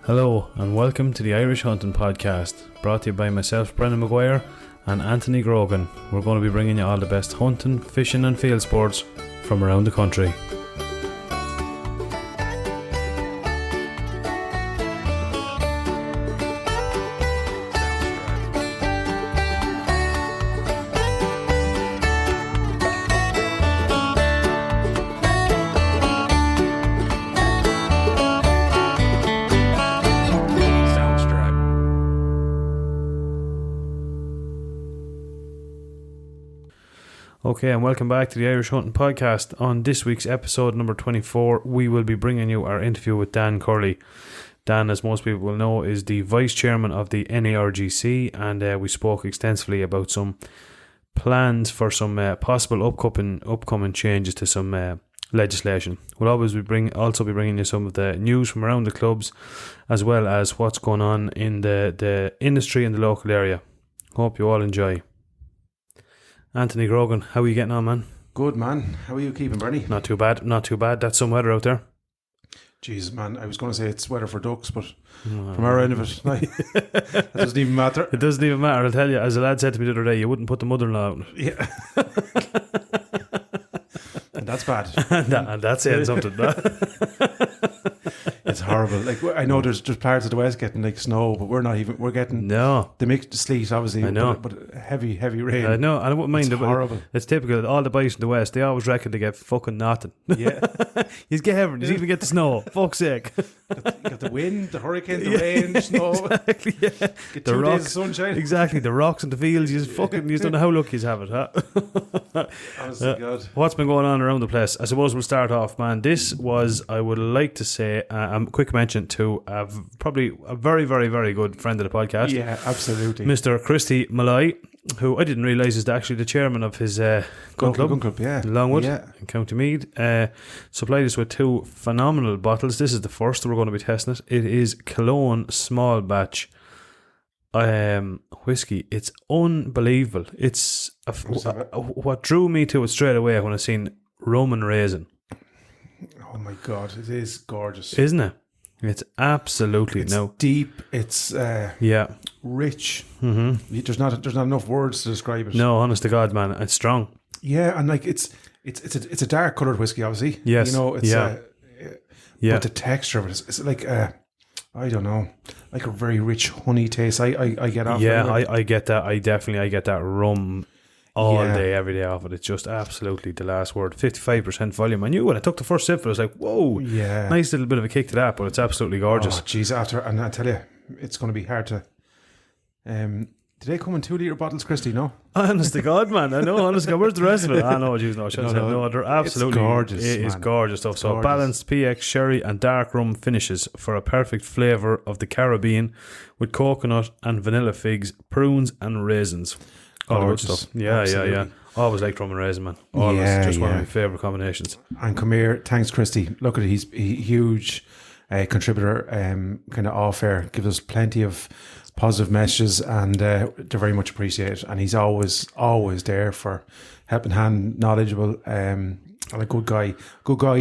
Hello and welcome to the Irish Hunting Podcast, brought to you by myself, Brendan Maguire, and Anthony Grogan. We're going to be bringing you all the best hunting, fishing and field sports from around the country. Okay, and welcome back to the Irish Hunting Podcast. On this week's episode number 24, we will be bringing you our interview with Dan Curley. Dan, as most people will know, is the Vice Chairman of the NARGC, and we spoke extensively about some plans for some possible upcoming changes to some legislation. We'll always also be bringing you some of the news from around the clubs, as well as what's going on in the industry in the local area. Hope you all enjoy. Anthony Grogan, how are you getting on, man? Good, man. How are you keeping, Bernie? Not too bad. That's some weather out there. Jesus, man. I was going to say it's weather for ducks, but from our end of it, that doesn't even matter. It doesn't even matter. I'll tell you, as a lad said to me the other day, you wouldn't put the mother-in-law out. Yeah. And that's bad. and that's saying something. It's horrible. Like, I know there's parts of the west getting like snow, but we're getting the mixed sleet, obviously. I know, but heavy rain. I know. I wouldn't mind. It's horrible. It's typical. All the boys in the west, they always reckon they get fucking nothing. Yeah. You get everything. You even get the snow. Fuck's sake. You got the wind, the hurricane, the rain, the snow. Exactly. Yeah. Get the 2 days of sunshine. Exactly. The rocks and the fields. You don't know how lucky you have it, huh? Honestly, God. What's been going on around the place? I suppose we'll start off, man. This was, I would like to say, a quick mention to probably a very, very, very good friend of the podcast. Yeah, absolutely. Mr. Christy Malloy, who I didn't realise is actually the chairman of his gun club, yeah. Longwood, in County Meath. Supplied us with 2 phenomenal bottles. This is the first we're going to be testing it. It is Killowen Small batch whiskey. It's unbelievable. It's what drew me to it straight away when I seen rum and raisin. Oh my God, it is gorgeous, isn't it? It's absolutely deep. It's rich. Mm-hmm. There's not enough words to describe it. No, honest to God, man, it's strong. Yeah, and like it's a dark coloured whiskey, obviously. Yes, you know, it's but the texture of it is like I don't know, like a very rich honey taste. I get off. Yeah, I get that. I get that rum all day, every day off it. It's just absolutely the last word. 55% volume. I knew when I took the first sip, I was like, whoa, yeah, nice little bit of a kick to that, but it's absolutely gorgeous. Oh, geez, and I tell you, it's going to be hard to. Do they come in 2-litre bottles, Christy? No? Honest to God, man. I know, honest to God. Where's the rest of it? No, geez, no. No, they're absolutely gorgeous. It is gorgeous stuff. So gorgeous. Balanced PX, sherry and dark rum finishes for a perfect flavour of the Caribbean with coconut and vanilla figs, prunes and raisins. All the good stuff. Yeah, absolutely. Yeah. Always liked rum and raisin, man. Always. Just one of my favourite combinations. And come here. Thanks, Christy. Look at it. He's a huge contributor, kind of off air. Gives us plenty of positive messages, and they're very much appreciated. And he's always there for helping hand, knowledgeable, and a good guy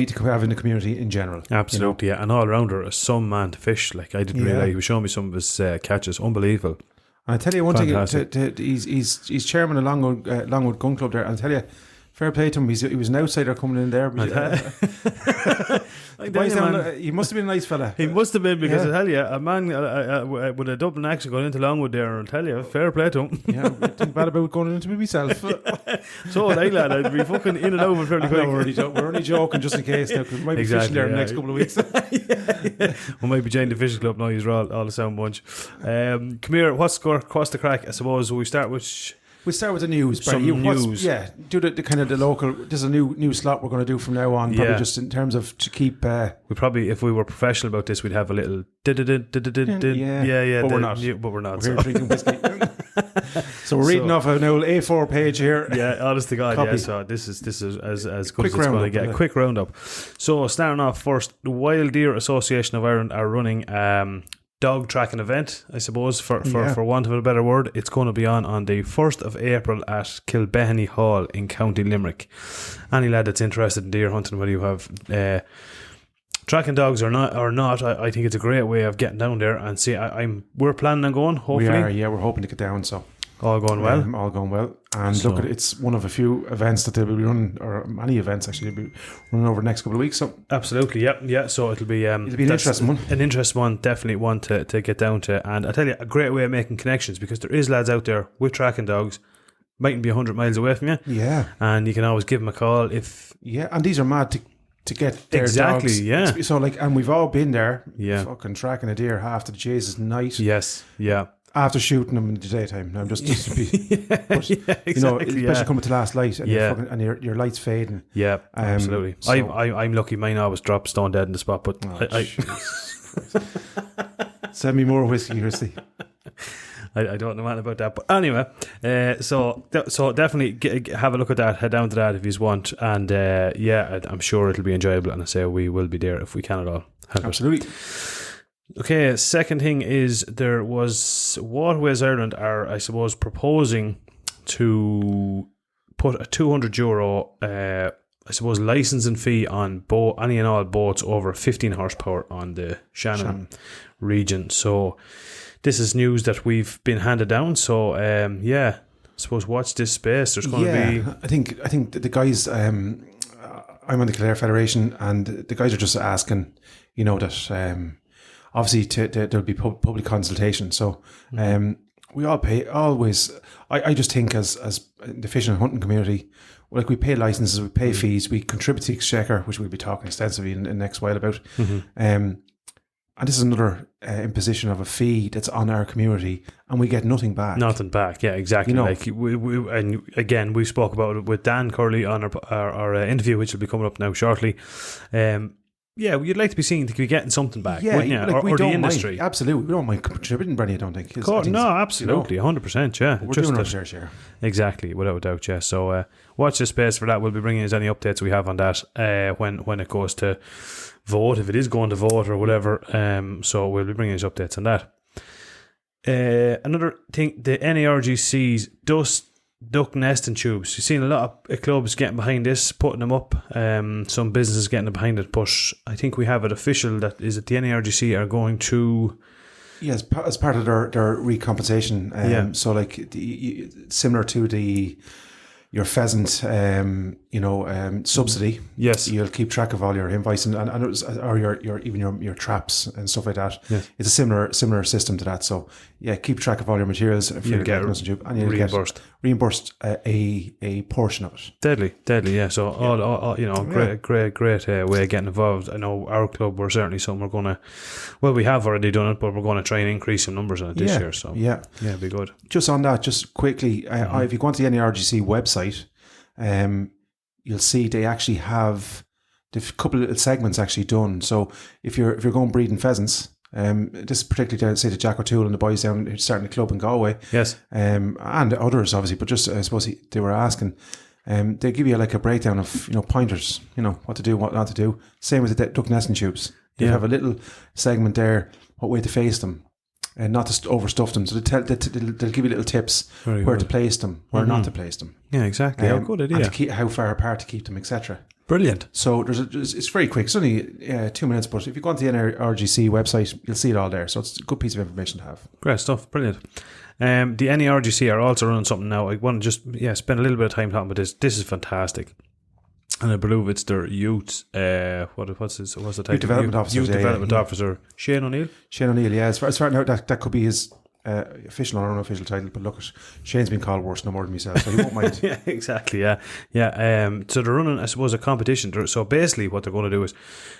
to have in the community in general. Absolutely, yeah. And all rounder, a some man to fish. Like, I didn't realise, he was showing me some of his catches. Unbelievable. And I tell you one thing, he's chairman of Longwood Gun Club there, and I tell you, fair play to him. He was an outsider coming in there. He must have been a nice fella. He must have been, because I tell you, a man with a Dublin accent going into Longwood there, and I'll tell you, fair play to him. Yeah, I think bad about going into it myself. So would I, lad. I'd be fucking in and over fairly quick. We're only joking just in case now, because we might be fishing there in the next couple of weeks. We might be joining the fishing club now. He's all the sound bunch. Come here, what's the crack? I suppose we start with... We'll start with the news. Some news. Yeah, do the kind of the local. There's a new slot we're going to do from now on. Probably just in terms of to keep. We probably, if we were professional about this, we'd have a little. Yeah. But we're not. We're here drinking whiskey. So we're reading off an old A4 page here. Yeah, honest to God. Copy. Yeah. So this is as good as it's going to get. A quick roundup. So starting off first, the Wild Deer Association of Ireland are running dog tracking event, I suppose, for want of a better word. It's going to be on the 1st of April at Kilbeheny Hall in County Limerick. Any lad that's interested in deer hunting, whether you have tracking dogs or not, I think it's a great way of getting down there and see. We're planning on going. Hopefully, we are. Yeah, we're hoping to get down. So all going well. All going well. And look, it's one of a few events that they will be running, or many events actually, they'll be running over the next couple of weeks. So absolutely, yeah. So it'll be an interesting one. An interesting one, definitely one to get down to. And I tell you, a great way of making connections, because there is lads out there with tracking dogs. Mightn't be 100 miles away from you. Yeah. And you can always give them a call if... Yeah, and these are mad to get their exactly, dogs. Yeah. So, like, and we've all been there. Yeah. Fucking tracking a deer half to the Jesus night. Yes, yeah. After shooting them in the daytime. Now, just to be... But, exactly, you know, especially coming to last light and, and your light's fading. Yeah, absolutely. So, I'm lucky mine always drop stone dead in the spot, but send me more whiskey, Christy. I don't know anything about that, but anyway, so definitely have a look at that. Head down to that if you want, and I'm sure it'll be enjoyable. And I say we will be there if we can at all. Absolutely. Okay, second thing is there was Waterways Ireland are, I suppose, proposing to put a €200, I suppose, licensing fee on any and all boats over 15 horsepower on the Shannon region. So this is news that we've been handed down. So I suppose watch this space. There's going to be. I think the guys. I'm on the Kildare Federation, and the guys are just asking, you know, that obviously there'll be public consultation. So we all pay always. I just think as the fishing and hunting community, like we pay licenses, we pay fees, we contribute to the Exchequer, which we'll be talking extensively in the next while about. And this is another imposition of a fee that's on our community, and we get nothing back. Nothing back, yeah, exactly. You know, like we and again, we spoke about it with Dan Curley on our interview, which will be coming up now shortly. We'd like to be seen to be getting something back, wouldn't you? Like or the industry. Mind, absolutely, we don't mind contributing, Brenny, I don't think. No, absolutely, 100%, yeah. We're doing our share. Exactly, without a doubt, yeah. So watch this space for that. We'll be bringing us any updates we have on that when it goes to vote, if it is going to vote or whatever. So we'll be bringing us updates on that. Another thing, the NARGC's duck nesting tubes. You've seen a lot of clubs getting behind this, putting them up. Some businesses getting behind it, but I think we have it official that is that the NARGC are going to. Yes, as part of their recompensation. So like similar to your pheasant, subsidy. Yes, you'll keep track of all your invoicing and it was, or your traps and stuff like that. Yes. It's a similar system to that. So yeah, keep track of all your materials. You'll get reimbursed a portion of it. Deadly. Yeah. So all great way of getting involved. I know our club, we're certainly something we're gonna. Well, we have already done it, but we're going to try and increase some numbers on it this year. So it'd be good. Just on that, just quickly, if you go onto the NARGC website, you'll see they actually have a couple of little segments actually done. So if you're going breeding pheasants, this is particularly down, say, the Jack O'Toole and the boys down starting the club in Galway, yes, and others obviously, but just I suppose they were asking. They give you like a breakdown of pointers, what to do, what not to do. Same with the duck nesting tubes. They have a little segment there, what way to face them, and not to overstuff them. So they'll give you little tips where to place them, where not to place them. Yeah, exactly. Good idea. And how far apart to keep them, etc. Brilliant. So it's very quick. It's only 2 minutes, but if you go onto the NARGC website, you'll see it all there. So it's a good piece of information to have. Great stuff. Brilliant. The NARGC are also running something now. I want to just spend a little bit of time talking about this. This is fantastic. And I believe it's their youth, what's the title? Youth Development Officer. Youth Development Officer, Shane O'Neill. Shane O'Neill, yeah. As far now, that could be his official or unofficial title, but look, Shane's been called worse no more than myself, so he won't mind. Yeah, exactly, yeah. So they're running, I suppose, a competition. So basically what they're going to do is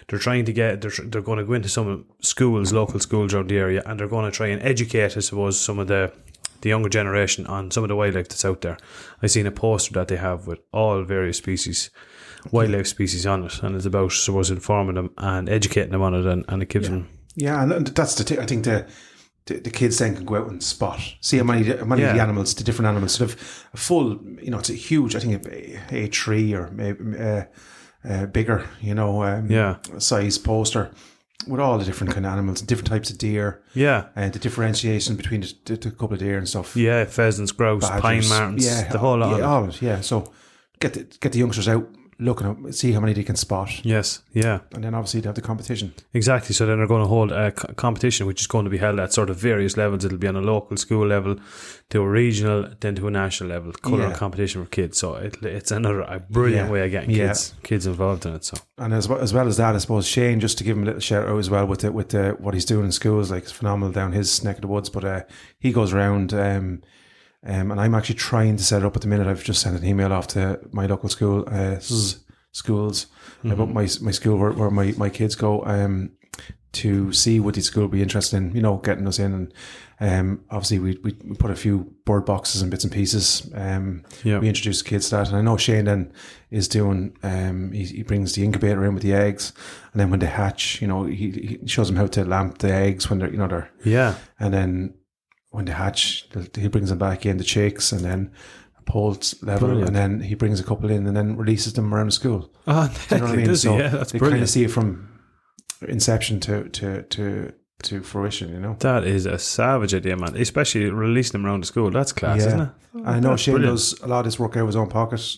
they're trying to they're going to go into some schools, local schools around the area, and they're going to try and educate, I suppose, some of the younger generation on some of the wildlife that's out there. I've seen a poster that they have with all various wildlife species on it, and it's about, I suppose, informing them and educating them on it, and it gives them. Yeah, and that's the thing. I think the kids then can go out and spot, see how many of the animals, the different animals, sort of a full, it's a huge, I think a tree or maybe bigger, size poster with all the different kind of animals, different types of deer, and the differentiation between the couple of deer and stuff. Yeah, pheasants, grouse, badgers, pine martens, the whole lot. All of it. Yeah, so get the youngsters out, looking at see how many they can spot. Yes, yeah. And then obviously they have the competition. Exactly. So then they're going to hold a competition, which is going to be held at sort of various levels. It'll be on a local school level, to a regional, then to a national level. Colour competition for kids. So it's a brilliant way of getting kids involved in it. So, and as well as that, I suppose Shane, just to give him a little shout out as well with what he's doing in schools, like it's phenomenal down his neck of the woods. But he goes around. And I'm actually trying to set it up at the minute. I've just sent an email off to my local school, schools, about my school where my kids go, to see would the school be interested in, getting us in. And obviously we put a few bird boxes and bits and pieces. We introduced the kids to that. And I know Shane then is doing, he brings the incubator in with the eggs. And then when they hatch, he shows them how to lamp the eggs when they're, and then when they hatch, he brings them back in, the chicks, and then poults level. Brilliant. And then he brings a couple in and then releases them around the school. Oh, do you know what I mean? So that's they kind of see it from inception to fruition, That is a savage idea, man. Especially releasing them around the school. That's class, isn't it? I know Shane does a lot of this work out of his own pocket.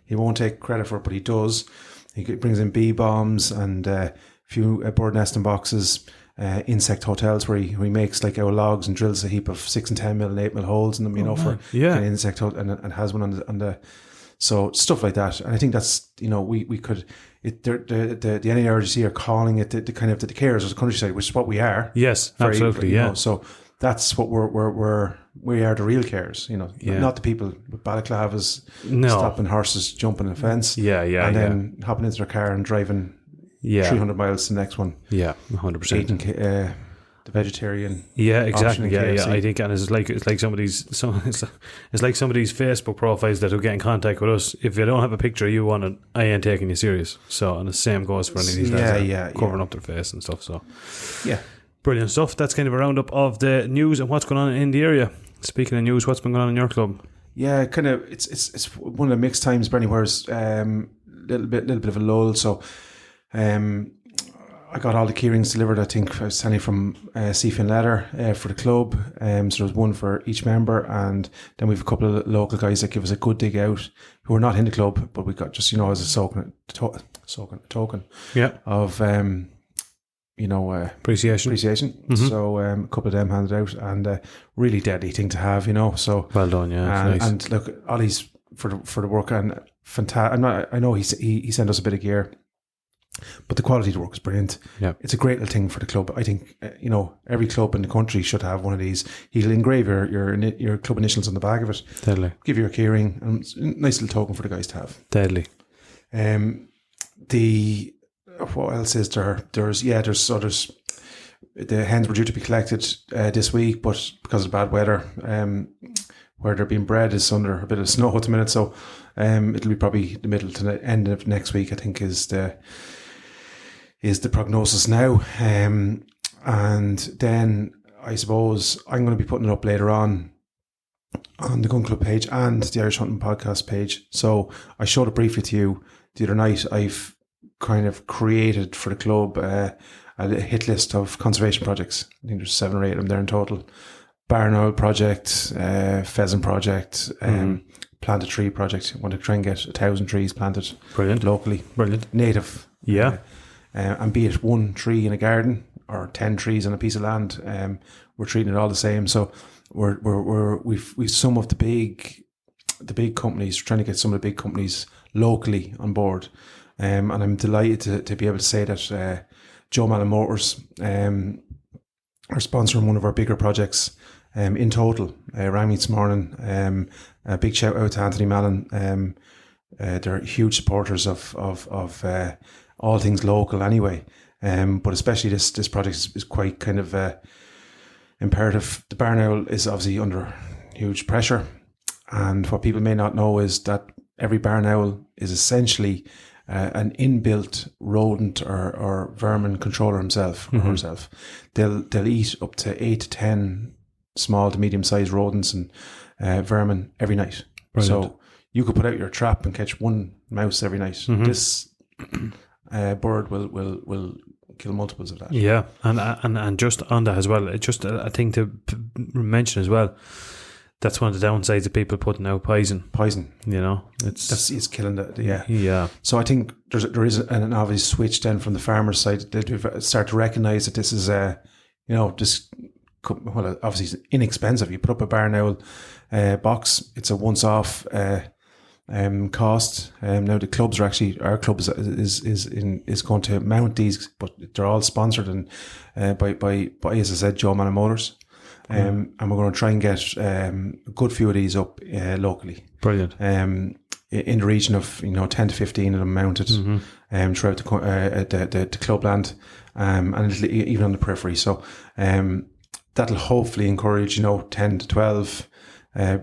He won't take credit for it, but he does. He brings in bee bombs and a few bird nesting boxes. Insect hotels where he makes like out logs and drills a heap of 6 and 10 mil and 8 mil holes in them, for an insect and has one on the so stuff like that. And I think that's we could the NARGC are calling it the kind of the carers of the countryside, which is what we are. Yes, absolutely. So that's what we are, the real carers. Not the people with balaclavas stopping horses, jumping a fence, and then hopping into their car and driving 300 miles to the next one. 100%. Eating the vegetarian. Exactly. I think, and it's like somebody's Facebook profiles that will get in contact with us. If you don't have a picture of you on it, I ain't taking you serious. So, and the same goes for any of these lads covering up their face and stuff. So, brilliant stuff. That's kind of a roundup of the news and what's going on in the area. Speaking of news, what's been going on in your club? Yeah, kind of. It's one of the mixed times, Bernie. Whereas little bit of a lull. So. I got all the keyrings delivered. I think I was sending from Seafin Leather for the club. So there's one for each member, and then we have a couple of local guys that give us a good dig out who are not in the club, but we got just as a token of appreciation. Mm-hmm. So a couple of them handed out, and really deadly thing to have. So well done, nice. And look, Ollie's for the work and fantastic. I know he sent us a bit of gear. But the quality of the work is brilliant. Yeah. It's a great little thing for the club. I think, every club in the country should have one of these. He'll engrave your club initials on the back of it. Deadly. Give you a keyring. And it's a nice little token for the guys to have. Deadly. What else is there? There's the hens were due to be collected this week, but because of bad weather, where they're being bred is under a bit of snow at the minute. So it'll be probably the middle to the end of next week, I think, is the prognosis now. And then I suppose I'm going to be putting it up later on the Gun Club page and the Irish Hunting Podcast page. So I showed it briefly to you the other night. I've kind of created for the club a hit list of conservation projects. I think there's 7 or 8 of them there in total. Barn owl project, pheasant project, plant a tree project. I want to try and get 1,000 trees planted. Brilliant. Locally. Brilliant. Native. Yeah. And be it 1 tree in a garden or 10 trees on a piece of land, we're treating it all the same. So we've some of the big companies, trying to get some of the big companies locally on board. And I'm delighted to be able to say that Joe Malin Motors are sponsoring one of our bigger projects in total. Rang me this morning. A big shout out to Anthony Malin. They're huge supporters of all things local anyway. But especially this project is quite kind of imperative. The barn owl is obviously under huge pressure. And what people may not know is that every barn owl is essentially an inbuilt rodent or vermin controller himself or herself. They'll eat up to 8 to 10 small to medium sized rodents and vermin every night. Brilliant. So you could put out your trap and catch 1 mouse every night. This bird will kill multiples of that. Yeah, and just on that as well, just a thing to mention as well. that's one of the downsides of people putting out poison. You know, it's killing the. Yeah. So I think there is an obvious switch then from the farmers' side. They start to recognise that this is well, obviously it's inexpensive. You put up a barn owl box, it's a once-off cost. Now the clubs are actually, our club is going to mount these, but they're all sponsored and by as I said, Joe Mann Motors. And we're going to try and get a good few of these up locally. Brilliant. In the region of 10 to 15 of them mounted throughout the clubland, and even on the periphery. So that'll hopefully encourage 10 to 12.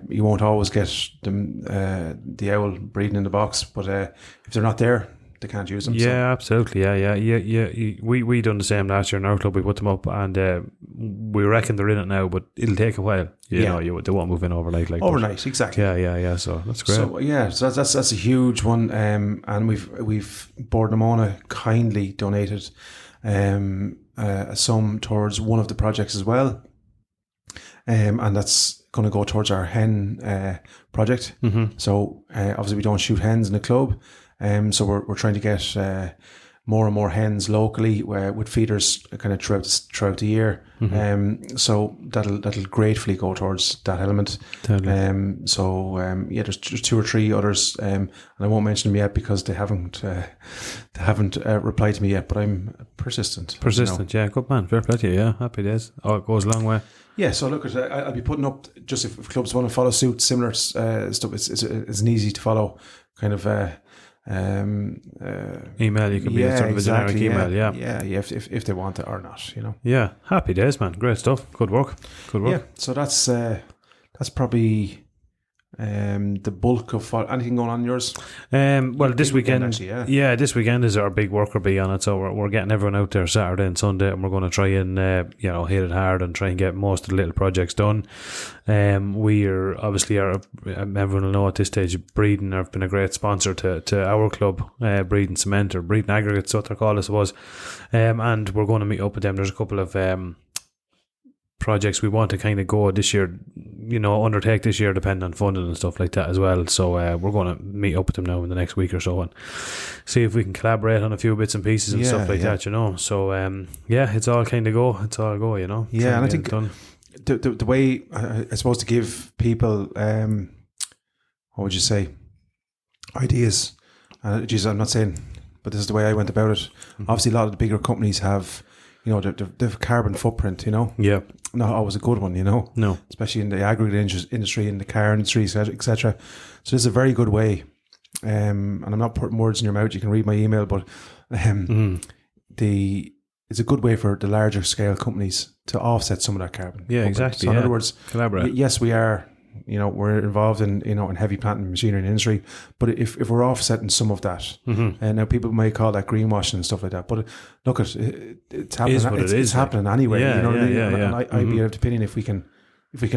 You won't always get them the owl breeding in the box, but if they're not there, they can't use them. Yeah, so. Absolutely. Yeah. We done the same last year in our club. We put them up, and we reckon they're in it now, but it'll take a while. They won't move in overnight. Overnight, exactly. Yeah. So that's great. So that's a huge one. And we've Bord na Móna kindly donated a sum towards one of the projects as well, and that's going to go towards our hen project. So obviously we don't shoot hens in the club. So we're trying to get more and more hens locally with feeders kind of throughout the year. So that'll gratefully go towards that element. Totally. There's 2 or 3 others, and I won't mention them yet because they haven't replied to me yet. But I'm persistent. Yeah, good man. Fair play to you. Yeah, happy days. Oh, it goes a long way. Yeah, so look, I'll be putting up just if clubs want to follow suit, similar stuff. It's an easy to follow kind of. Email, you could be a sort of a generic email, if they want it or not, Yeah, happy days, man. Great stuff. Good work. Yeah, so that's probably the bulk of anything going on in yours. Well, this weekend actually, this weekend is our big worker bee on it, so we're getting everyone out there Saturday and Sunday, and we're going to try and hit it hard and try and get most of the little projects done. We are obviously everyone will know at this stage, Breeding have been a great sponsor to our club, Breeding Cement or Breeding Aggregates, what they're called, I suppose. And we're going to meet up with them. There's a couple of projects we want to kind of go this year, undertake this year, depending on funding and stuff like that as well. So we're going to meet up with them now in the next week or so and see if we can collaborate on a few bits and pieces and stuff like that, So it's all kind of go. It's all go, Yeah, and I think the way I suppose to give people, what would you say, ideas. I'm not saying, but this is the way I went about it. Obviously, a lot of the bigger companies have. They've carbon footprint, Yeah. Not always a good one, No. Especially in the aggregate industry, in the car industry, etc. So this is a very good way. And I'm not putting words in your mouth. You can read my email, but it's a good way for the larger scale companies to offset some of that carbon. Yeah, footprint. exactly. So in other words, collaborate. Yes, we are. We're involved in in heavy plant and machinery industry, but if we're offsetting some of that, and now people may call that greenwashing and stuff like that, but look, it's happening. It's happening anyway. And I'd be of the opinion if we can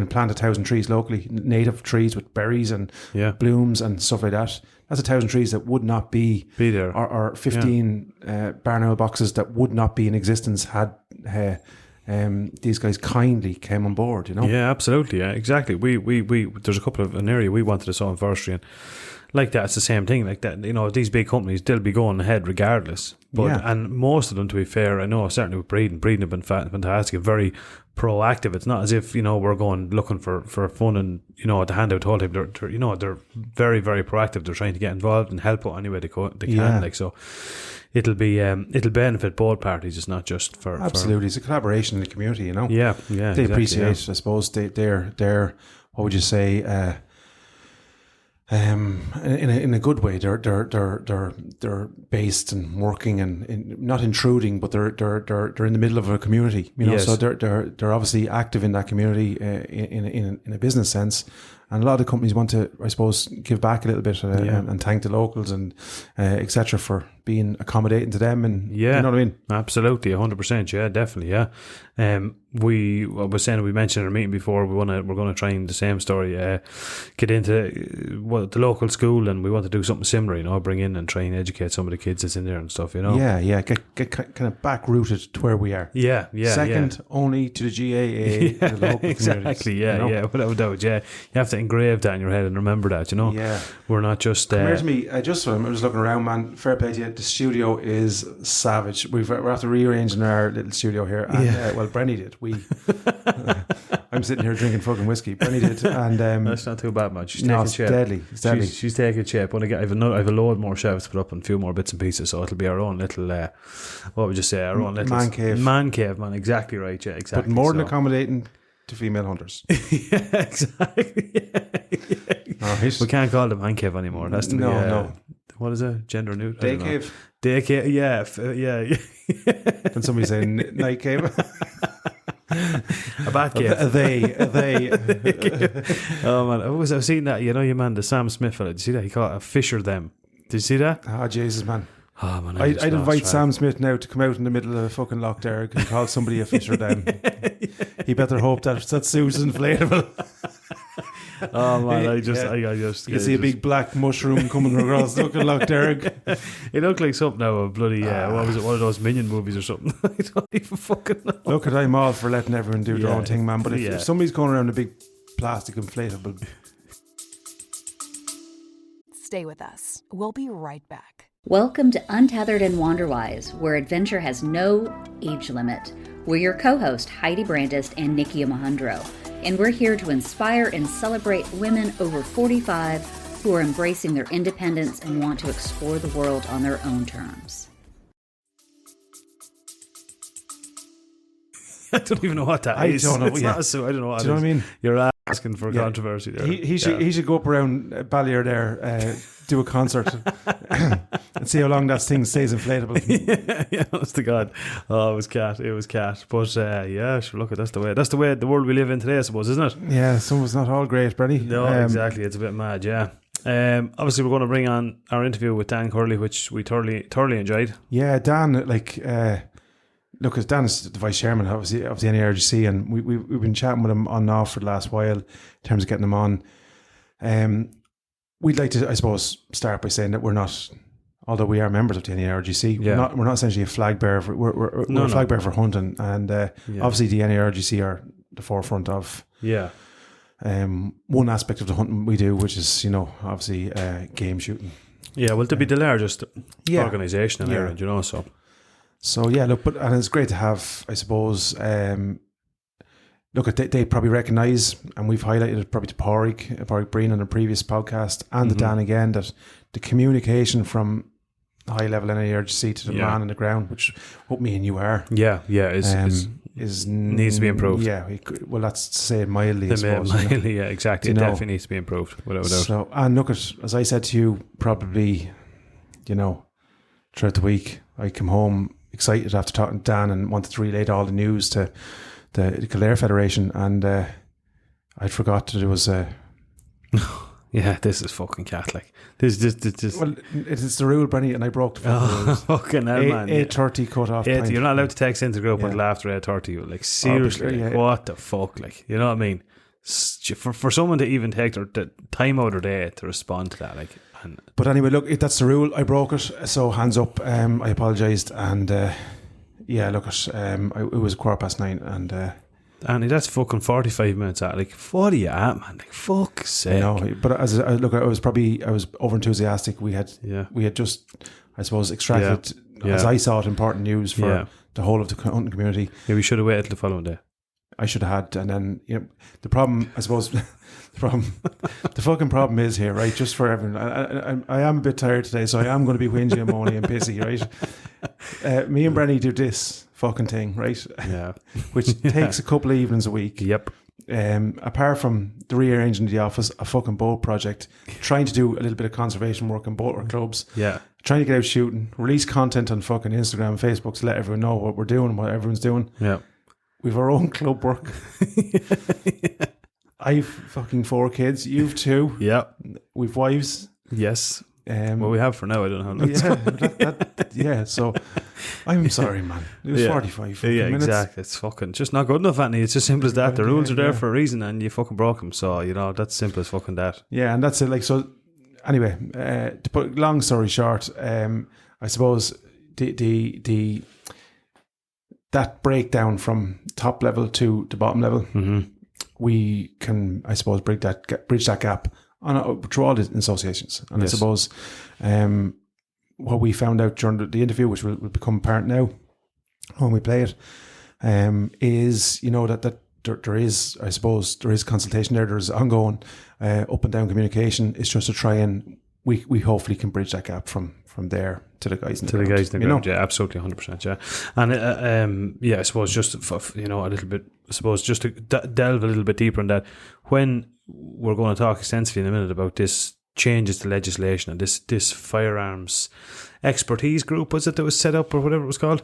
plant 1,000 trees locally, native trees with berries and blooms and stuff like that, that's 1,000 trees that would not be there, or 15 barn owl boxes that would not be in existence had. These guys kindly came on board, Yeah, absolutely. Yeah, exactly. We there's a couple of an area we wanted to sow in forestry, and like that, it's the same thing. Like that, these big companies, they'll be going ahead regardless. But and most of them, to be fair, I know certainly with breeding have been fantastic, very proactive. It's not as if we're going looking for fun and the handout the whole time. They're very, very proactive. They're trying to get involved and help out any way they can. So. It'll benefit both parties. It's not just for absolutely. It's a collaboration in the community, Yeah. They appreciate. I suppose they're what would you say? In a good way. They're based and working and not intruding, but they're in the middle of a community. Yes. So they're obviously active in that community in a business sense. And a lot of companies want to, I suppose, give back a little bit and thank the locals and etc. for being accommodating to them. And you know what I mean? Absolutely, 100%. Yeah, definitely. Yeah. I was saying, we mentioned in our meeting before, we're going to try and the same story, get into the local school, and we want to do something similar, you know, bring in and try and educate some of the kids that's in there and stuff, you know. Yeah, get kind of back rooted to where we are. Yeah. Second only to the GAA, the local exactly. You know? Without a doubt. Yeah, you have to engrave that in your head and remember that, you know. Yeah, we're not just. Come here to me. I'm just looking around, man. Fair play to you. The studio is savage. We're after rearranging our little studio here. And, well, Brenny did. I'm sitting here drinking fucking whiskey. Brenny did, and that's not too bad, man. She's taking shape. Deadly. It's deadly. She's taking shape. When I have a load more shelves to put up and a few more bits and pieces, so it'll be our own little. What would you say? Our own little man cave. Man cave, man. Exactly right. Yeah, exactly. But more than accommodating to female hunters. Yeah, exactly. We can't call them man cave anymore. That's to be, no. What is it? Gender neutral. Day cave. Day cave. Yeah. Can somebody say night cave? A bat cave. They. Oh man, I've seen that. You know, your man, the Sam Smith fella. Did you see that? He called it a fisher them. Did you see that? Oh Jesus, man. Oh man, I'd invite Sam Smith now to come out in the middle of a fucking lock there and call somebody a fisher them. He better hope that suit's inflatable. Oh man, I just you can see a big black mushroom coming across looking like Derek. It looked like something out of bloody what was it, one of those Minion movies or something. I don't even fucking know. Look, I'm all for letting everyone do their own thing, man, but if somebody's going around a big plastic inflatable, stay with us. We'll be right back. Welcome to Untethered and Wanderwise, where adventure has no age limit. We're your co-host, Heidi Brandist and Nikki Mahundro, and we're here to inspire and celebrate women over 45 who are embracing their independence and want to explore the world on their own terms. I don't even know what that is. I don't know. It's not so, I don't know what do you know what I mean? You're asking for controversy there. He should go up around Ballier there, do a concert and see how long that thing stays inflatable. Yeah, honest to God. Oh, it was cat. But sure, look, that's the way the world we live in today, I suppose, isn't it? Yeah, someone's not all great, Brenny. No, exactly. It's a bit mad, yeah. Obviously, we're going to bring on our interview with Dan Curley, which we thoroughly enjoyed. Yeah, Dan, look, as Dan is the vice chairman of the NARGC, and we've been chatting with him on and off for the last while in terms of getting him on. We'd like to, I suppose, start by saying that we're not, although we are members of the NARGC, we're not essentially a flag bearer. We're a flag bearer for hunting, and obviously the NARGC are the forefront of one aspect of the hunting we do, which is, obviously game shooting. Yeah, well, to be the largest organisation in Ireland, so. So look, and it's great to have, I suppose, they probably recognise, and we've highlighted it probably to Pádraig Breen on a previous podcast, and to Dan again, that the communication from high level NARGC to the man on the ground, which what me and you are, is needs to be improved. Yeah, well, that's to say it mildly. I suppose, mildly, yeah, exactly. It definitely needs to be improved, without a doubt. So, and look, as I said to you, probably, throughout the week, I come home excited after talking to Dan and wanted to relay all the news to the Kildare Federation, and I forgot that it was yeah, this is fucking Catholic. This well, it's the rule, Brenny, and I broke the fucking rules. Fucking hell, man. 8:30 cut off. You're not allowed to text into the group until after 8:30. Like, seriously, what the fuck? Like, you know what I mean? For someone to even take the time out of their day to respond to that, like. But anyway, look, that's the rule. I broke it, so hands up. I apologised, and look, it was 9:15, and that's fucking 45 minutes out. Like, what are you at, man? Like, fuck's sake. No, but I was over enthusiastic. We had just, I suppose, extracted, as I saw it, important news for the whole of the hunting community. Yeah, we should have waited till the following day. I should have had, and then the problem, I suppose, the fucking problem is here, right? Just for everyone, I am a bit tired today, so I am going to be whingy and moany and pissy, right? Me and Brenny do this fucking thing, right? Yeah, which takes a couple of evenings a week. Yep. Apart from the rearranging the office, a fucking boat project, trying to do a little bit of conservation work in boat clubs. Yeah. Trying to get out shooting, release content on fucking Instagram, Facebook to let everyone know what we're doing, what everyone's doing. Yeah. We've our own club work. I've fucking 4 kids. You've 2. Yeah. We've wives. Yes. Well, we have for now. I don't know. Yeah. So I'm sorry, man. It was 45 fucking minutes. Exactly. It's fucking just not good enough, Anthony. It's just simple as that. The rules are there for a reason, and you fucking broke them. So that's simple as fucking that. Yeah, and that's it. Like, so. Anyway, to put long story short, I suppose the that breakdown from top level to the bottom level, we can, I suppose, bridge that gap through all the associations. And yes. I suppose what we found out during the interview, which will become apparent now when we play it, is that there is, I suppose, there is consultation there. There's ongoing up and down communication. It's just to try and we hopefully can bridge that gap from there to the guys in the ground. Yeah, absolutely, 100%. Yeah, and I suppose just a little bit. I suppose just to delve a little bit deeper on that, when we're going to talk extensively in a minute about this changes to legislation and this firearms expertise group, was it, that was set up, or whatever it was called.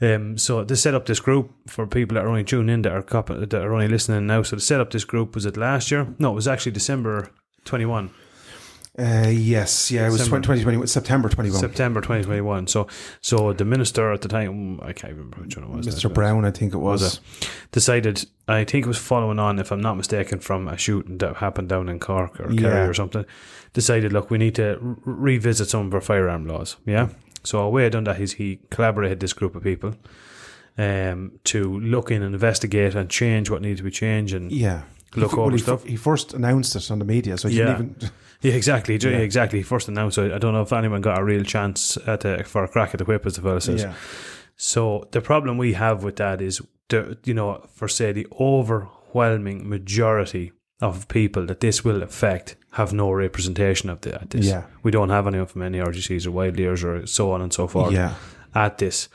So they set up this group for people that are only tuning in, that are only listening now. So they set up this group, was it last year? No, it was actually December 21. Yes, yeah, it was 2021, September 21. September 2021. So the minister at the time, I can't remember which one it was. Mr. Brown, I think it was. Decided, I think it was following on, if I'm not mistaken, from a shooting that happened down in Cork or Kerry or something. Decided, look, we need to revisit some of our firearm laws. Yeah. So a way of doing that is he collaborated this group of people to look in and investigate and change what needed to be changed and look over stuff. He first announced it on the media, so he didn't even... Yeah, exactly. He first announced it. I don't know if anyone got a real chance for a crack at the whip, as the fellow says. Yeah. So the problem we have with that is, the overwhelming majority of people that this will affect have no representation of this. Yeah. We don't have anyone from any NARGCs or wild ears or so on and so forth at this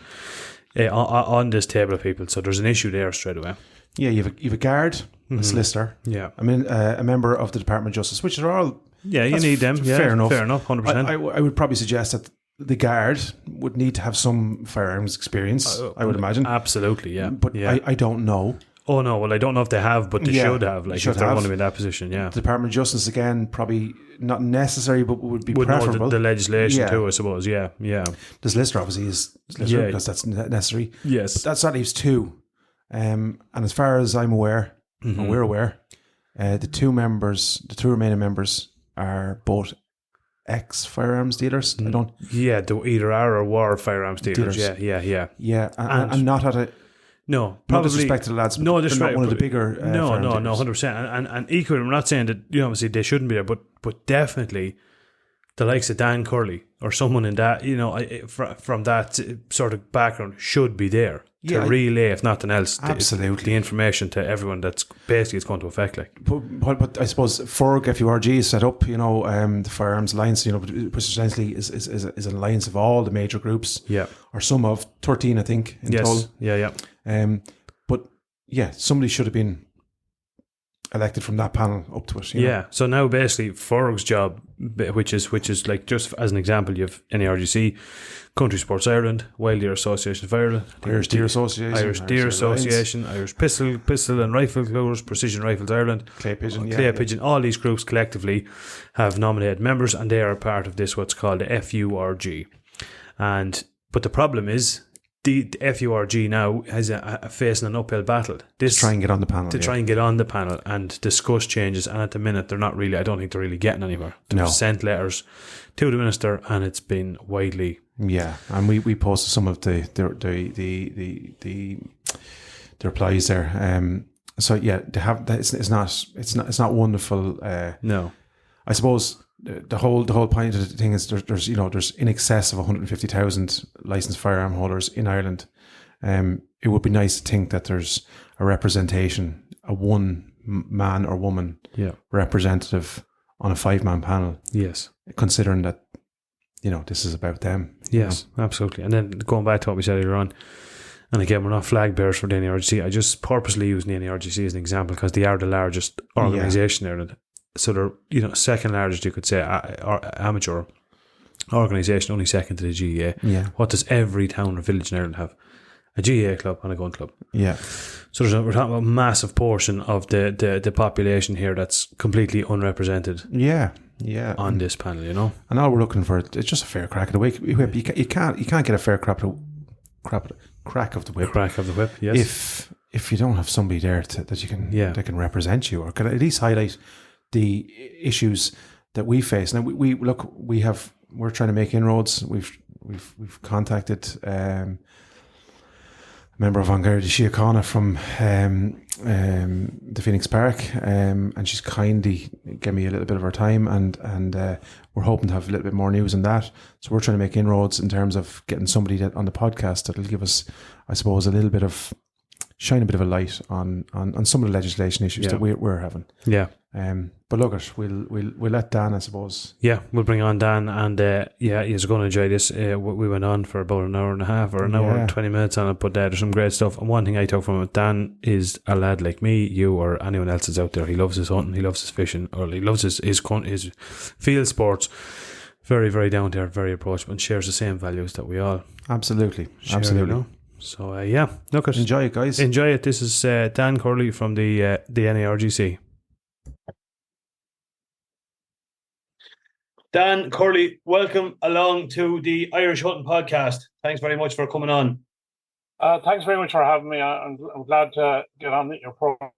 on this table of people. So there's an issue there straight away. Yeah, you have a guard, a solicitor, I mean a member of the Department of Justice, which are all you need them. Fair enough, 100%. I would probably suggest that the guard would need to have some firearms experience. I would imagine. Absolutely, yeah. But I don't know. Oh no, well I don't know if they have, but they should have. Like if they're going to be in that position, The Department of Justice, again, probably not necessary, but would be preferable. Know the legislation too, I suppose. Yeah. The solicitor obviously is solicitor because that's necessary. Yes, but that leaves 2. And as far as I'm aware, and we're aware, the 2 remaining members are both ex-firearms dealers. They either are or were firearms dealers. Yeah. And not at a... No, probably. No disrespect to the lads. No disrespect. Not one of the bigger. No, 100%. And equally, I'm not saying that obviously they shouldn't be there, but definitely the likes of Dan Curley or someone in that from that sort of background should be there to relay, if nothing else, absolutely the information to everyone that's basically it's going to affect. Like, but I suppose FURG, FURG is set up. The Firearms Alliance. Which essentially is an alliance of all the major groups. Yeah, or some of 13, I think. In total. Yeah. But somebody should have been elected from that panel up to it. So now basically FURG's job, which is like, just as an example, you have NARGC, Country Sports Ireland, Wild Deer Association of Ireland, Irish Deer Association, Irish Pistol and Rifle Clubs, Precision Rifles Ireland, Clay Pigeon. All these groups collectively have nominated members, and they are part of this what's called the FURG. But the problem is, the FURG now is facing an uphill battle. To try and get on the panel. And discuss changes. And at the minute, they're not really. I don't think they're really getting anywhere. They've sent letters to the minister, and it's been widely. Yeah, and we posted some of the replies there. So they have. It's not wonderful. No, I suppose. The whole point of the thing is there's in excess of 150,000 licensed firearm holders in Ireland. It would be nice to think that there's a representation, a one man or woman representative on a 5-man panel. Yes, considering that this is about them. Yes, absolutely. And then going back to what we said earlier on, and again, we're not flag bearers for the NARGC. I just purposely use the NARGC as an example because they are the largest organisation in Ireland. So they're, second largest, you could say, amateur organisation, only second to the GAA. Yeah. What does every town or village in Ireland have? A GAA club and a gun club. Yeah. So we're talking about a massive portion of the population here that's completely unrepresented. Yeah. On this panel, you know. And all we're looking for is just a fair crack of the whip. You can't get a fair crack of the whip. Crack of the whip, yes. If you don't have somebody there that can represent you, or can at least highlight the issues that we face. Now we're trying to make inroads. We've contacted a member of An Garda Síochána from the Phoenix Park, and she's kindly gave me a little bit of her time, and we're hoping to have a little bit more news on that. So we're trying to make inroads in terms of getting somebody on the podcast that'll give us, I suppose, shine a bit of a light on some of the legislation issues that we're having. Yeah. But look, we'll let Dan, I suppose. Yeah, we'll bring on Dan, and he's going to enjoy this. We went on for about an hour and a half or an hour and 20 minutes on it, but there's some great stuff. And one thing I took from it, Dan is a lad like me, you, or anyone else that's out there. He loves his hunting, he loves his fishing, or he loves his field sports. Very, very down there, very approachable, and shares the same values that we all absolutely share, you know? So look at enjoy it, guys. Enjoy it. This is Dan Curley from the NARGC. Dan Curley, welcome along to the Irish Hunting Podcast. Thanks very much for coming on. Thanks very much for having me. I'm glad to get on your program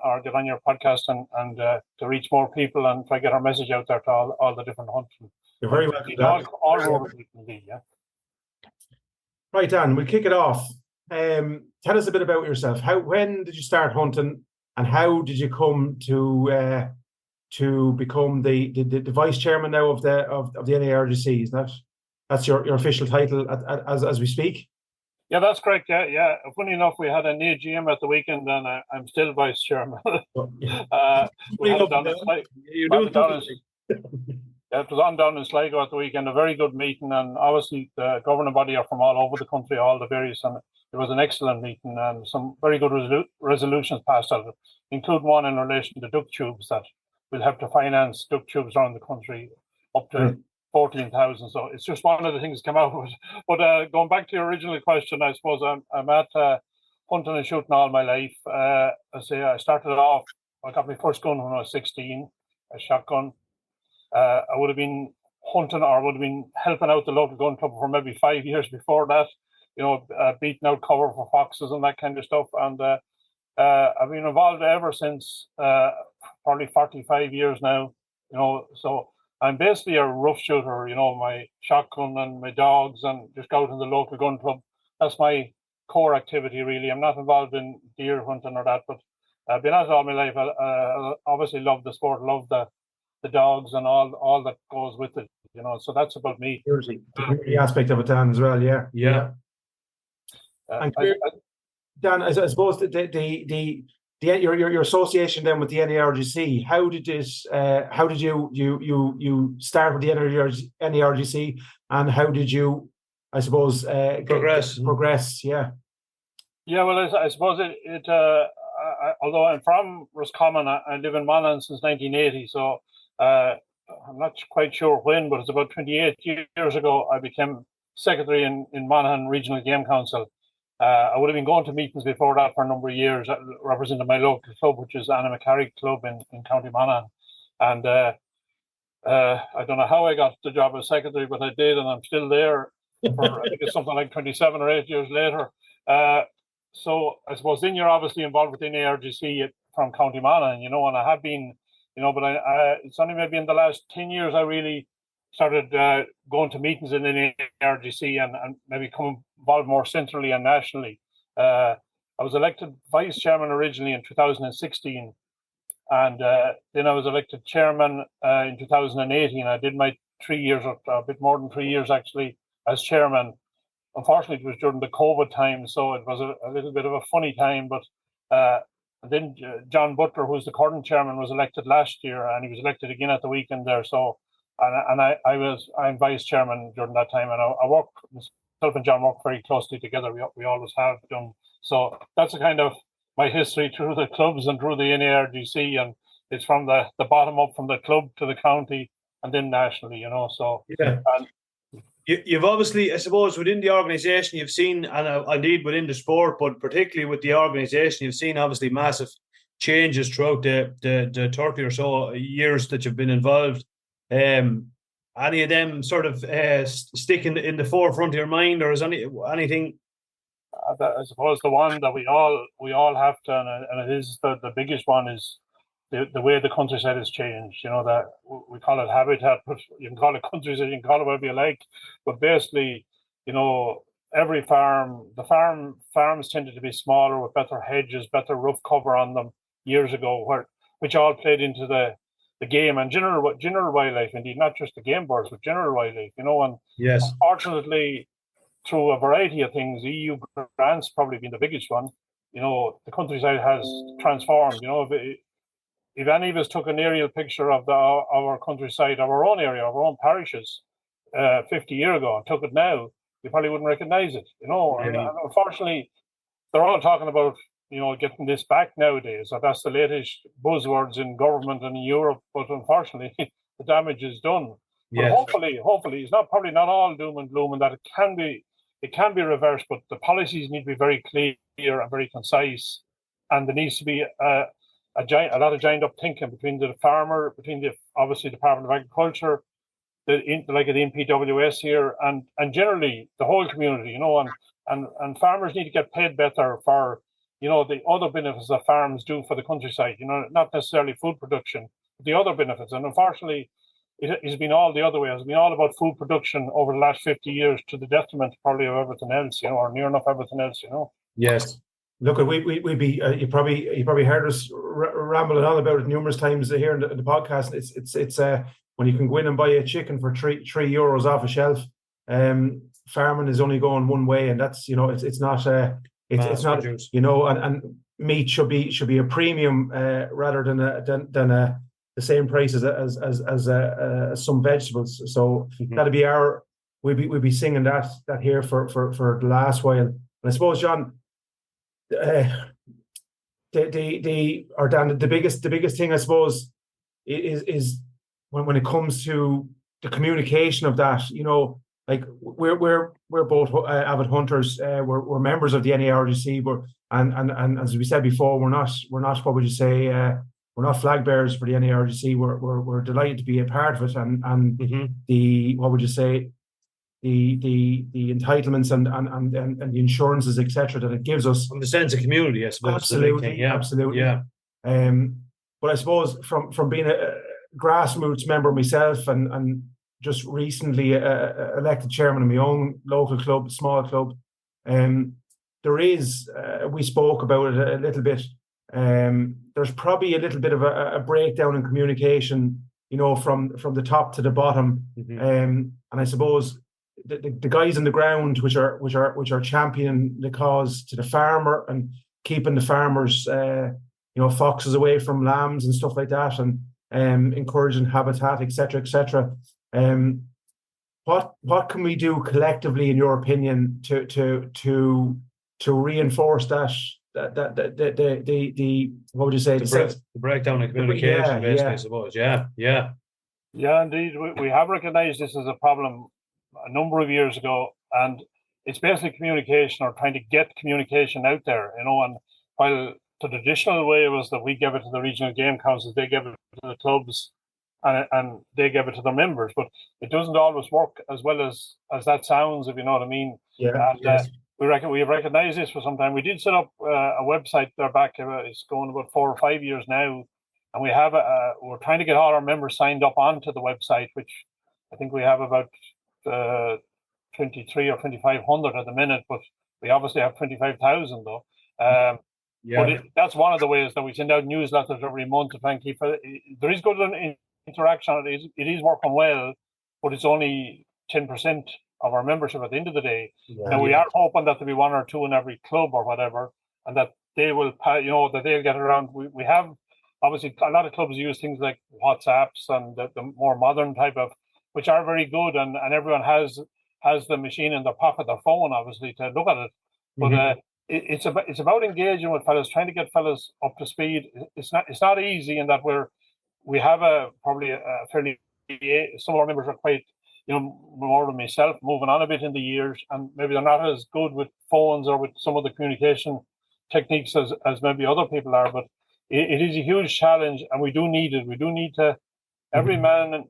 or get on your podcast and to reach more people and try to get our message out there to all the different hunting. You're very welcome, Dan. All over we can be, yeah. Right, Dan, we'll kick it off. Tell us a bit about yourself. When did you start hunting, and how did you come to become the vice chairman now of the NARGC? Is that's your official title as we speak? Yeah, that's correct. Yeah. Funny enough, we had an AGM at the weekend, and I'm still vice chairman. It was on down in Sligo at the weekend. A very good meeting, and obviously the governing body are from all over the country, all the various, and it was an excellent meeting, and some very good resolutions passed out of it, including one in relation to duck tubes that will help to finance duck tubes around the country up to 14,000. So it's just one of the things that came out of it. But going back to your original question, I suppose I'm at hunting and shooting all my life. I started off, I got my first gun when I was 16, a shotgun. I would have been hunting, or would have been helping out the local gun club for maybe 5 years before that, beating out cover for foxes and that kind of stuff. And I've been involved ever since, probably 45 years now, so I'm basically a rough shooter, my shotgun and my dogs, and just go out in the local gun club. That's my core activity, really. I'm not involved in deer hunting or that, but I've been at it all my life. I obviously love the sport, love the dogs and all that goes with it, so that's about me. The aspect of it, Dan, as well, yeah. Dan, I suppose your association then with the NARGC, how did you start with the NARGC, and how did you, I suppose, progress? Yeah. Well, I suppose it although I'm from Roscommon, I live in Monaghan since 1980, so I'm not quite sure when, but it's about 28 years ago I became secretary in Monaghan Regional Game Council. I would have been going to meetings before that for a number of years, representing my local club, which is Anna McCarrick Club in County Monaghan. And I don't know how I got the job as secretary, but I did, and I'm still there for I think it's something like 27 or 8 years later. So I suppose then you're obviously involved with the NARGC from County Monaghan, and I have been, but it's only maybe in the last 10 years I really started going to meetings in the NARGC and maybe become involved more centrally and nationally. I was elected vice chairman originally in 2016, and then I was elected chairman in 2018. I did my 3 years, or a bit more than 3 years actually, as chairman. Unfortunately, it was during the COVID time, so it was a little bit of a funny time. But then John Butler, who's the current chairman, was elected last year, and he was elected again at the weekend there. So, I'm vice chairman during that time, and I work, myself and John work very closely together. We always have done. So that's a kind of my history through the clubs and through the NARGC, and it's from the bottom up, from the club to the county, and then nationally. So. Yeah. You've obviously, I suppose, within the organisation, you've seen, and indeed within the sport, but particularly with the organisation, you've seen obviously massive changes throughout the 30 or so years that you've been involved. Any of them sort of stick in the forefront of your mind, or is anything? I suppose the one that we all have to, and it is the biggest one, is the way the countryside has changed. You know, that we call it habitat, but you can call it countryside, you can call it whatever you like. But basically, you know, every farms tended to be smaller with better hedges, better roof cover on them years ago, which all played into the game and general wildlife, indeed, not just the game birds, but general wildlife. You know, and Yes, unfortunately, through a variety of things, EU grants probably been the biggest one. You know, the countryside has transformed. You know, if any of us took an aerial picture of our countryside, of our own area, of our own parishes, 50 years ago, and took it now, you probably wouldn't recognise it. You know, and unfortunately, they're all talking about, you know, getting this back nowadays. So that's the latest buzzwords in government and in Europe. But unfortunately, the damage is done. But yes, hopefully, it's probably not all doom and gloom, and that it can be reversed. But the policies need to be very clear and very concise, and there needs to be a lot of joined up thinking between the farmer, between the obviously Department of Agriculture, the NPWS here, and generally the whole community. You know, and farmers need to get paid better for, you know, the other benefits that farms do for the countryside. You know, not necessarily food production, but the other benefits. And unfortunately, it has been all the other way. It's been all about food production over the last 50 years to the detriment probably of everything else, you know, or near enough everything else, you know. yes. Look, we be you probably heard us rambling on about it numerous times here in the podcast. It's when you can go in and buy a chicken for €3 off a shelf. Farming is only going one way, and that's, you know, it's not you know, and meat should be a premium rather than the same price as some vegetables. So that'll be we'll be singing that here for the last while. And I suppose, John, the biggest thing, I suppose, is when it comes to the communication of that. You know, like we're both avid hunters. We're members of the NARGC. And as we said before, we're not what would you say? We're not flag bearers for the NARGC. We're delighted to be a part of it. And the what would you say? The entitlements and the insurances, etc., that it gives us, From the sense of community, I suppose. absolutely, absolutely. Yeah. But I suppose from being a grassroots member myself and just recently elected chairman of my own local club, small club, there is we spoke about it a little bit. There's probably a little bit of a breakdown in communication, you know, from the top to the bottom, and I suppose the guys on the ground, which are championing the cause to the farmer and keeping the farmers, you know, foxes away from lambs and stuff like that, and encouraging habitat, etc. What can we do collectively, in your opinion, to reinforce that the what would you say, the breakdown in communication, basically, I suppose. Yeah, indeed. We have recognised this as a problem a number of years ago, and it's basically communication, or trying to get communication out there, you know. And while the traditional way was that we give it to the regional game councils, they give it to the clubs, and they give it to their members, but it doesn't always work as well as that sounds, if you know what I mean. Yeah. And, we have recognised this for some time. We did set up a website there back. It's going about 4 or 5 years now, and we have we're trying to get all our members signed up onto the website, which I think we have about 23 or 2,500 at the minute, but we obviously have 25,000 though. But that's one of the ways that we send out newsletters every month to try and keep there is good interaction. It is working well, but it's only 10% of our membership at the end of the day. Now we are hoping that there'll be 1 or 2 in every club or whatever, and that they will, you know, that they'll get around. We have obviously a lot of clubs use things like WhatsApps and the more modern type of, which are very good, and everyone has the machine in their pocket, their phone, obviously, to look at it. But it's about engaging with fellas, trying to get fellas up to speed. It's not easy in that we have probably a fairly, some of our members are quite more than myself, moving on a bit in the years, and maybe they're not as good with phones or with some of the communication techniques as maybe other people are, but it is a huge challenge, and we do need it. We do need to, every man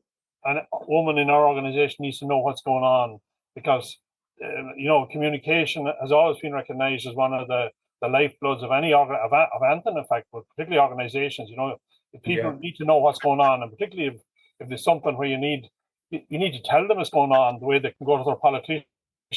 and woman in our organization needs to know what's going on, because communication has always been recognized as one of the lifebloods of any of anything, in fact, but particularly organizations. If people need to know what's going on, and particularly if there's something where you need to tell them what's going on, the way they can go to their politician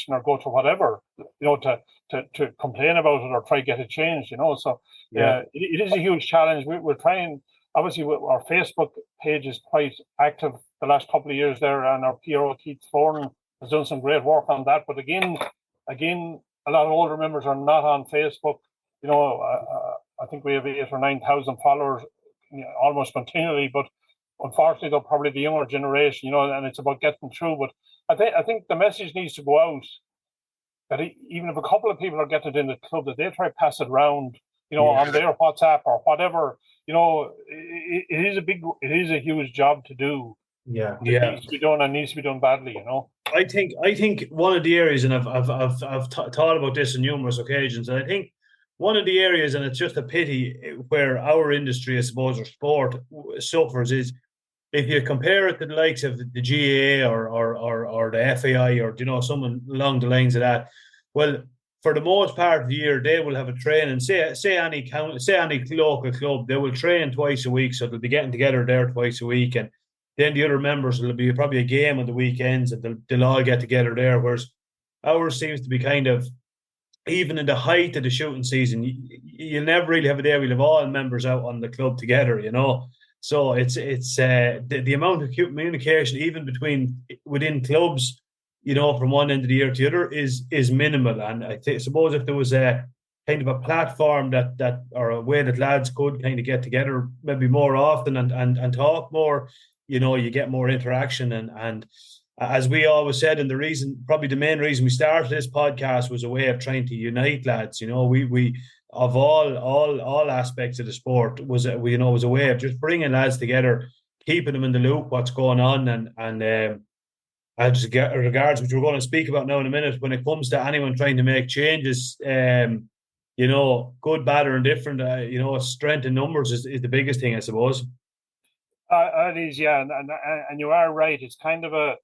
or go to whatever, to complain about it or try to get it changed. So it is a huge challenge. We're trying. Obviously, our Facebook page is quite active the last couple of years there, and our PRO Keith Thorne has done some great work on that. But again, a lot of older members are not on Facebook. I think we have 8,000 or 9,000 followers almost continually, but unfortunately, they're probably the younger generation, and it's about getting through. But I think the message needs to go out that even if a couple of people are getting it in the club, that they try to pass it around, on their WhatsApp or whatever. It is a huge job to do. Yeah, it needs to be done, and needs to be done badly. I think one of the areas, and I've thought about this on numerous occasions, and I think one of the areas, and it's just a pity where our industry, I suppose, or sport suffers, is if you compare it to the likes of the GAA or the FAI or someone along the lines of that. Well, for the most part of the year, they will have a training. Say any local club, they will train twice a week, so they'll be getting together there twice a week, and then the other members, will be probably a game on the weekends, and they'll all get together there. Whereas ours seems to be kind of, even in the height of the shooting season, you'll never really have a day we'll have all members out on the club together, So it's the amount of communication, even within clubs, from one end of the year to the other, is minimal. And I suppose if there was a kind of a platform that or a way that lads could kind of get together maybe more often and talk more, you get more interaction. And as we always said, and probably the main reason we started this podcast was a way of trying to unite lads. We of all aspects of the sport was a way of just bringing lads together, keeping them in the loop what's going on, and as regards, which we're going to speak about now in a minute, when it comes to anyone trying to make changes, good, bad, or indifferent, strength in numbers is the biggest thing, I suppose. It is, yeah, and you are right. It's kind of a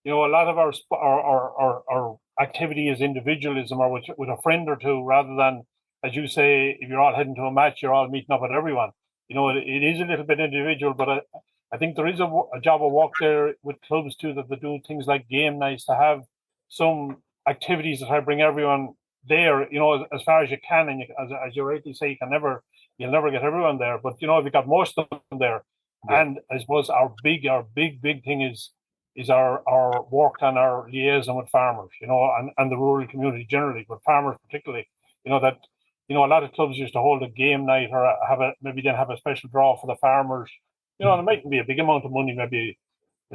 lot of our activity is individualism, or with a friend or two, rather than, as you say, if you're all heading to a match, you're all meeting up with everyone. It is a little bit individual, but I think there is a job of work there with clubs too, that they do things like game nights, to have some activities that try to bring everyone there, as far as you can. And as you rightly say, you'll never get everyone there, but if you got most of them there. Yeah. And I suppose our big thing is our work on our liaison with farmers, and the rural community generally, but farmers particularly. That a lot of clubs used to hold a game night, or maybe then have a special draw for the farmers. And it mightn't be a big amount of money. Maybe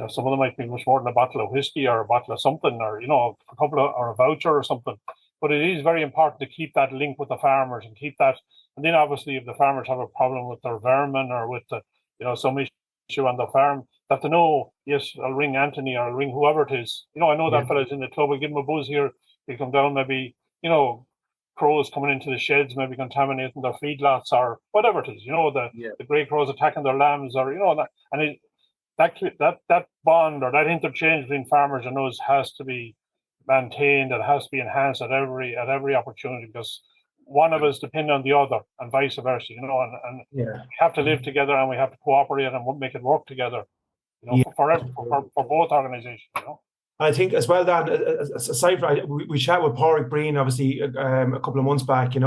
some of them might be much more than a bottle of whiskey or a bottle of something, or a couple of, or a voucher or something. But it is very important to keep that link with the farmers, and keep that. And then obviously, if the farmers have a problem with their vermin or with the some issue on the farm, that they know, yes, I'll ring Anthony or I'll ring whoever it is. I know that fella's in the club. I'll give him a buzz here. He'll come down, maybe, crows coming into the sheds, maybe contaminating their feedlots or whatever it is. The grey crows attacking their lambs, or that. And that bond, or that interchange between farmers and us, has to be maintained. It has to be enhanced at every opportunity, because one of us depend on the other, and vice versa. And we have to live together, and we have to cooperate and make it work together. For both organizations. I think as well, Dan, aside from, we chat with Pádraig Breen, obviously, a couple of months back, and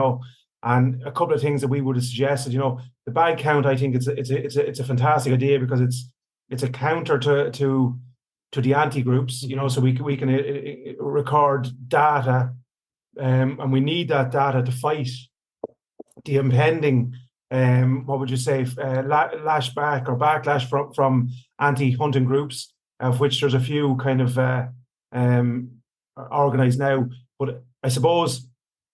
a couple of things that we would have suggested. The bag count, I think it's a fantastic idea, because it's a counter to the anti-groups, so we can record data, and we need that data to fight the impending, what would you say, lashback or backlash from anti-hunting groups, of which there's a few kind of organised now. But I suppose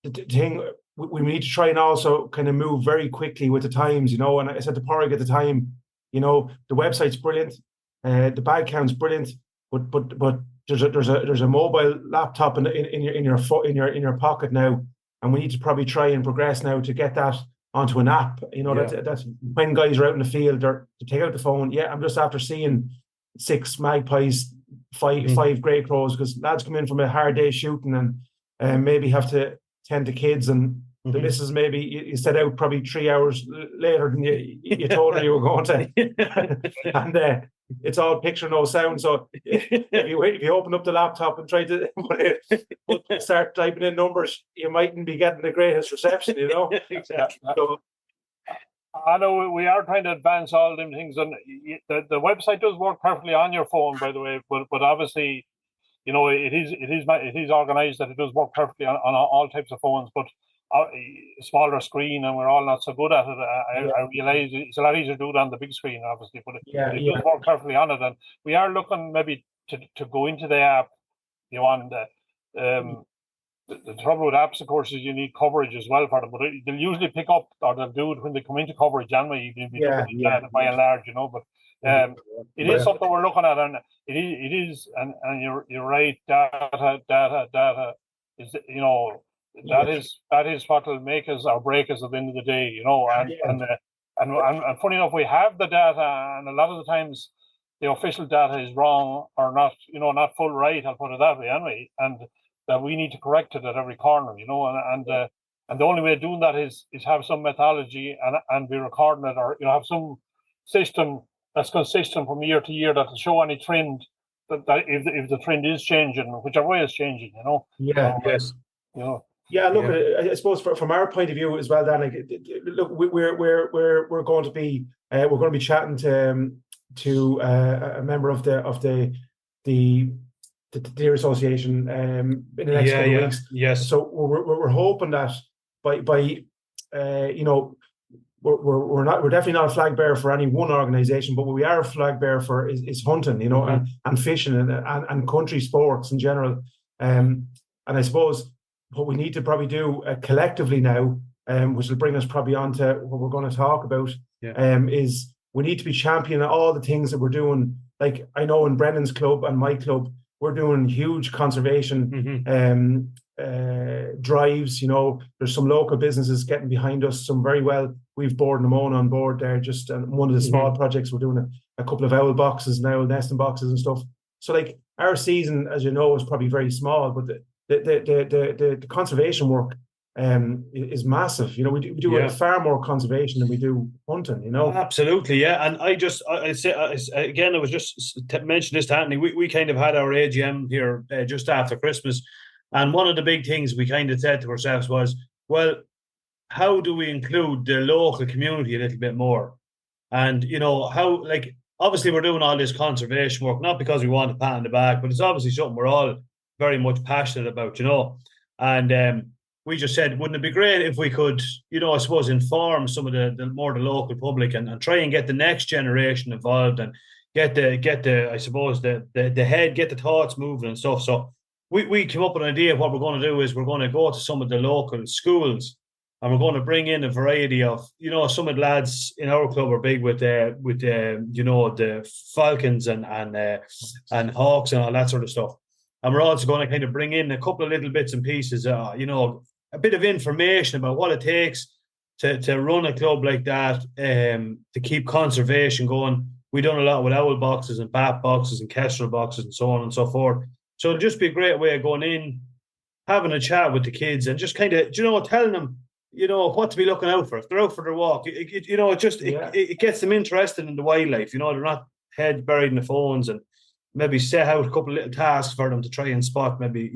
the thing, we need to try and also kind of move very quickly with the times, and I said to Pádraig at the time, the website's brilliant, the bag count's brilliant, but there's a mobile laptop in your pocket now, and we need to probably try and progress now to get that onto an app. That's when guys are out in the field, to take out the phone. Yeah, I'm just after seeing 6 magpies, five grey crows, because lads come in from a hard day shooting and maybe have to tend to kids, and the missus maybe you set out probably 3 hours later than you told her you were going to, and it's all picture no sound. So if you open up the laptop and try to start typing in numbers, you mightn't be getting the greatest reception. Exactly. So, I know we are trying to advance all them things, and the website does work perfectly on your phone, by the way. But obviously, it is organized that it does work perfectly on all types of phones. But smaller screen, and we're all not so good at it. I realize it's a lot easier to do it on the big screen, obviously, but it does work perfectly on it. And we are looking maybe to go into the app. The trouble with apps, of course, is you need coverage as well for them. But they'll usually pick up, or they'll do it when they come into coverage anyway, even if you look at the data by and large, But it is something we're looking at, and it is, and you're right. Data is, that is what will make us or break us at the end of the day, And funny enough, we have the data, and a lot of the times the official data is wrong or not, not full right. I'll put it that way anyway, and that we need to correct it at every corner, and the only way of doing that is have some methodology and be recording it, or have some system that's consistent from year to year that will show any trend that if the trend is changing, whichever way it's changing, Yes. Yeah, look, I suppose from our point of view as well, Dan. Look, we're going to be chatting to a member of the Deer Association in the next couple of weeks. Yes. So we're hoping that by we're definitely not a flag bearer for any one organisation, but what we are a flag bearer for is hunting, and fishing and country sports in general. And I suppose what we need to probably do collectively now, which will bring us probably on to what we're going to talk about, is we need to be championing all the things that we're doing. Like I know in Brennan's club and my club, we're doing huge conservation drives. There's some local businesses getting behind us. Some very well. We've Board and Ramona on board there. Just one of the small projects we're doing a couple of owl boxes now, nesting boxes and stuff. So like our season, as you know, is probably very small, but the conservation work is massive. We do far more conservation than we do hunting. Absolutely, yeah. And I say again, I was just mentioned this to Anthony. We kind of had our AGM here just after Christmas, and one of the big things we kind of said to ourselves was, well, how do we include the local community a little bit more? And how, like, obviously we're doing all this conservation work not because we want a pat on the back, but it's obviously something we're all very much passionate about, and we just said, wouldn't it be great if we could, I suppose, inform some of the local public and try and get the next generation involved and get the I suppose the head, get the thoughts moving and stuff. So we came up with an idea of what we're going to do is we're going to go to some of the local schools and we're going to bring in a variety of, some of the lads in our club are big with the falcons and hawks and all that sort of stuff. And we're also going to kind of bring in a couple of little bits and pieces, a bit of information about what it takes to run a club like that, to keep conservation going. We've done a lot with owl boxes and bat boxes and kestrel boxes and so on and so forth. So it'll just be a great way of going in, having a chat with the kids and just kind of, telling them, what to be looking out for. If they're out for their walk, it gets them interested in the wildlife. They're not head buried in the phones, and maybe set out a couple of little tasks for them to try and spot maybe,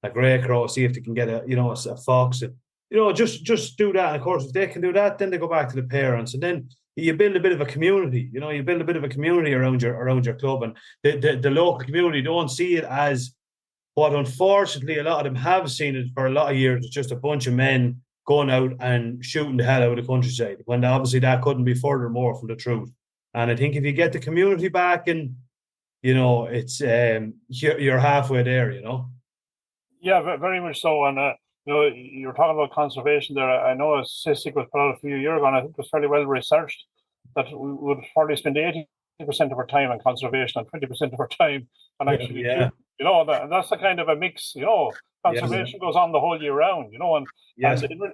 a grey crow, see if they can get a fox. And, just do that. And of course, if they can do that, then they go back to the parents. And then you build a bit of a community, you build a bit of a community around your club. And the local community don't see it as what, unfortunately, a lot of them have seen it for a lot of years. It's just a bunch of men going out and shooting the hell out of the countryside, when obviously that couldn't be further more from the truth. And I think if you get the community back and, it's you're halfway there, Yeah, very much so. And you're talking about conservation there. I know a statistic was put out a few years ago, and I think it was fairly well researched, that we would probably spend 80% of our time on conservation and 20% of our time on actually shooting. You know, that's the kind of a mix. You know, conservation goes on the whole year round. You know, and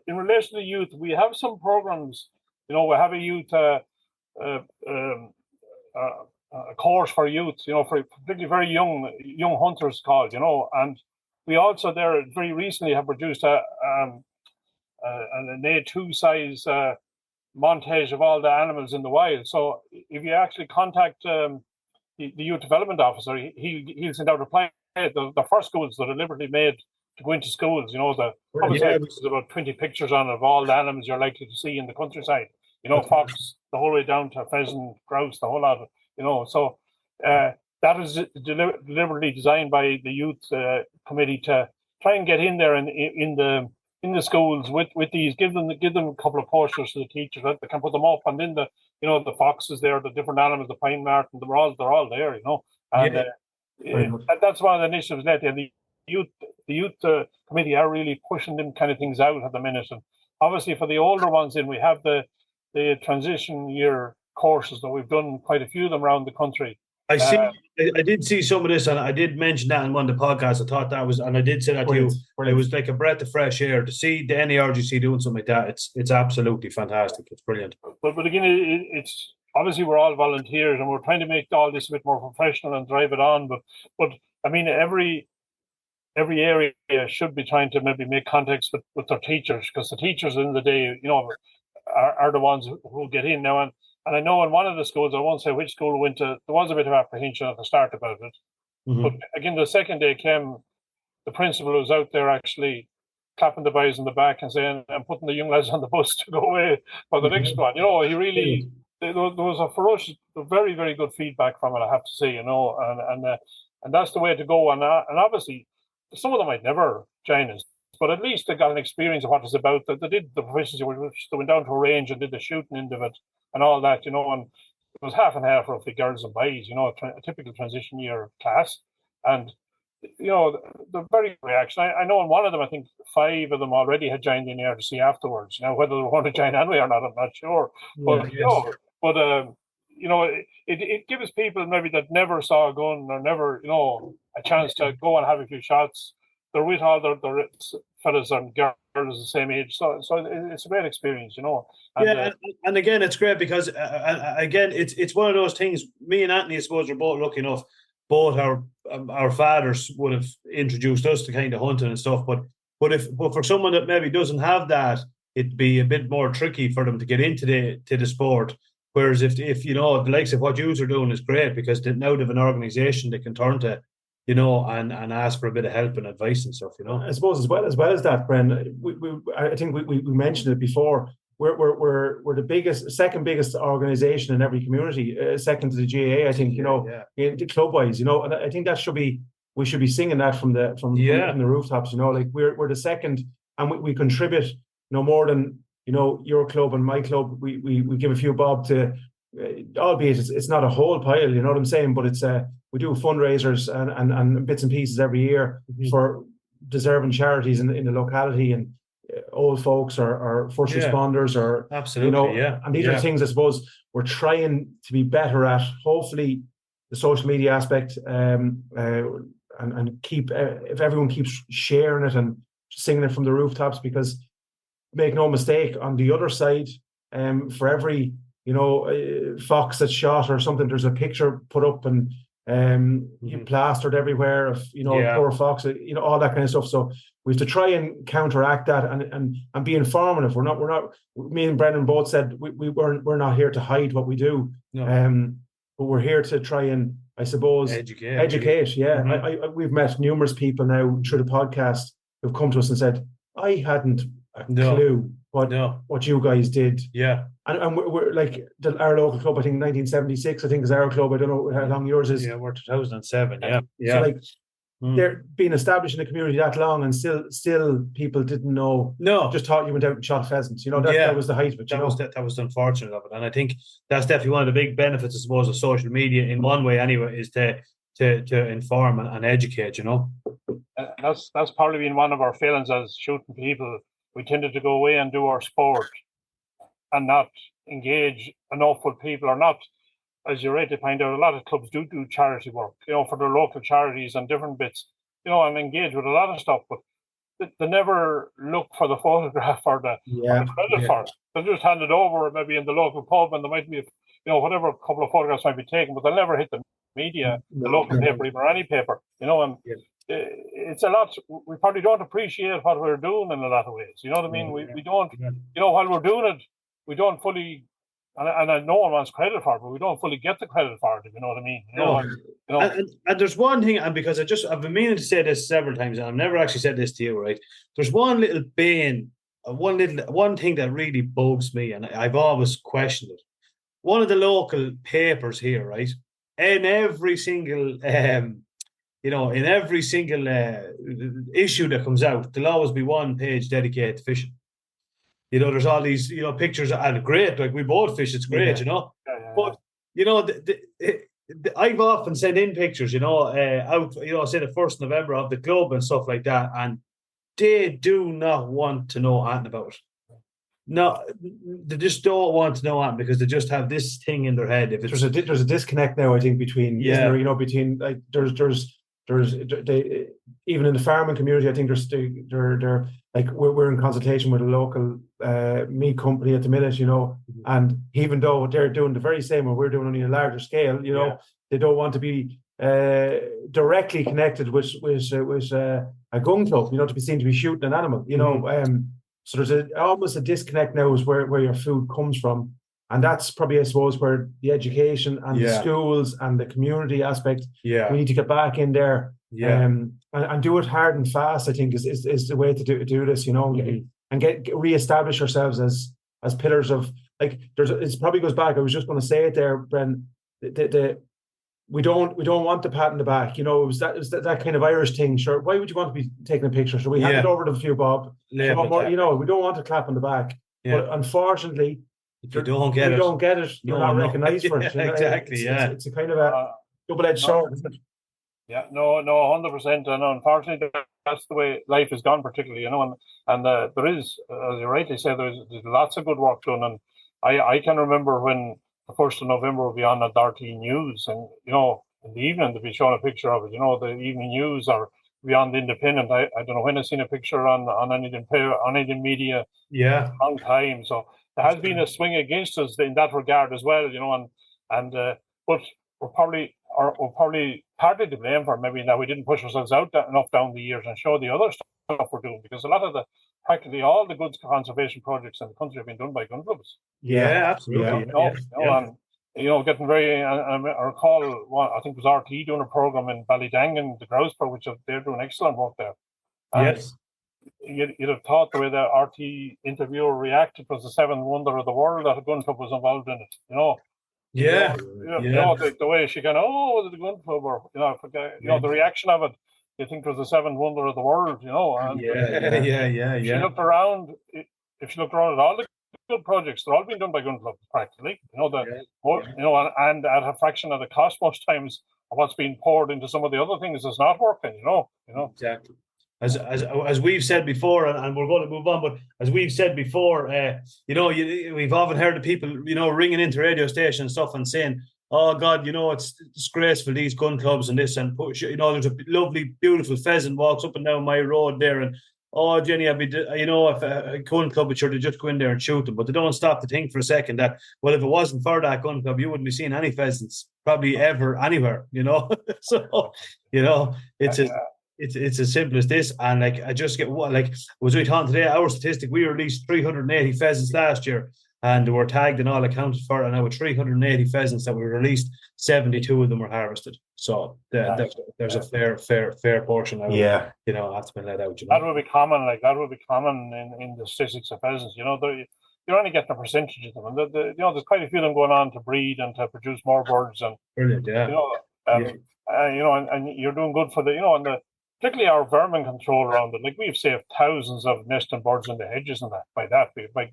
in relation to the youth, we have some programs. You know, we have a youth course for youth. You know, for particularly very young hunters called. You know, and we also there very recently have produced an A2 size montage of all the animals in the wild. So if you actually contact the youth development officer, he'll send out a plan. The first schools that are deliberately made to go into schools, you know, there's about 20 pictures on of all the animals you're likely to see in the countryside. You know, fox the whole way down to pheasant, grouse, the whole lot of it. You know, so that is deliberately designed by the youth committee to try and get in there in the schools with these, give them a couple of posters to the teachers that they can put them up, and then the foxes there, the different animals, the pine marten, they're all there, you know, and that's one of the initiatives that the youth committee are really pushing them kind of things out at the minute. And obviously for the older ones, then we have the transition year courses that we've done quite a few of them around the country. I did see some of this, and I did mention that in one of the podcasts. I thought that was, and I did say that to you. It was like a breath of fresh air to see the NARGC doing something like that. It's absolutely fantastic. It's brilliant. But again, it's obviously we're all volunteers, and we're trying to make all this a bit more professional and drive it on. But I mean, every area should be trying to maybe make contacts with their teachers, because the teachers in the day, you know, are the ones who get in now. And I know in one of the schools, I won't say which school we went to, there was a bit of apprehension at the start about it. Mm-hmm. But again, the second day came, the principal was out there actually clapping the boys on the back and saying, and putting the young lads on the bus to go away for the next one. You know, he really, there was a ferocious, very, very good feedback from it, I have to say, you know, and that's the way to go. And obviously, some of them might never join us, but at least they got an experience of what it's about. They did the proficiency, they went down to a range and did the shooting end of it and all that, you know, and it was half and half roughly girls and boys, you know, a typical transition year class. And, you know, the very reaction, I know in one of them, I think 5 of them already had joined the NARGC afterwards. Now, whether they want to join anyway or not, I'm not sure. But, you know, it gives people maybe that never saw a gun or never, you know, a chance to go and have a few shots. They're with all their fellas and girls the same age, so it's a great experience, you know. And, and again, it's great because again, it's one of those things. Me and Anthony, I suppose, are both lucky enough. Both our fathers would have introduced us to kind of hunting and stuff, but for someone that maybe doesn't have that, it'd be a bit more tricky for them to get into the sport. Whereas if you know, the likes of what you are doing is great, because now they have an organisation they can turn to, you know, and ask for a bit of help and advice and stuff, you know. I suppose as well as that, Bren, I think we mentioned it before. We're the second biggest organisation in every community, second to the GAA. I think, you know, club wise, you know, and I think we should be singing that from the rooftops, you know, like we're the second, and we contribute no more than, you know, your club and my club. We give a few bob to, albeit it's not a whole pile, you know what I'm saying, but it's we do fundraisers and bits and pieces every year for deserving charities in the locality, and old folks or first responders, or absolutely, you know, and these are things I suppose we're trying to be better at. Hopefully, the social media aspect, and keep if everyone keeps sharing it and singing it from the rooftops, because make no mistake, on the other side, for every, you know, fox that's shot or something, there's a picture put up and plastered everywhere of, you know, poor fox, you know, all that kind of stuff. So we have to try and counteract that and be informative. We're not. Me and Brendan both said we're not here to hide what we do. No. But we're here to try and, I suppose, educate. Yeah, mm-hmm. We've met numerous people now through the podcast who've come to us and said, I hadn't a clue what you guys did. Yeah. And we're like our local club, I think 1976, I think is our club. I don't know how long yours is. Yeah, we're 2007. Yeah. So like they're being established in the community that long, and still people didn't know. No, just thought you went out and shot pheasants. You know, that was the height of it. That was the unfortunate of it. And I think that's definitely one of the big benefits, I suppose, of social media in one way anyway, is to inform and educate, you know. That's probably been one of our failings as shooting people. We tended to go away and do our sport and not engage enough with people, or not as you rightly point out, a lot of clubs do charity work, for their local charities and different bits, and engage with a lot of stuff, but they never look for the photograph or the credit for it. They'll just hand it over maybe in the local pub, and there might be, whatever couple of photographs might be taken, but they'll never hit the media, the local paper, even or any paper, and it's a lot. We probably don't appreciate what we're doing in a lot of ways. You know what I mean? We don't, while we're doing it, we don't fully, and no one wants credit for it, but we don't fully get the credit for it, if you know what I mean. And there's one thing, and because I've been meaning to say this several times, and I've never actually said this to you, right? There's one little bane, one thing that really bugs me, and I've always questioned it. One of the local papers here, right? In every single issue that comes out, there'll always be one page dedicated to fishing. There's all these, pictures, and great, like we both fish, it's great, But, I've often sent in pictures, out, say the 1st November of the club and stuff like that, and they do not want to know anything about it. No, they just don't want to know anything because they just have this thing in their head. If it's, there's a disconnect now, I think, between, between, like, there's even in the farming community, I think they're like we're in consultation with a local meat company at the minute, and even though they're doing the very same, and we're doing only a larger scale, they don't want to be directly connected with a gun club, to be seen to be shooting an animal, so there's almost a disconnect now is where your food comes from. And that's probably, I suppose, where the education and the schools and the community aspect, we need to get back in there and do it hard and fast, I think, is the way to do this, and reestablish ourselves as pillars of, like, it probably goes back, I was just going to say it there, Bren, we don't want the pat in the back, it was that kind of Irish thing. Sure, why would you want to be taking a picture? So we hand it over to a few bob. We don't want to clap on the back. But unfortunately, if you don't get it, you're not recognised for it. Exactly. It's a kind of a double-edged sword, isn't it? Yeah, no, 100%. And unfortunately, that's the way life has gone, particularly, and there is, as you rightly said, there's lots of good work done. And I can remember when the 1st of November will be on at RT News, and in the evening they'll be showing a picture of it. The evening news or beyond the Independent. I don't know when I've seen a picture on anything media. Yeah, a long time. So there has been a swing against us in that regard as well. But we're probably partly to blame for maybe that we didn't push ourselves out enough down the years and show the other stuff we're doing, because a lot of practically all the good conservation projects in the country have been done by gun clubs. Yeah, absolutely. And getting very. I recall one. I think it was RT doing a program in Ballydangan, the Grouseburg, which they're doing excellent work there. And yes. You'd have thought the way the RT interviewer reacted was the seventh wonder of the world that a gun club was involved in it. The way she kind of, was it a gun club, or the reaction of it. You think it was the seventh wonder of the world, And She looked around. If she looked around at all the good projects, they're all being done by gun clubs practically. And at a fraction of the cost most times of what's being poured into some of the other things is not working. Exactly. As we've said before, and we're going to move on, but as we've said before, we've often heard of people, ringing into radio stations and stuff and saying, "Oh God, it's disgraceful, these gun clubs and this, and there's a lovely, beautiful pheasant walks up and down my road there, and oh Jenny, I'd be, if a gun club would they just go in there and shoot them." But they don't stop to think for a second that, well, if it wasn't for that gun club, you wouldn't be seeing any pheasants probably ever anywhere. So it's as simple as this. And like, I just get was we talking today, our statistic, we released 380 pheasants last year, and they were tagged and all accounted for, and now with 380 pheasants that were released, 72 of them were harvested. So there's a fair portion that have to be let out. That would be common. That would be common in the statistics of pheasants. You're only getting a percentage of them, and there's quite a few of them going on to breed and to produce more birds. And brilliant, and you're doing good for and particularly our vermin control around it. Like, we've saved thousands of nesting birds in the hedges and by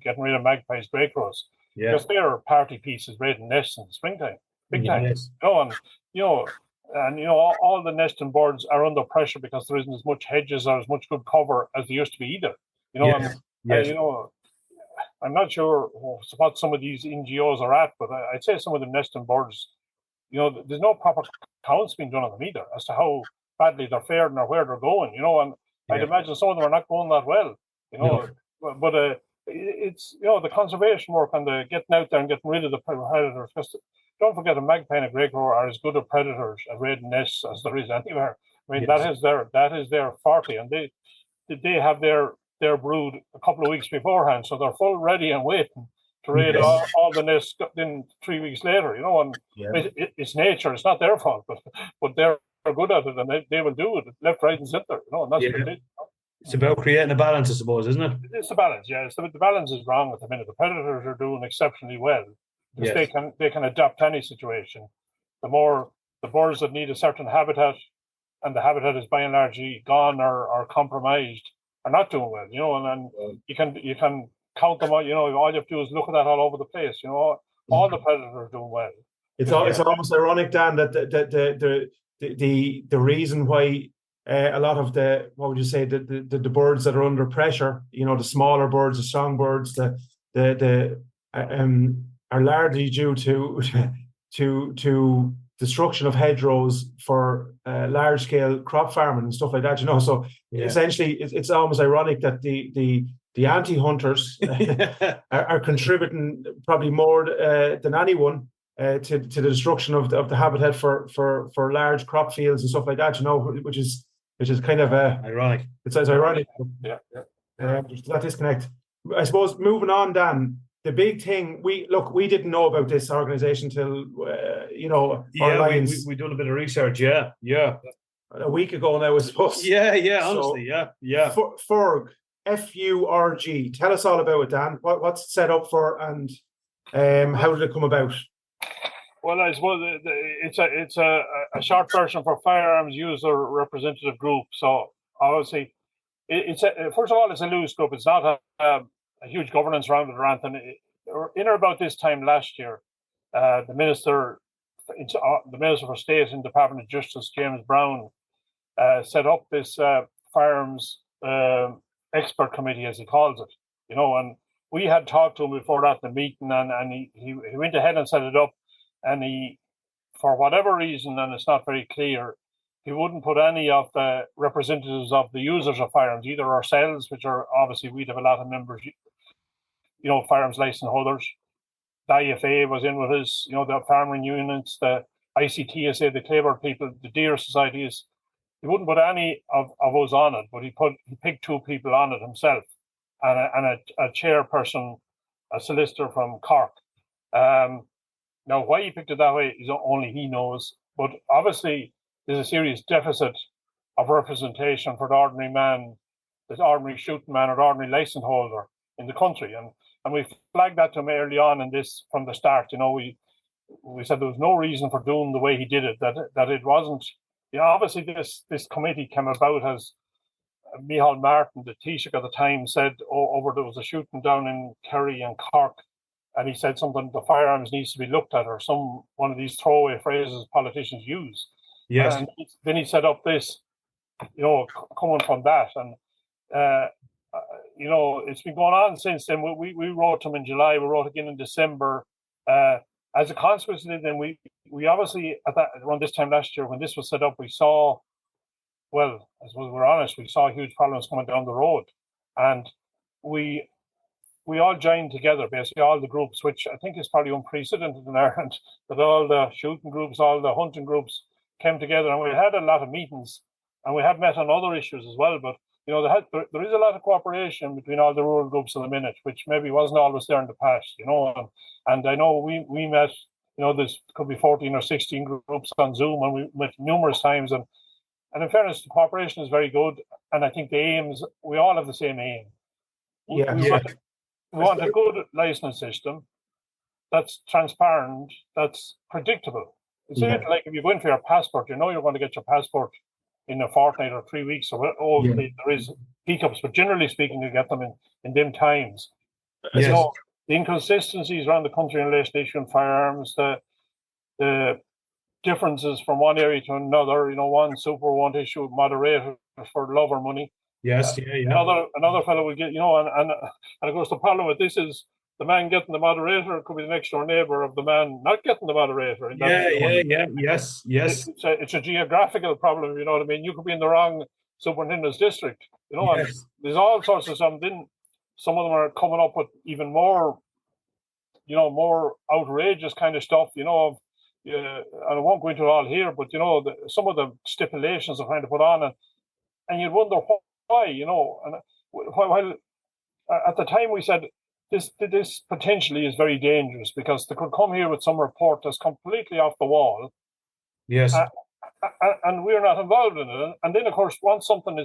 getting rid of magpies, grey crows. Because they're party pieces raiding nests in the springtime, big time. Yes. All the nesting birds are under pressure because there isn't as much hedges or as much good cover as there used to be either. I'm not sure what some of these NGOs are at, but I'd say some of the nesting birds there's no proper counts being done on them either as to how badly they're faring or where they're going, and I'd imagine some of them are not going that well, but it's, the conservation work and the getting out there and getting rid of the predators, because don't forget the magpie and a grey crow are as good a predators at raiding nests as there is anywhere. I mean, that is their forte, and they have their brood a couple of weeks beforehand, so they're full ready and waiting to raid all the nests in 3 weeks later, and it's nature, it's not their fault, but they're good at it, and they will do it left, right, and center, and that's what it is. It's about creating a balance, I suppose, isn't it? It's the balance, yeah. The balance is wrong at the minute. The predators are doing exceptionally well because they can adapt to any situation. The birds that need a certain habitat, and the habitat is by and large gone or compromised, are not doing well. And you can count them out. All you have to do is look at that all over the place. All the predators are doing well. It's almost ironic, Dan, that the reason why a lot of the birds that are under pressure, the smaller birds, the song birds, are largely due to destruction of hedgerows for large scale crop farming and stuff like that. So essentially, it's almost ironic that the anti-hunters are contributing probably more than anyone to the destruction of the habitat for large crop fields and stuff like that. Which is kind of ironic. It's ironic. That disconnect. I suppose moving on, Dan. The big thing we didn't know about this organization till we done a bit of research. Yeah. A week ago now, I suppose. Honestly, FURG, FURG. Tell us all about it, Dan. What's it set up for, and how did it come about? Well, I suppose it's a short version for Firearms User Representative Group. So obviously, first of all, it's a loose group. It's not a huge governance around it or anything. In or about this time last year, the Minister for State in the Department of Justice, James Brown, set up this Firearms Expert Committee, as he calls it. And we had talked to him before that in the meeting, and he went ahead and set it up. And he, for whatever reason, and it's not very clear, he wouldn't put any of the representatives of the users of firearms, either ourselves, which are obviously, we'd have a lot of members, firearms license holders. The IFA was in with us, the farming unions, the ICTSA, the Claybird people, the Deer Societies. He wouldn't put any of us on it, but he picked two people on it himself, and a chairperson, a solicitor from Cork. Now, why he picked it that way is only he knows. But obviously, there's a serious deficit of representation for the ordinary man, the ordinary shooting man, or the ordinary license holder in the country. And we flagged that to him early on in this from the start. We said there was no reason for doing the way he did it, that it wasn't. Obviously, this committee came about as Micheál Martin, the Taoiseach at the time, said there was a shooting down in Kerry and Cork. And he said something, the firearms needs to be looked at, or one of these throwaway phrases politicians use. Yes. And then he set up this, coming from that. And, it's been going on since then. We wrote to him in July, we wrote again in December. As a consequence of it, then we obviously, around this time last year, when this was set up, we saw, well, I suppose we're honest, we saw huge problems coming down the road. And we all joined together, basically all the groups, which I think is probably unprecedented in Ireland, that all the shooting groups, all the hunting groups came together, and we had a lot of meetings, and we have met on other issues as well. But there is a lot of cooperation between all the rural groups at the minute, which maybe wasn't always there in the past. And I know we met. There's could be 14 or 16 groups on Zoom, and we met numerous times. And in fairness, the cooperation is very good, and I think the aims, we all have the same aim. We want a good license system that's transparent, that's predictable. It's like if you go in for your passport, you're going to get your passport in a fortnight or 3 weeks. So there is hiccups, but generally speaking, you get them in them times. Yes. So the inconsistencies around the country in relation to issuing firearms, the differences from one area to another. One super won't issue moderators for love or money. Yes, Another fellow will get, and of course the problem with this is the man getting the moderator could be the next door neighbour of the man not getting the moderator. Yes. It's a geographical problem, you know what I mean? You could be in the wrong superintendent's district, you know, and there's all sorts of something. Some of them are coming up with even more, you know, more outrageous kind of stuff, you know. And I won't go into it all here, but, you know, some of the stipulations they're trying to put on, and you'd wonder why, you know. And while at the time we said, this potentially is very dangerous because they could come here with some report that's completely off the wall. Yes. And we're not involved in it. And then, of course, once something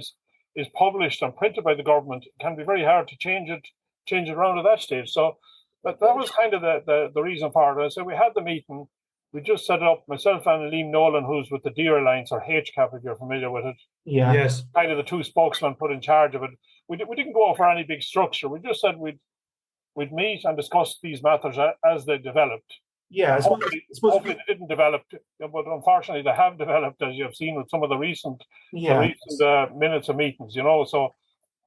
is published and printed by the government, it can be very hard to change it around at that stage. So but that was kind of the reason for it. So we had the meeting. We just set it up, myself and Liam Nolan, who's with the Deer Alliance, or HCAP, if you're familiar with it. Yeah. Yes. Kind of the two spokesmen put in charge of it. We didn't go for any big structure. We just said we'd meet and discuss these matters as they developed. Yeah, hopefully they didn't develop, but unfortunately they have developed, as you've seen with some of the recent minutes of meetings. You know, so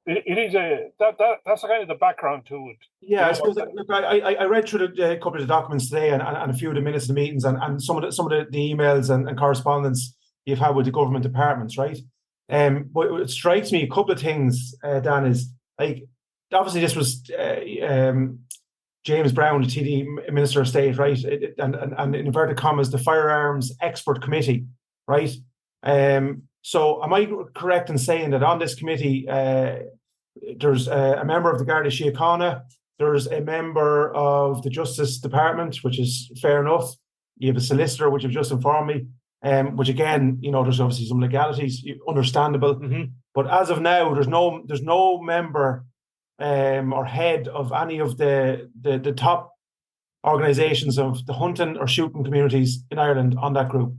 it is that's kind of the background to it. Yeah, I suppose. Look, I read through a couple of the documents today and a few of the minutes of the meetings and some of the emails and correspondence you've had with the government departments, right? But it strikes me a couple of things, Dan, is like obviously this was James Brown, the TD Minister of State, right? And in inverted commas, the Firearms Expert Committee, right? So am I correct in saying that on this committee, there's a member of the Garda Síochána, there's a member of the Justice Department, which is fair enough. You have a solicitor, which you've just informed me, which again, you know, there's obviously some legalities, understandable. Mm-hmm. But as of now, there's no member or head of any of the top organisations of the hunting or shooting communities in Ireland on that group.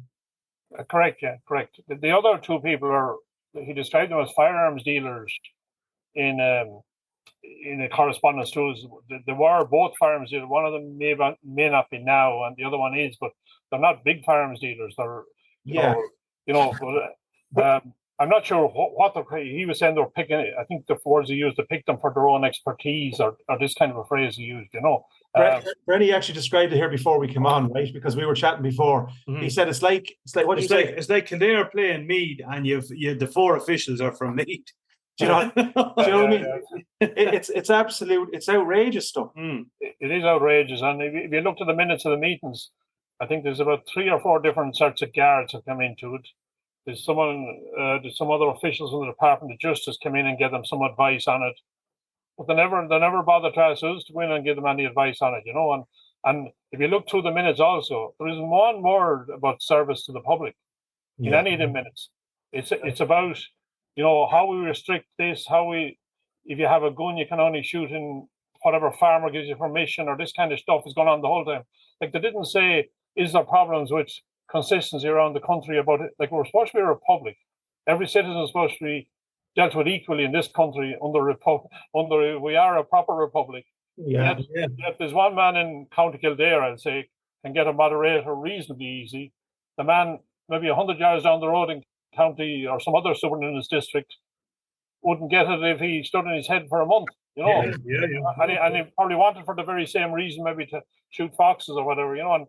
Correct, yeah, correct. The other two people he described them as firearms dealers in a correspondence to us. They were both firearms dealers. One of them may not be now, and the other one is, but they're not big firearms dealers. They're, I'm not sure what he was saying they were picking. I think the words he used to pick them for their own expertise, or this kind of a phrase he used, you know. Brenny actually described it here before we came on, right? Because we were chatting before. Mm-hmm. He said it's like what do you say? It's like Kildare playing Meath, and you've the four officials are from Meath. Do you know what I mean? It's absolute. It's outrageous stuff. It is outrageous, and if you look at the minutes of the meetings, I think there's about 3 or 4 different sorts of guards that come into it. There's some other officials in the Department of Justice come in and give them some advice on it, but they never bother to ask us to go in and give them any advice on it, you know. And if you look through the minutes, also there isn't one word about service to the public in any of the minutes. It's about, you know, how we restrict this, if you have a gun, you can only shoot in whatever farmer gives you permission, or this kind of stuff is going on the whole time. Like, they didn't say, is there problems with consistency around the country about it? Like, we're supposed to be a republic. Every citizen is supposed to be dealt with equally in this country we are a proper republic. Yet there's one man in County Kildare, I'd say, can get a moderator reasonably easy. The man maybe 100 yards down the road in county or some other superintendent's district wouldn't get it if he stood in his head for a month, you know. And he probably wanted for the very same reason, maybe to shoot foxes or whatever, you know. And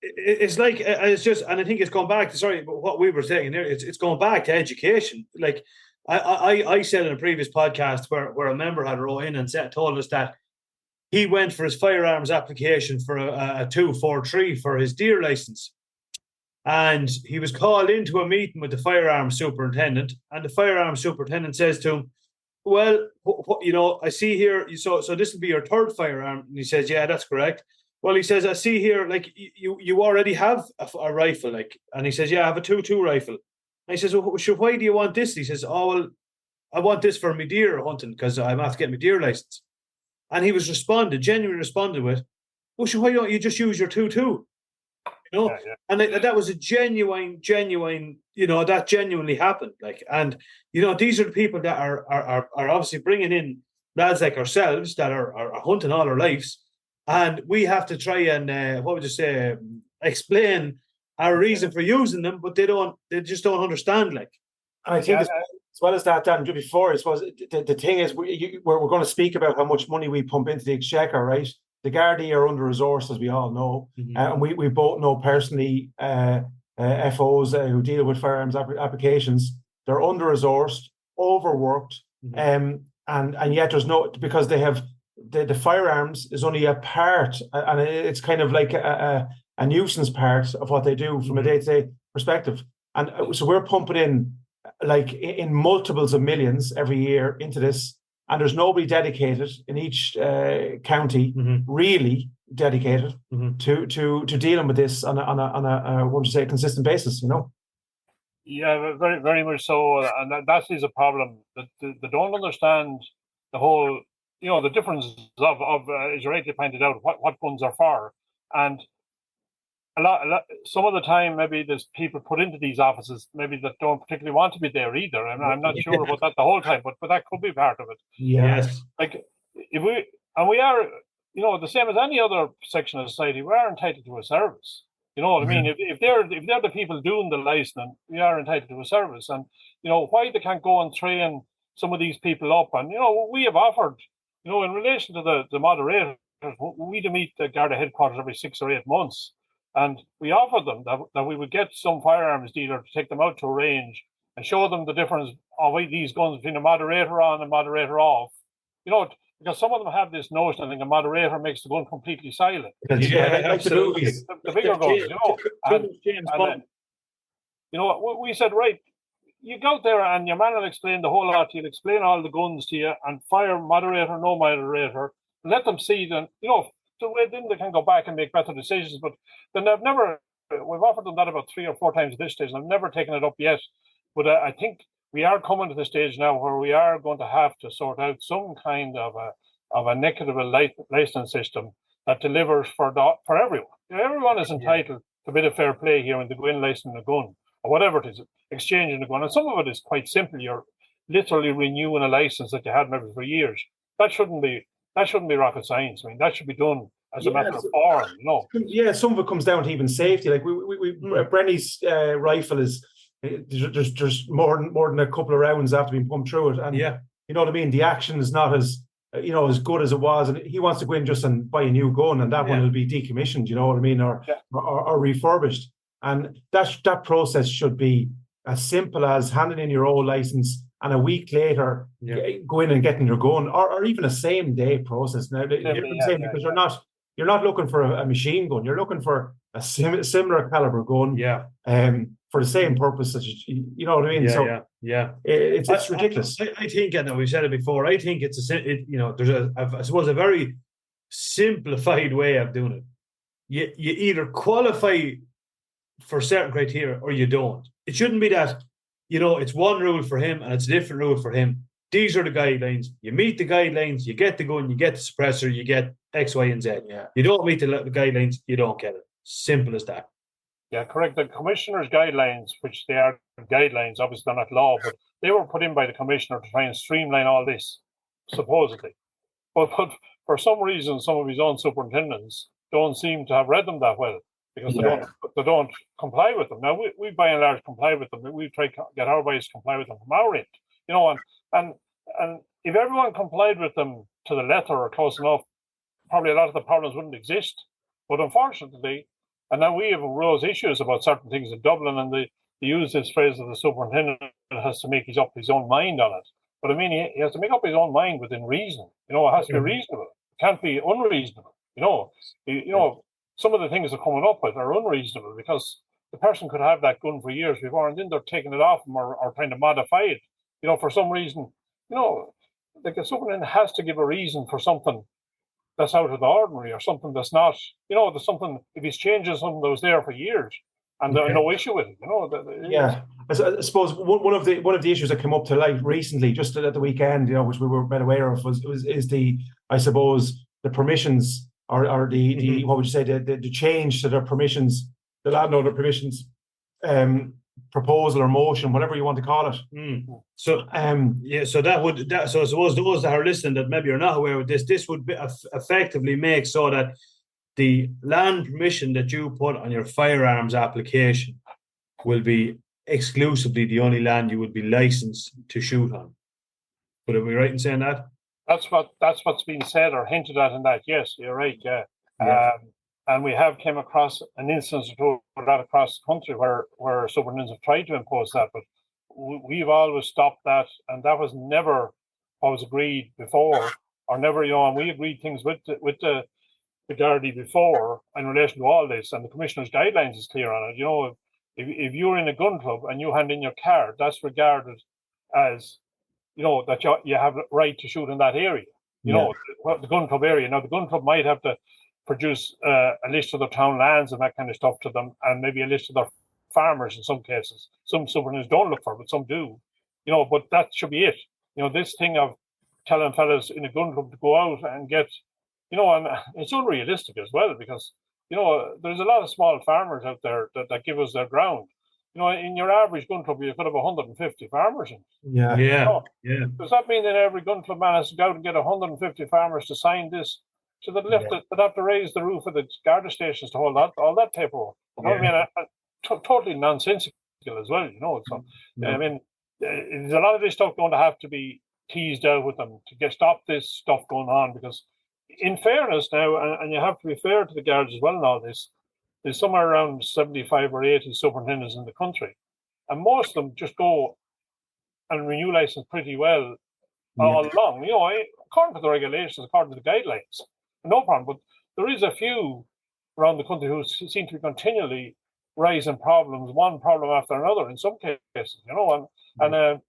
it's like it's just, and I think it's gone back to what we were saying there. It's going back to education. Like I said in a previous podcast where a member had wrote in and told us that he went for his firearms application for a 243 for his deer license, and he was called into a meeting with the firearms superintendent, and the firearms superintendent says to him, "Well, you know, I see here, so this will be your third firearm," and he says, "Yeah, that's correct." Well, he says, I see here, like, you already have a rifle, like, and he says, yeah, I have a 2.2 rifle. And he says, well, sure, why do you want this? He says, oh, well, I want this for my deer hunting because I'm have to get my deer license. And he was genuinely responded with, well, sure, why don't you just use your 2.2? You know, and that was a genuine, you know, that genuinely happened. Like, and, you know, these are the people that are obviously bringing in lads like ourselves that are hunting all our lives. And we have to try and explain our reason for using them, but they just don't understand. Like, I think As well as that, Dan, before, I suppose the thing is, we're going to speak about how much money we pump into the exchequer, right? The Gardaí are under-resourced, as we all know. And we both know personally FOs who deal with firearms applications. They're under-resourced, overworked, and yet there's no, because they have, the firearms is only a part, and it's kind of like a nuisance part of what they do from a day-to-day perspective. And so we're pumping in like in multiples of millions every year into this, and there's nobody dedicated in each county really dedicated to dealing with this on a what would you say, consistent basis, you know. Yeah, very, very much so, and that is a problem. That they don't understand the whole, you know, the difference of as you rightly pointed out, what guns are for, and a lot, some of the time, maybe there's people put into these offices maybe that don't particularly want to be there either. I'm not sure about that the whole time, but that could be part of it. Yes. Like if we are, you know, the same as any other section of society, we are entitled to a service. You know what I mean? If they're the people doing the licensing, we are entitled to a service. And you know why they can't go and train some of these people up. And you know we have offered, you know, in relation to the moderators, we do meet the Garda headquarters every 6 or 8 months. And we offered them that we would get some firearms dealer to take them out to a range and show them the difference of these guns between a moderator on and a moderator off. You know, because some of them have this notion, I think a moderator makes the gun completely silent. Yeah, absolutely. The bigger guns, you know. And you know, we said, right, you go out there and your man will explain the whole lot. He'll explain all the guns to you and fire moderator, no moderator. And let them see that, you know, then they can go back and make better decisions. But then we've offered them that about 3 or 4 times at this stage, and I've never taken it up yet. But I think we are coming to the stage now where we are going to have to sort out some kind of an equitable license system that delivers for everyone. You know, everyone is entitled to a bit of fair play here when they go in licensing a gun or whatever it is, exchanging a gun. And some of it is quite simple. You're literally renewing a license that you had maybe for years. That shouldn't be rocket science. I mean, that should be done as a matter of form, you know. Yeah, some of it comes down to even safety. Like Brenny's rifle is there's more than a couple of rounds after being pumped through it, and you know what I mean. The action is not as as good as it was, and he wants to go in just and buy a new gun, and that one will be decommissioned. You know what I mean, or refurbished, and that process should be as simple as handing in your old license. And a week later, go in and getting your gun, or even a same day process. Now, because you're not looking for a machine gun, you're looking for a similar caliber gun, for the same purpose. You know what I mean? It's ridiculous. I think, and we've said it before. I think there's I suppose a very simplified way of doing it. You either qualify for certain criteria or you don't. It shouldn't be that. You know, it's one rule for him and it's a different rule for him. These are the guidelines. You meet the guidelines, you get the gun, you get the suppressor, you get X, Y, and Z. Yeah. You don't meet the guidelines, you don't get it. Simple as that. Yeah, correct. The commissioner's guidelines, which they are guidelines, obviously they're not law, but they were put in by the commissioner to try and streamline all this, supposedly. But for some reason, some of his own superintendents don't seem to have read them that well, because they don't comply with them. Now, we by and large comply with them. We try to get our guys to comply with them from our end, you know, and if everyone complied with them to the letter or close enough, probably a lot of the problems wouldn't exist. But unfortunately, and now we have rose issues about certain things in Dublin, and they use this phrase that the superintendent has to make up his own mind on it. But I mean, he has to make up his own mind within reason. You know, it has to be reasonable. It can't be unreasonable. You know, some of the things they're coming up with are unreasonable, because the person could have that gun for years before, and then they're taking it off them or trying to modify it, you know, for some reason. You know, like a superintendent has to give a reason for something that's out of the ordinary, or something that's not, you know, there's something, if he's changing something that was there for years and there's no issue with it, you know. I suppose one of the issues that came up to light recently, just at the weekend, you know, which we were made aware of, is the, I suppose, the permissions or the what would you say, the change to the permissions, the landowner permissions proposal or motion, whatever you want to call it. So I suppose those that are listening that maybe are not aware of this would be effectively make so that the land permission that you put on your firearms application will be exclusively the only land you would be licensed to shoot on. Would I be right in saying that? That's what's been said or hinted at in that. Yes, you're right. Yeah. Yeah. And we have came across an instance or two right across the country where superintendents have tried to impose that, but we've always stopped that, and that was never what was agreed before, or never, and we agreed things with the Gardaí before in relation to all this, and the Commissioner's guidelines is clear on it. If you're in a gun club and you hand in your card, that's regarded as, that you have the right to shoot in that area. The gun club area. Now, the gun club might have to produce a list of their town lands and that kind of stuff to them, and maybe a list of their farmers in some cases. Some superintendents don't look for it, but some do. But that should be it. This thing of telling fellas in a gun club to go out and get, and it's unrealistic as well, because there's a lot of small farmers out there that give us their ground. In your average gun club, you could have 150 farmers in. Yeah. Yeah. Does that mean that every gun club man has to go out and get 150 farmers to sign this? So they'd have to raise the roof of the Garda stations to hold all that paperwork. I mean, totally nonsensical as well. So I mean, there's a lot of this stuff going to have to be teased out with them to stop this stuff going on, because in fairness now, and you have to be fair to the Guards as well in all this, there's somewhere around 75 or 80 superintendents in the country, and most of them just go and renew license pretty well all along. According to the regulations, according to the guidelines, no problem. But there is a few around the country who seem to be continually raising problems, one problem after another in some cases, and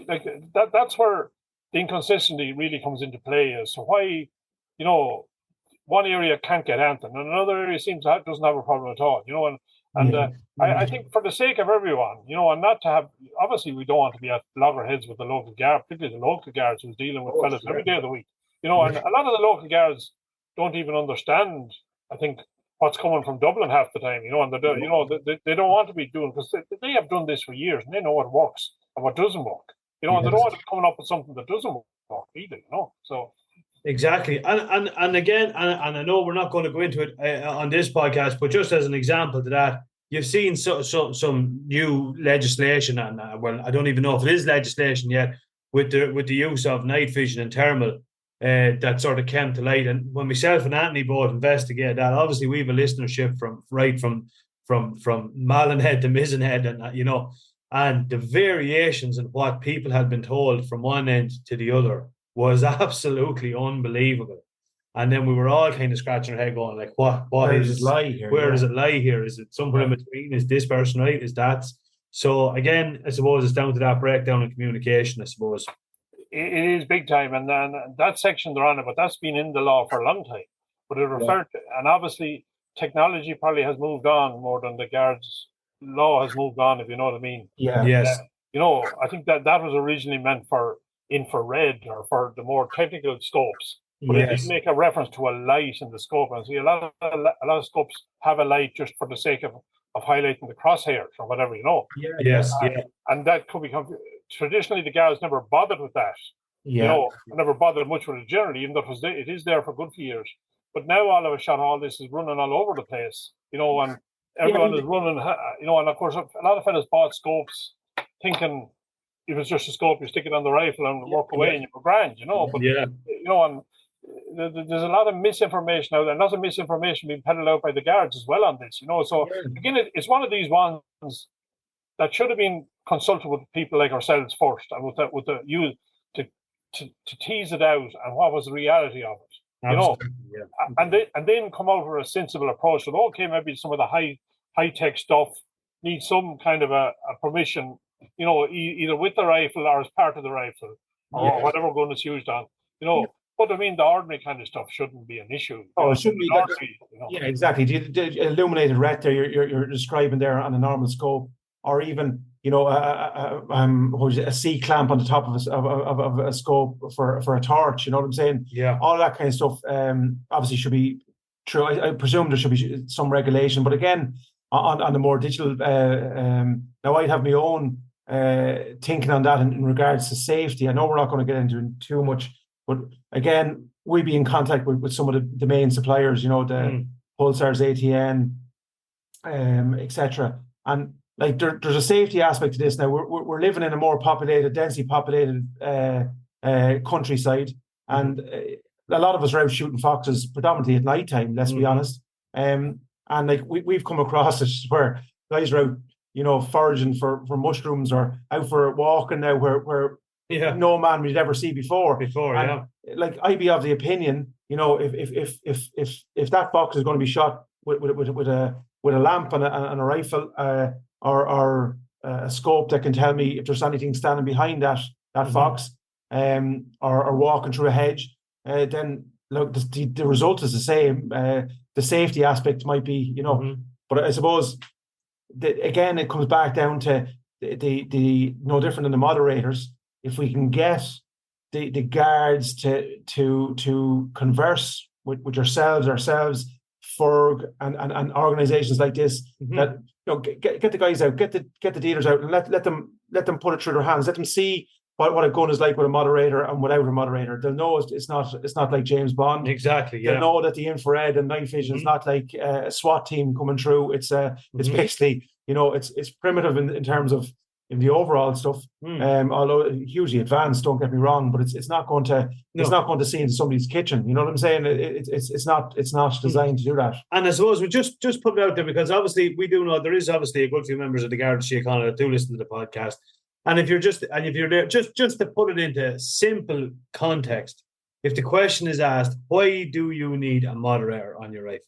like that's where the inconsistency really comes into play. As to why, one area can't get anything, and another area doesn't have a problem at all. I think for the sake of everyone, and not to have, obviously we don't want to be at loggerheads with the local guard, particularly the local guards who's dealing with fellas every day of the week. And a lot of the local guards don't even understand, I think, what's coming from Dublin half the time, and they don't want to be doing, because they have done this for years and they know what works and what doesn't work, and they don't want to be coming up with something that doesn't work either, So exactly, and again, and I know we're not going to go into it on this podcast, but just as an example to that, you've seen some new legislation, and well, I don't even know if it is legislation yet, with the use of night vision and thermal. That sort of came to light, and when myself and Anthony both investigated that, obviously we have a listenership from Mallinhead to Mizenhead, and and the variations in what people had been told from one end to the other was absolutely unbelievable. And then we were all kind of scratching our head, going like, "What is it lie here? Where does it lie here? Is it somewhere in between? Is this person right? Is that?" So again, I suppose it's down to that breakdown in communication, I suppose. It is big time, and then that section they're on it, but that's been in the law for a long time. But it referred to, and obviously technology probably has moved on more than the Guards' law has moved on, if you know what I mean. Yeah. Yes. I think that was originally meant for infrared or for the more technical scopes, but it did make a reference to a light in the scope. And see, a lot of scopes have a light just for the sake of highlighting the crosshairs or whatever, Yes. And that could become. Traditionally, the Guards never bothered with that. Never bothered much with it generally, even though it is there for good few years. But now all of a sudden, all this is running all over the place, and everyone is running, and of course, a lot of fellas bought scopes thinking it was just a scope, you stick it on the rifle and work away and you go grand, but, and there's a lot of misinformation out there, and lots of misinformation being peddled out by the Guards as well on this, So again, it's one of these ones that should have been consulted with people like ourselves first, and with the you to tease it out and what was the reality of it, and then come out with a sensible approach. So okay, maybe some of the high tech stuff needs some kind of a permission, either with the rifle or as part of the rifle or whatever gun is used on, But I mean, the ordinary kind of stuff shouldn't be an issue. It shouldn't be. Yeah, exactly. The illuminated red there you're describing there on a normal scope, or even a C clamp on the top of a scope for a torch. You know what I'm saying? Yeah. All that kind of stuff obviously should be true. I presume there should be some regulation, but again, on the more digital, now I'd have my own thinking on that in regards to safety. I know we're not going to get into too much, but again, we'd be in contact with some of the main suppliers, the Pulsars, ATN, etc. And like there's a safety aspect to this now. We're living in a more densely populated countryside, and a lot of us are out shooting foxes predominantly at night time. Let's be honest. And like we've come across it where guys are out, foraging for mushrooms or out for walking now where no man we'd ever see before. Like I'd be of the opinion, if that fox is going to be shot with a lamp and a rifle or a scope that can tell me if there's anything standing behind that fox, or walking through a hedge, then look, the result is the same. The safety aspect might be, but I suppose again it comes back down to the no different than the moderators. If we can get the guards to converse with yourselves, FURG and organizations like this, that get the guys out, get the dealers out, and let them put it through their hands. Let them see what a gun is like with a moderator and without a moderator. They'll know it's not like James Bond. Exactly. Yeah. They'll know that the infrared and night vision is not like a SWAT team coming through. It's basically it's primitive in terms of in the overall stuff. Although hugely advanced, don't get me wrong, but it's not going to see into somebody's kitchen. You know what I'm saying? It's not designed to do that. And I suppose we just put it out there because obviously we do know there is obviously a good few members of the Garda Síochána that do listen to the podcast. And if you're there, just to put it into simple context, if the question is asked, why do you need a moderator on your rifle?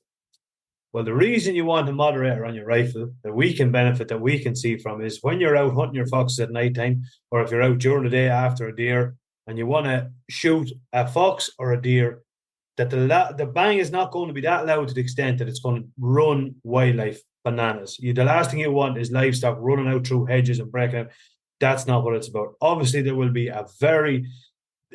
Well, the reason you want a moderator on your rifle that we can benefit, that we can see from, is when you're out hunting your foxes at night time, or if you're out during the day after a deer and you want to shoot a fox or a deer, that the bang is not going to be that loud to the extent that it's going to run wildlife bananas. The last thing you want is livestock running out through hedges and breaking out. That's not what it's about. Obviously, there will be a very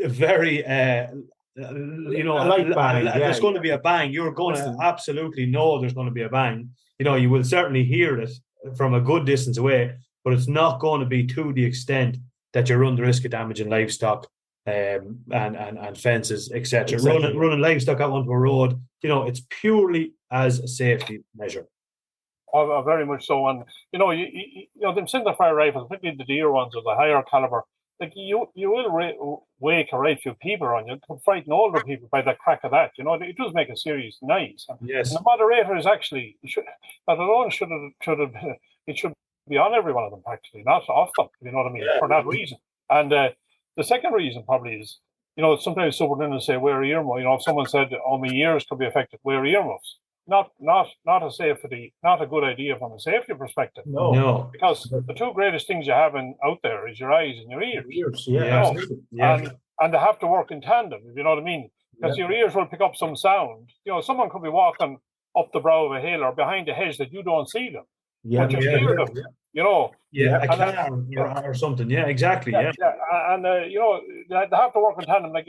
a light bang. There's going to be a bang. You're going to absolutely know there's going to be a bang. You will certainly hear it from a good distance away, but it's not going to be to the extent that you run the risk of damaging livestock and fences, etc. Exactly. Running livestock out onto a road, it's purely as a safety measure. Very much so, and them center fire rifles, particularly the deer ones or the higher caliber, like you will wake a right few people on you, to frighten older people by the crack of that. It does make a serious noise. Yes, and the moderator is actually should be on every one of them practically, not off them. You know what I mean? For that reason, and the second reason probably is sometimes superintendents say wear earmuffs. If someone said, "Oh, my ears could be affected," wear earmuffs. Not a good idea from a safety perspective. No. Because the two greatest things you have out there is your eyes and your ears. And they have to work in tandem, if you know what I mean. Because your ears will pick up some sound. Someone could be walking up the brow of a hill or behind a hedge that you don't see them. But you hear them. A car or something. Yeah, exactly. And they have to work in tandem. Like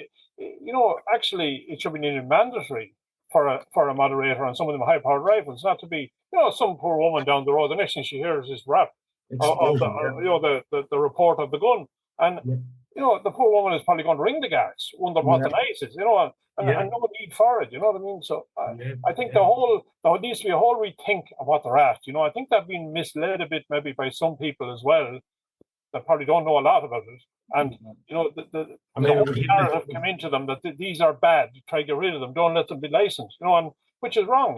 actually, it should be needed mandatory for a moderator on some of them high-powered rifles, not to be, some poor woman down the road, the next thing she hears is rap of the report of the gun. And, the poor woman is probably going to ring the guards, wonder what the noise is, and no need for it, you know what I mean? So I think there needs to be a whole rethink of what they're at. I think they've been misled a bit maybe by some people as well that probably don't know a lot about it. And, the narrative come into them that these are bad, try to get rid of them, don't let them be licensed, and which is wrong,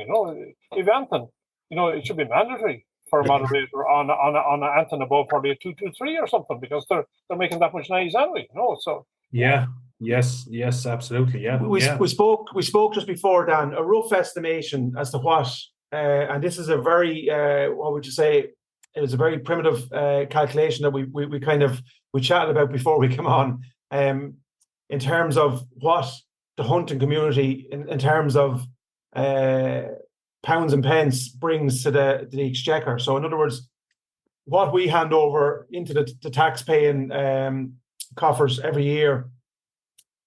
If anything, it should be mandatory for a moderator on an anthem above probably a 223 or something, because they're making that much noise anyway, so. Yeah. Yes, absolutely. Yeah. We spoke just before, Dan, a rough estimation as to what, and this is a very, what would you say, it was a very primitive calculation that we chatted about before we came on, in terms of what the hunting community, in terms of pounds and pence, brings to the exchequer. So in other words, what we hand over into the tax-paying coffers every year,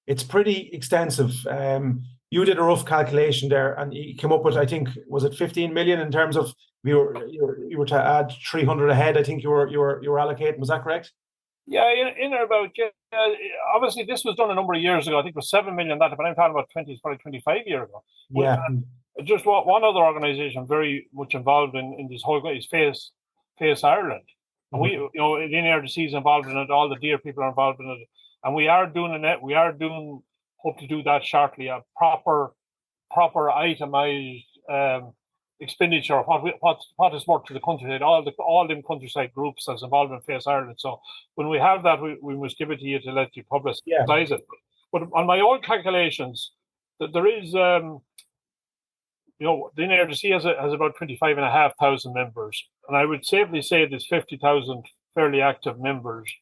it's pretty extensive. You did a rough calculation there, and you came up with, I think, was it 15 million in terms of you were to add 300 ahead. I think you were allocating. Was that correct? Yeah, in or about. Obviously, this was done a number of years ago. I think it was 7 million that, but I'm talking about 25 years ago. Yeah. And just one other organisation very much involved in this whole is Face Ireland. And we, the NARGC is involved in it, all the deer people are involved in it. And we are doing hope to do that shortly, a proper itemized expenditure of what is worth to the countryside, all them countryside groups that's involved in Face Ireland. So when we have that, we must give it to you to let you publicise it. But on my own calculations, there is, the NARGC has about 25,500 members, and I would safely say there's 50,000 fairly active members.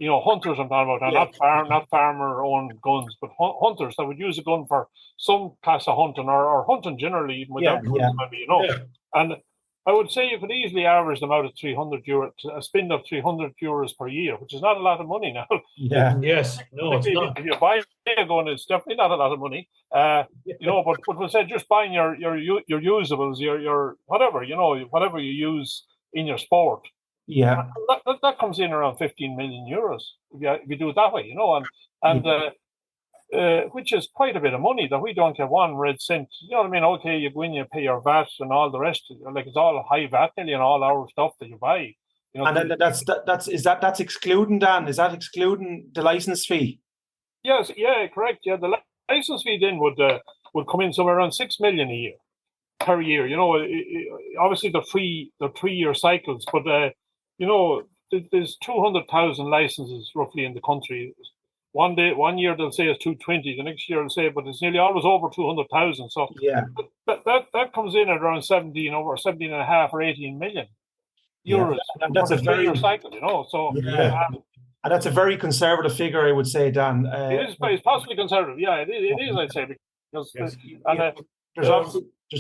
Hunters I'm talking about, not farmer-owned guns, but hunters that would use a gun for some class of hunting or hunting generally, even without guns, maybe, And I would say you could easily average them out at €300, a spend of €300 per year, which is not a lot of money now. Yeah. Yes. No, it's not. If you buy a gun, it's definitely not a lot of money. But we'll say just buying your usables, your whatever, whatever you use in your sport. Yeah, that comes in around €15 million if you do it that way, which is quite a bit of money that we don't get one red cent. You know what I mean? Okay, you go in, you pay your VAT and all the rest. Like it's all high VAT nearly on all our stuff that you buy. And that's excluding, Dan? Is that excluding the license fee? Yes, yeah, correct. Yeah, the license fee then would come in somewhere around $6 million per year. Obviously they're 3-year cycles, but there's 200,000 licenses roughly in the country. One year they'll say it's 220, the next year they'll say, but it's nearly always over 200,000. So that comes in at around 17 and a half or 18 million euros. And that's a 3-year cycle, So and that's a very conservative figure, I would say, Dan. It's possibly conservative. Yeah, it is. I'd say because there's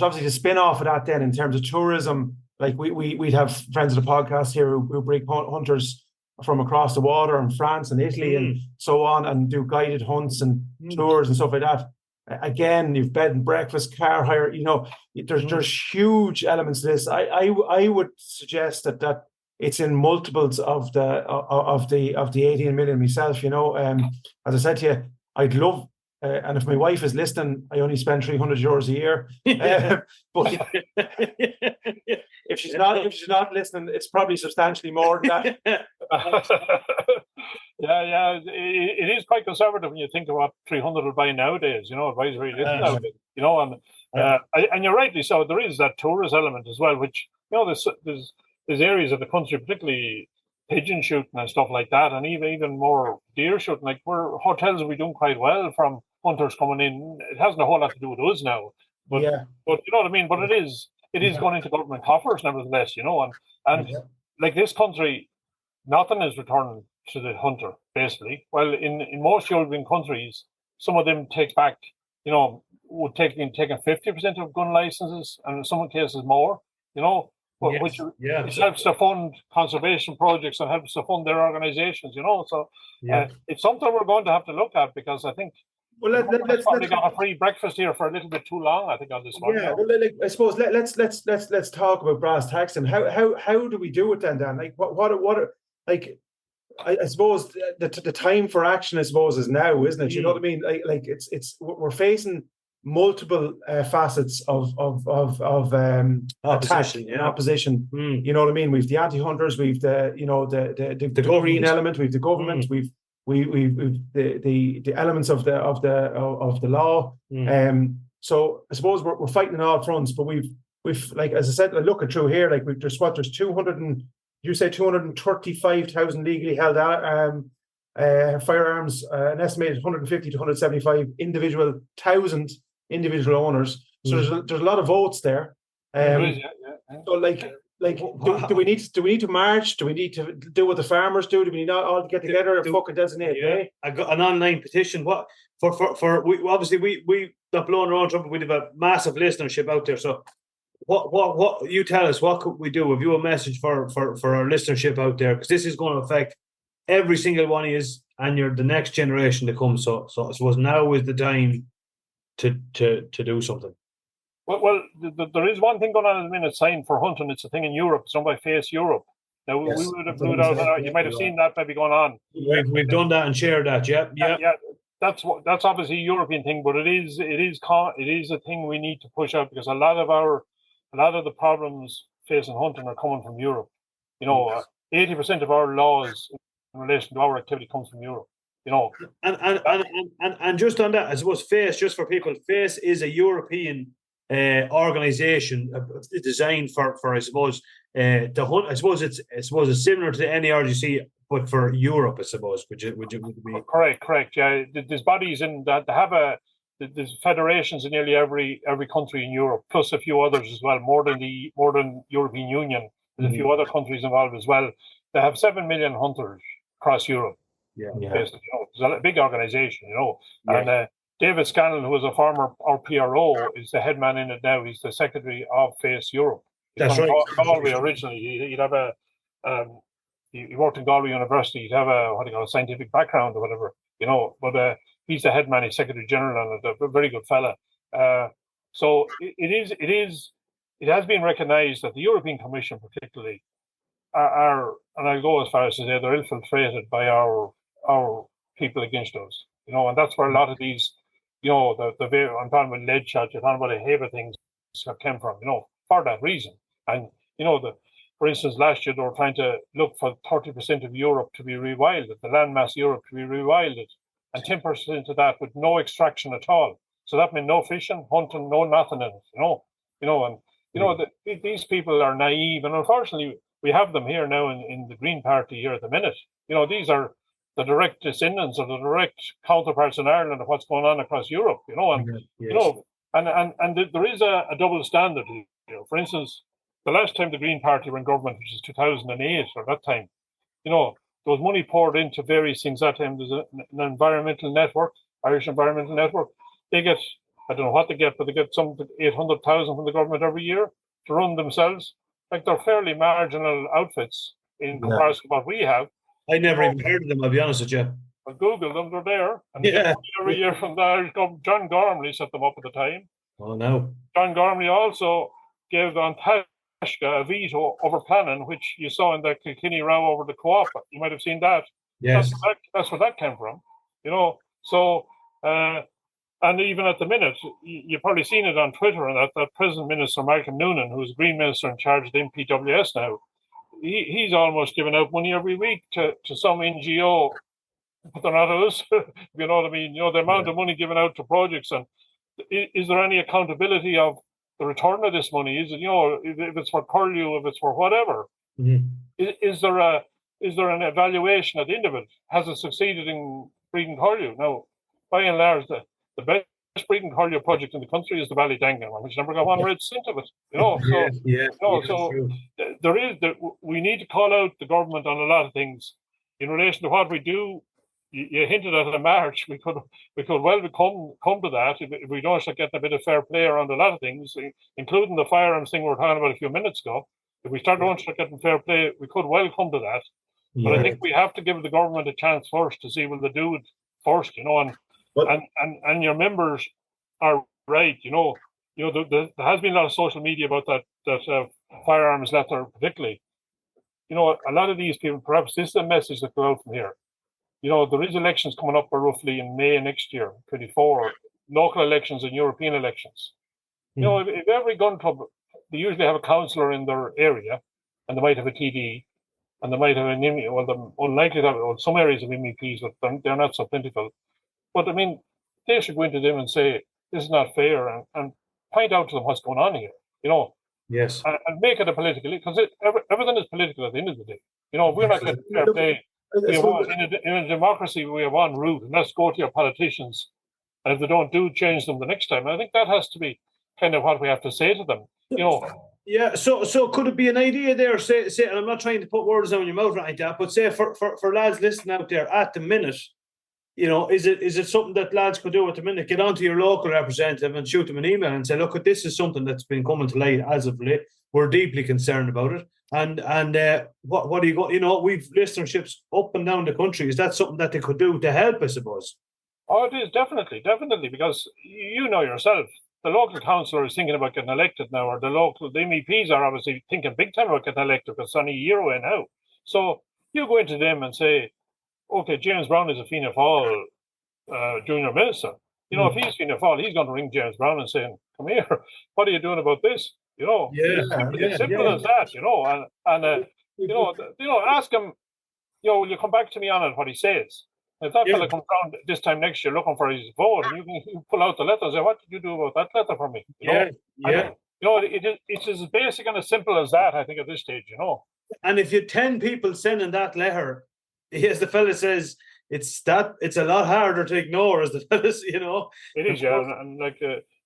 obviously the spin off of that then in terms of tourism. Like we'd have friends of the podcast here who bring hunters from across the water in France and Italy and so on, and do guided hunts and tours and stuff like that. Again, you've bed and breakfast, car hire. There's huge elements to this. I would suggest that it's in multiples of the 18 million myself. As I said to you, I'd love. And if my wife is listening, I only spend €300 a year. But if she's not listening, it's probably substantially more than that. Yeah, it is quite conservative when you think of what 300 would buy nowadays. Advisory it isn't nowadays. And you're rightly so. There is that tourist element as well, which there's areas of the country, particularly pigeon shooting and stuff like that, and even more deer shooting. Like hotels will be doing quite well from hunters coming in. It hasn't a whole lot to do with us now, but you know what I mean. But it is going into government coffers nevertheless, and like this country, nothing is returned to the hunter basically. Well, in most European countries, some of them take back, would taking 50% of gun licenses, and in some cases more, which helps to fund conservation projects and helps to fund their organizations, So it's something we're going to have to look at, because I think let's probably got a free breakfast here for a little bit too long, I think, on this one. Yeah, well, I suppose let's talk about brass tacks and how do we do it then, Dan? Like what like I suppose the time for action, I suppose, is now, isn't it? You know what I mean? Like it's we're facing multiple facets of opposition. Opposition. You know what I mean? We've the anti-hunters, we've the green element, we've the government, we've the elements of the law. So I suppose we're fighting on all fronts, but we've like, as I said, looking through here, like there's 235,000 legally held firearms, an estimated 150 to 175 individual owners. So there's a lot of votes there. So do we need to march? Do we need to do what the farmers do? Do we need all to get together and fucking designate? I got an online petition. What for we obviously we not blowing around trumpet. We have a massive listenership out there. So what you tell us? What could we do? Have you a message for our listenership out there? Because this is going to affect every single one of you, and you're the next generation to come. So I suppose now is the time to do something. Well, there is one thing going on at the minute, signed for hunting. It's a thing in Europe. It's done by Face Europe. Now, we would have put out. You might have seen that maybe going on. We've done that and shared that. Yeah. That's obviously a European thing, but it is a thing we need to push out, because a lot of the problems facing hunting are coming from Europe. 80% of our laws in relation to our activity comes from Europe. And just on that, I suppose FACE, just for people, FACE is a European organization designed for I suppose to hunt. I suppose it's similar to the NARGC, but for Europe, I suppose. Would you be correct? Yeah, there's bodies in that have there's federations in nearly every country in Europe, plus a few others as well. More than European Union, there's a few other countries involved as well. They have 7 million hunters across Europe. Yeah. It's a big organization, and David Scanlon, who was a former PRO, is the head man in it now. He's the secretary of FACE Europe. That's right. Galway originally. He'd have he worked in Galway University. He'd have a scientific background or whatever, But he's the head man, he's secretary general, and a very good fella. So it has been recognised that the European Commission, particularly, are, and I'll go as far as to say, they're infiltrated by our people against us, and that's where a lot of these, I'm talking about lead shots, you're talking about a heap of things that came from, for that reason. And, for instance, last year they were trying to look for 30% of Europe to be rewilded, the landmass Europe to be rewilded, and 10% of that with no extraction at all. So that meant no fishing, hunting, no nothing in it, these people are naive, and unfortunately we have them here now in the Green Party here at the minute. These are the direct descendants of the direct counterparts in Ireland of what's going on across Europe, and there is a double standard here. For instance, the last time the Green Party were in government, which is 2008, or that time, there was money poured into various things that time. There's an environmental network, Irish Environmental Network. They get, I don't know what they get, but they get some 800,000 from the government every year to run themselves. Like, they're fairly marginal outfits in comparison to what we have. I never even heard of them, I'll be honest with you. Well, Google them, they're there. And they get every year from the Irish government. John Gormley set them up at the time. Oh, no. John Gormley also gave An Taisce a veto over planning, which you saw in the Kilkenny row over the co-op. You might have seen that. Yes. That's where that came from. So, and even at the minute, you've probably seen it on Twitter, and that President Minister Malcolm Noonan, who's Green Minister in charge of the MPWS now, he's almost giving out money every week to some NGO, but they're not us. You know what I mean? The amount of money given out to projects, and is there any accountability of the return of this money? Is it, if it's for curlew, if it's for whatever, is there an evaluation at the end of it? Has it succeeded in breeding curlew? No, by and large, the best breeding curlew project in the country is the Ballydangan one, which never got one red cent of it. We need to call out the government on a lot of things in relation to what we do. You hinted at a march. We could well come to that if we don't start getting a bit of fair play around a lot of things, including the firearms thing we were talking about a few minutes ago. If we start getting fair play, we could well come to that. But I think we have to give the government a chance first to see will they do it first, and your members are right, there has been a lot of social media about that firearms letter particularly. A lot of these people, perhaps this is a message that goes out from here. There is elections coming up roughly in May next year, 24, local elections and European elections. If every gun club, they usually have a councillor in their area, and they might have a TD, and they might have an MEP. Well, they're unlikely to have some areas of MEPs, but they're not so plentiful. But I mean, they should go into them and say, this is not fair, and point out to them what's going on here, Yes. And make it a political, because everything is political at the end of the day. We're not getting fair play. In a democracy, we have one route, and that's go to your politicians. And if they don't change them the next time. And I think that has to be kind of what we have to say to them. Yeah. So could it be an idea there? Say, and I'm not trying to put words down your mouth like that, but say for lads listening out there at the minute, is it something that lads could do at the minute? Get onto your local representative and shoot them an email and say, look, this is something that's been coming to light as of late. We're deeply concerned about it. And what do you go? We've listenerships up and down the country. Is that something that they could do to help, I suppose? Oh, it is definitely, because yourself, the local councillor is thinking about getting elected now, or the MEPs are obviously thinking big time about getting elected because it's only a year away now. So you go into them and say, okay, James Brown is a Fianna Fáil junior minister. If he's Fianna Fáil, he's going to ring James Brown and say, come here, what are you doing about this? Simple as that, Ask him, will you come back to me on it, what he says? If that fella comes around this time next year looking for his vote, and you pull out the letter and say, what did you do about that letter for me? It's as basic and as simple as that, I think, at this stage, And if you 10 people sending that letter, as the fella says, it's a lot harder to ignore, as the fellas, It is, yeah, and like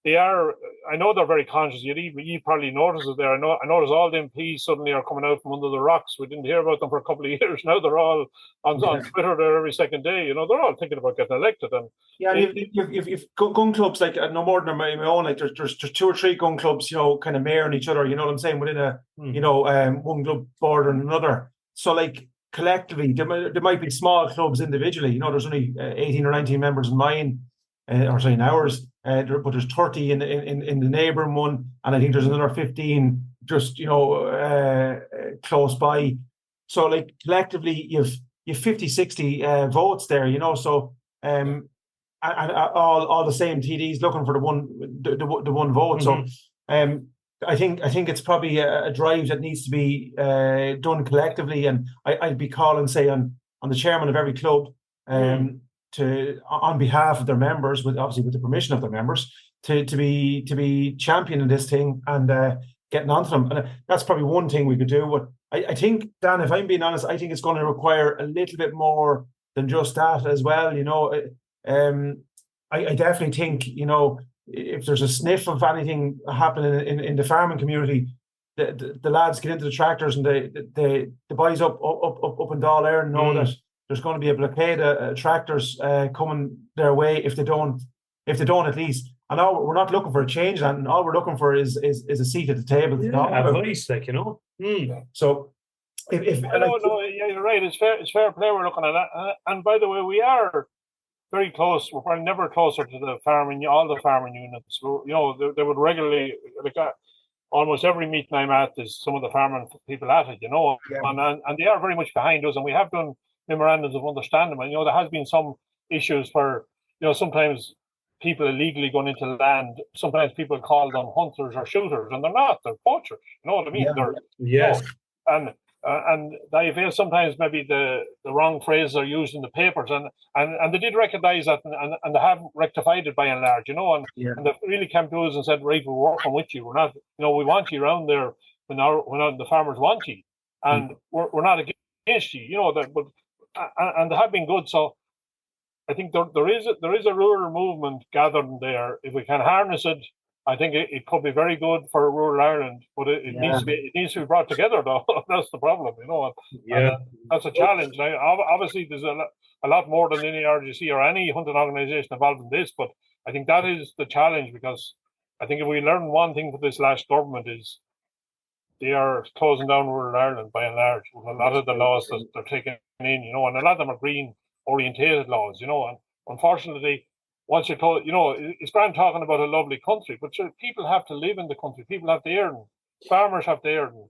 they are. I know they're very conscious. You probably notice it there. I notice all the MPs suddenly are coming out from under the rocks. We didn't hear about them for a couple of years. Now they're all on Twitter there every second day. They're all thinking about getting elected. And you've gun clubs like no more than my own. Like there's 2 or 3 gun clubs, kind of mirroring each other. You know what I'm saying? Within a one club border and another. So like collectively, there might be small clubs individually. There's only 18 or 19 members in mine, in ours. But there's 30 in the neighbouring one, and I think there's another 15 just close by. So like collectively, you've 50, 60 votes there. So and all the same TDs looking for the one vote. Mm-hmm. So I think it's probably a drive that needs to be done collectively, and I'd be calling, say, on the chairman of every club, to on behalf of their members, obviously with the permission of their members, to be championing this thing and getting onto them. And that's probably one thing we could do. But I think, Dan, if I'm being honest, I think it's going to require a little bit more than just that as well. I definitely think, if there's a sniff of anything happening in the farming community, the lads get into the tractors and the boys up in Dáil Éireann know that there's going to be a blockade of tractors coming their way if they don't at least. And we're not looking for a change, and all we're looking for is a seat at the table. Advice, So if you're right. It's fair play we're looking at that. And by the way, we are very close. We're probably never closer to all the farming units. They would regularly, almost every meeting I'm at, there's some of the farming people at it, and they are very much behind us, and we have done memorandums of understanding. And there has been some issues where sometimes people illegally going into land. Sometimes people call them hunters or shooters, and they're not. They're poachers. You know what I mean? And I feel sometimes maybe the wrong phrases are used in the papers, and they did recognise that, and they have rectified it by and large, and they really came to us and said, right, we're working with you. We're not, we want you around there when the farmers want you, and we're not against you, but and they have been good. So I think there is a rural movement gathering there. If we can harness it, I think it could be very good for rural Ireland, but it needs to be brought together, though. That's the problem, And that's a challenge. Now, obviously, there's a lot more than any NARGC or any hunting organisation involved in this, but I think that is the challenge, because I think if we learn one thing from this last government is they are closing down rural Ireland by and large with a lot of the laws that they're taking in, and a lot of them are green-orientated laws, and unfortunately, once you call it's grand talking about a lovely country, but people have to live in the country. People have to earn. Farmers have to earn.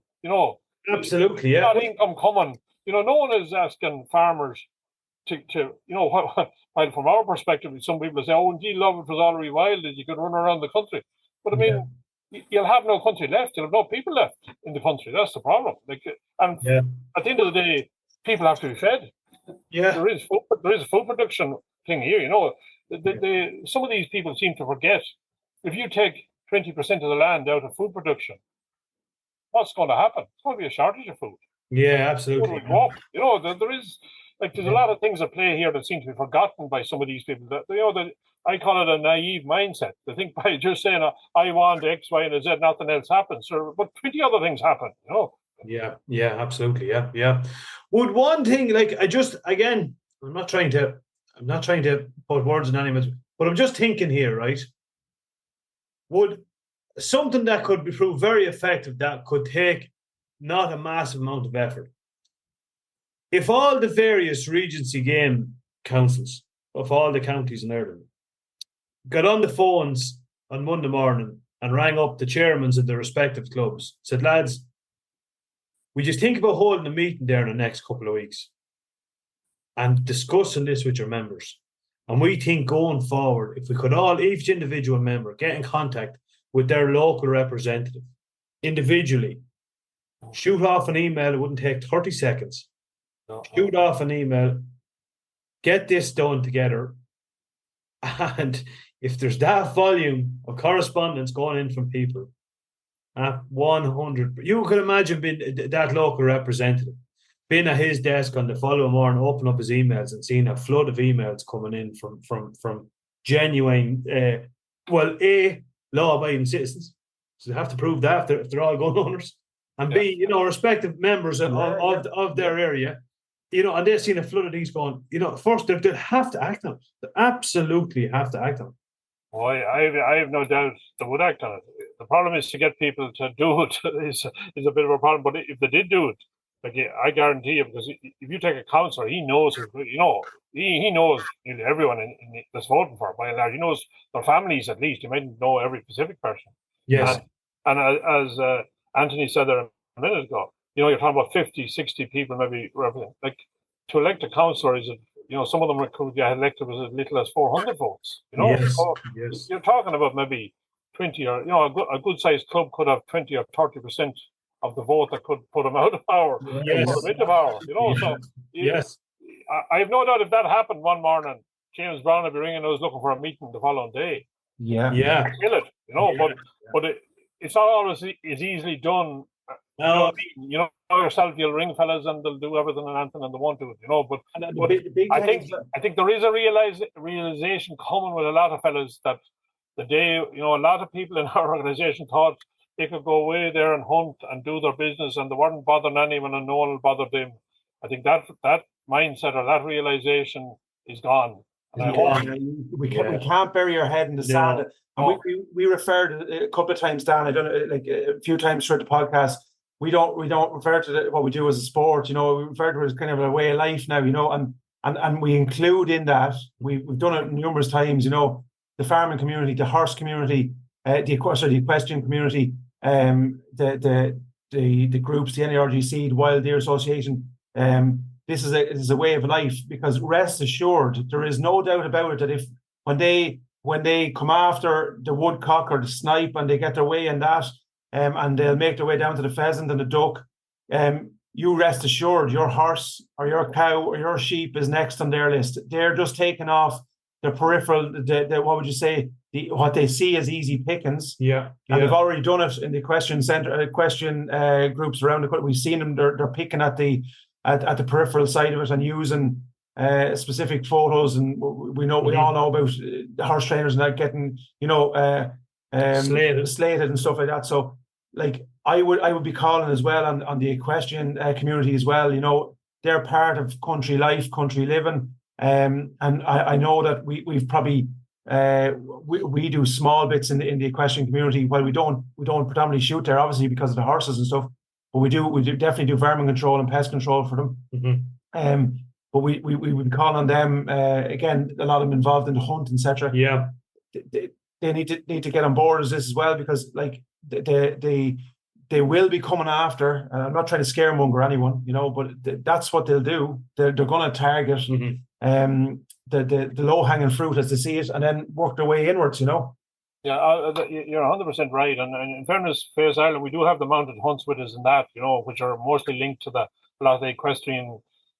Absolutely, yeah. Not income coming. No one is asking farmers to while from our perspective, some people say, "Oh, indeed, love, it was all rewilded. You could run around the country." But I mean, you'll have no country left. You'll have no people left in the country. That's the problem. At the end of the day, people have to be fed. Yeah, there is a food production thing here. Some of these people seem to forget, if you take 20% of the land out of food production, what's going to happen? It's going to be a shortage of food. Yeah, absolutely. There's a lot of things at play here that seem to be forgotten by some of these people. That I call it a naive mindset. They think by just saying, I want X, Y, and Z, nothing else happens. But 20 other things happen, Yeah, absolutely. Yeah. Would one thing, I'm not trying to put words in anyone's, but I'm just thinking here, right? Would something that could be proved very effective, that could take not a massive amount of effort, if all the various Regency game councils of all the counties in Ireland got on the phones on Monday morning and rang up the chairmen of the respective clubs, said, lads, we just think about holding a meeting there in the next couple of weeks and discussing this with your members. And we think going forward, if we could each individual member get in contact with their local representative individually Shoot off an email, it wouldn't take 30 seconds. No. Shoot off an email, get this done together. And if there's that volume of correspondence going in from people, 100, you could imagine being that local representative, being at his desk on the following morning, open up his emails and seeing a flood of emails coming in from genuine, law-abiding citizens. So they have to prove that if they're all gun owners, and B, respective members of their area, and they've seen a flood of these going. First they have to act on it. They absolutely have to act on it. Oh, I have no doubt they would act on it. The problem is to get people to do it is a bit of a problem. But if they did do it, like I guarantee you, because if you take a councillor, he knows, he knows everyone that's voting for, by and large. He knows their families at least. He might know every specific person. Yes. And as Anthony said there a minute ago, you're talking about 50, 60 people maybe represent. Like, to elect a councillor is, some of them could get elected with as little as 400 votes. Yes. So Yes. you're talking about maybe 20 or, a good sized club could have 20 or 30% of the vote that could put them out of power. Yes. Put them into power. So Yes. I have no doubt if that happened one morning, James Brown would be ringing us looking for a meeting the following day. Yeah. Yeah. Kill it, but it's not always it's easily done. No. Yourself, you'll ring fellas and they'll do everything and anything and they won't do it, but I think there is a realization coming with a lot of fellas that the day, a lot of people in our organization thought they could go away there and hunt and do their business and they weren't bothering anyone and no one will bother them. I think that mindset or that realization is gone. We can't bury our head in the sand. And we referred a couple of times, Dan, I don't know, like a few times throughout the podcast, we don't refer to what we do as a sport, we refer to it as kind of a way of life now, and we include in that, we've done it numerous times, the farming community, the horse community, the equestrian community, the groups, the NARGC, the Wild Deer Association. This is a way of life, because rest assured, there is no doubt about it that when they come after the woodcock or the snipe and they get their way in that, and they'll make their way down to the pheasant and the duck, you rest assured your horse or your cow or your sheep is next on their list. They're just taking off the peripheral, what would you say, what they see as easy pickings. Yeah. And they've already done it in the question groups around the country. We've seen them, they're picking at the peripheral side of it and using specific photos, and we all know about horse trainers and that getting slated and stuff like that. So like I would be calling as well on the equestrian community as well. They're part of country life, country living, and I know that we've probably we do small bits in the equestrian community. Well, we don't predominantly shoot there, obviously, because of the horses and stuff, but we definitely do vermin control and pest control for them. Mm-hmm. But we would call on them again. A lot of them involved in the hunt, etc. Yeah, they need to get on board as this as well, because like they will be coming after. I'm not trying to scaremonger anyone, but that's what they'll do. They're going to target the low hanging fruit as they see it, and then work their way inwards. Yeah, you're 100% right. And in fairness, Face Ireland, we do have the mounted hunts with us in that, which are mostly linked to a lot of the equestrian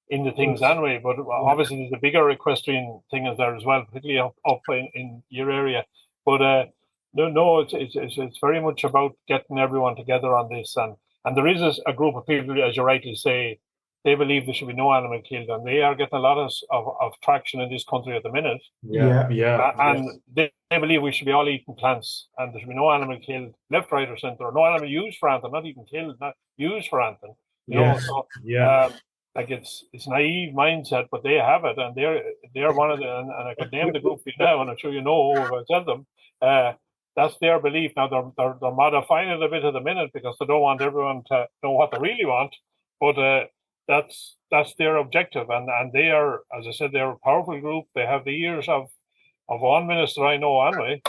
in the things anyway. But obviously, there's a bigger equestrian thing is there as well, particularly up in your area. But it's very much about getting everyone together on this, and there is a group of people, as you rightly say, they believe there should be no animal killed, and they are getting a lot of traction in this country at the minute. And they believe we should be all eating plants, and there should be no animal killed, left, right, or centre, no animal used for anything, not even killed, not used for anything. Like it's naive mindset, but they have it, and they're one of the, and I could name the group now, and I'm sure you know if I tell them. That's their belief. Now they're modifying it a bit at the minute because they don't want everyone to know what they really want, but that's their objective, and they are, as I said, they're a powerful group. They have the ears of one minister I know anyway,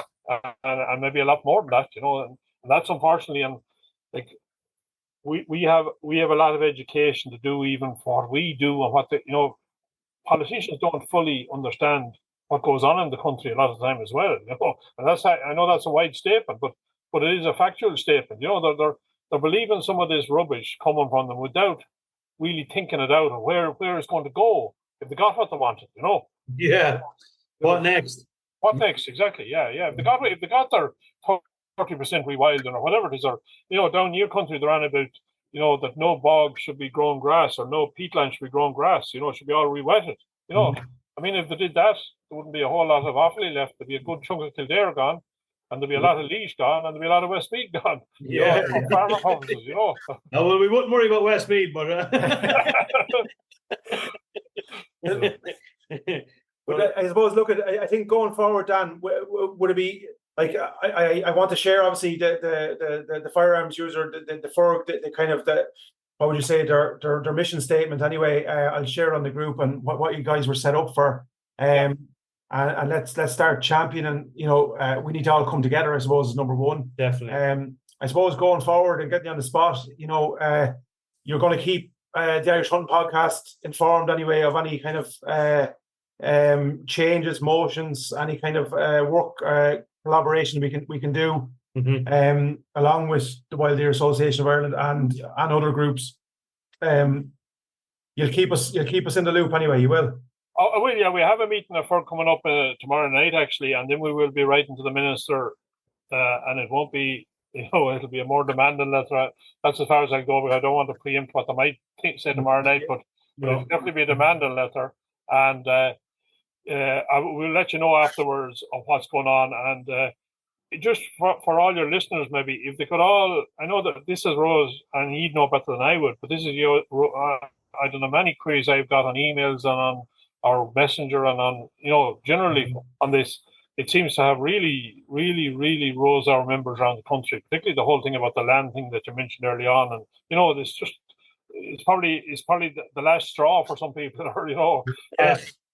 and maybe a lot more than that, and that's unfortunately, and like we have a lot of education to do even for what we do, and what politicians don't fully understand what goes on in the country a lot of the time as well, and I know that's a wide statement, but it is a factual statement. They're they're believing some of this rubbish coming from them without really thinking it out and where it's going to go if they got what they wanted, you know. Yeah. What next? What next? Exactly. Yeah. If they got their 30% rewilding or whatever it is, or down in your country they're on about that no bog should be grown grass or no peatland should be grown grass. It should be all rewetted. I mean, if they did that, there wouldn't be a whole lot of Offaly left. There'd be a good chunk of Kildare gone, and there'd be a lot of Laois gone, and there'd be a lot of Westmeath gone. For farmer purposes, No, well, we wouldn't worry about Westmeath, but. But I suppose, look, I think going forward, Dan, would it be like I want to share obviously the firearms user, the FURG, the kind of what would you say their mission statement anyway. I'll share on the group and what you guys were set up for. And let's start championing. We need to all come together, I suppose, is number one. Definitely. I suppose going forward and getting you on the spot, you're going to keep the Irish Hunting Podcast informed anyway of any kind of changes, motions, any kind of work collaboration we can do, along with the Wild Deer Association of Ireland and other groups. You'll keep us in the loop anyway. You will. Oh, I will. Yeah, we have a meeting at FURG coming up tomorrow night actually, and then we will be writing to the minister, and it won't be. It'll be a more demanding letter. That's as far as I go, because I don't want to preempt what they might say tomorrow night, but it'll definitely be a demanding letter, and I will let you know afterwards of what's going on. And just for all your listeners, maybe if they could all, I know that this is Rose, and he'd know better than I would, but this is I don't know, many queries I've got on emails and on our messenger and on generally on this. It seems to have really, really, really rose our members around the country, particularly the whole thing about the land thing that you mentioned early on. And it's probably the last straw for some people. Or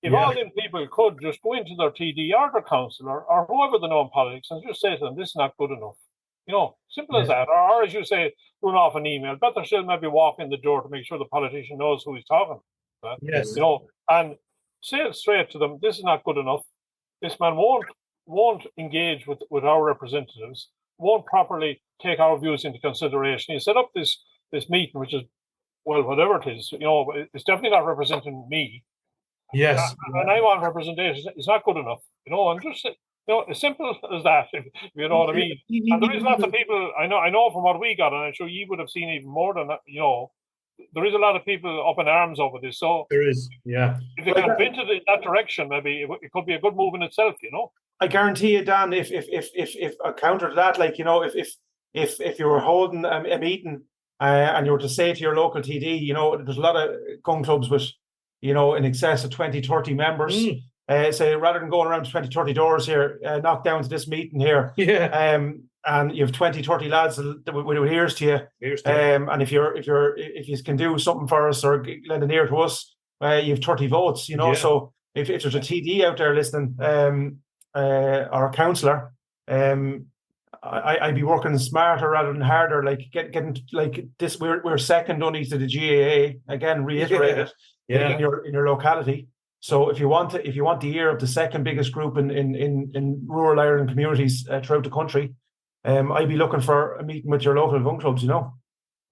if all them people could just go into their TD or their councillor or whoever they know in politics and just say to them, this is not good enough. Simple as that. Or as you say, run off an email. Better still, maybe walk in the door to make sure the politician knows who he's talking about. Yes. And say it straight to them, this is not good enough. This man won't engage with our representatives, won't properly take our views into consideration. He set up this meeting, which is, well, whatever it is, it's definitely not representing me. Yes. And I want representation. It's not good enough. And just as simple as that, if you know what I mean. And there is lots of people, I know from what we got, and I'm sure you would have seen even more than that, there is a lot of people up in arms over this. So there is, yeah. If they can bend it in that direction, maybe it could be a good move in itself, I guarantee you, Dan, if a counter to that, like, if you were holding a meeting and you were to say to your local TD, there's a lot of gun clubs with, in excess of 20, 30 members. Say, rather than going around 20, 30 doors here, knock down to this meeting here. Yeah. And you have 20, 30 lads that would ears to you. And if you can do something for us or lend an ear to us, you have 30 votes, So if there's a TD out there listening, or a councillor, I'd be working smarter rather than harder, like getting like this. We're second only to the GAA, again, reiterated in your locality. So if you want the ear of the second biggest group in rural Ireland communities throughout the country, I'd be looking for a meeting with your local gun clubs,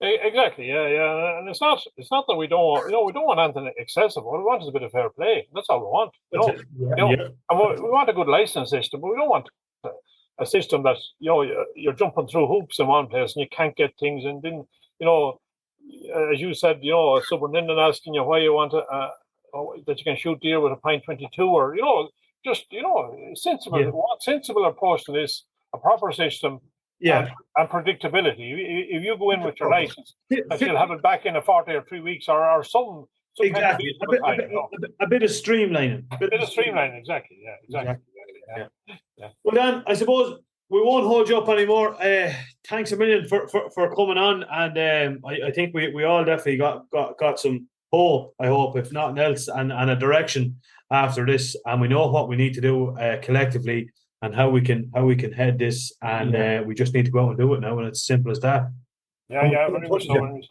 Exactly, yeah, and it's not that we don't want anything excessive. What we want is a bit of fair play. That's all we want, And we want a good license system, but we don't want a system that you're jumping through hoops in one place and you can't get things, and then as you said, a superintendent asking you why you want that you can shoot deer with a .22, or sensible approach to this, a proper system. And predictability. If you go in with your license, that you'll have it back in a 40 or 3 weeks, or some exactly a bit of streamlining. A bit of streamlining, exactly. Yeah, exactly. Yeah. Well, Dan, I suppose we won't hold you up anymore. Thanks a million for coming on, and I think we all definitely got some hope, I hope, if nothing else, and a direction after this, and we know what we need to do collectively. And how we can head this, and we just need to go out and do it now, and it's simple as that. Yeah, very much so.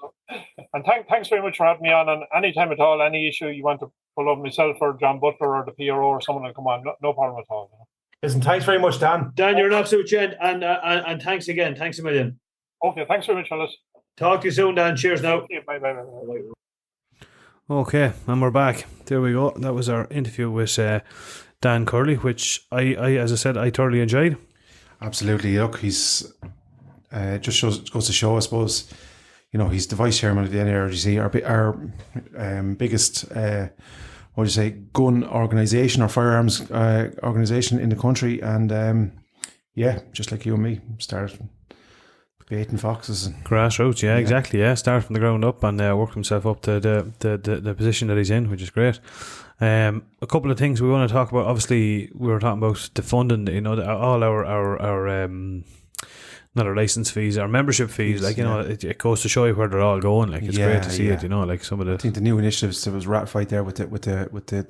And thanks very much for having me on. And anytime at all, any issue you want to pull up, myself or John Butler or the PRO or someone will come on, no problem at all. Listen, thanks very much, Dan. Dan, you're an absolute gent, and thanks again. Thanks a million. Okay, thanks very much, fellas. Talk to you soon, Dan. Cheers now. Bye. Okay, and we're back. There we go. That was our interview with Dan Curley, which I as I said, I thoroughly enjoyed. Absolutely. Look, he's just goes to show, I suppose, you know, he's the vice chairman of the NARGC, our biggest, what do you say, gun organisation or firearms organisation in the country. And yeah, just like you and me, started baiting foxes. And Grassroots, yeah, exactly, yeah. Started from the ground up and worked himself up to the position that he's in, which is great. A couple of things we want to talk about. Obviously, we were talking about the funding, you know, all our not our license fees, our membership fees, like, you know, it goes to show you where they're all going. Like, it's great to see it, you know, like some of the... I think the new initiatives that was ratified there with the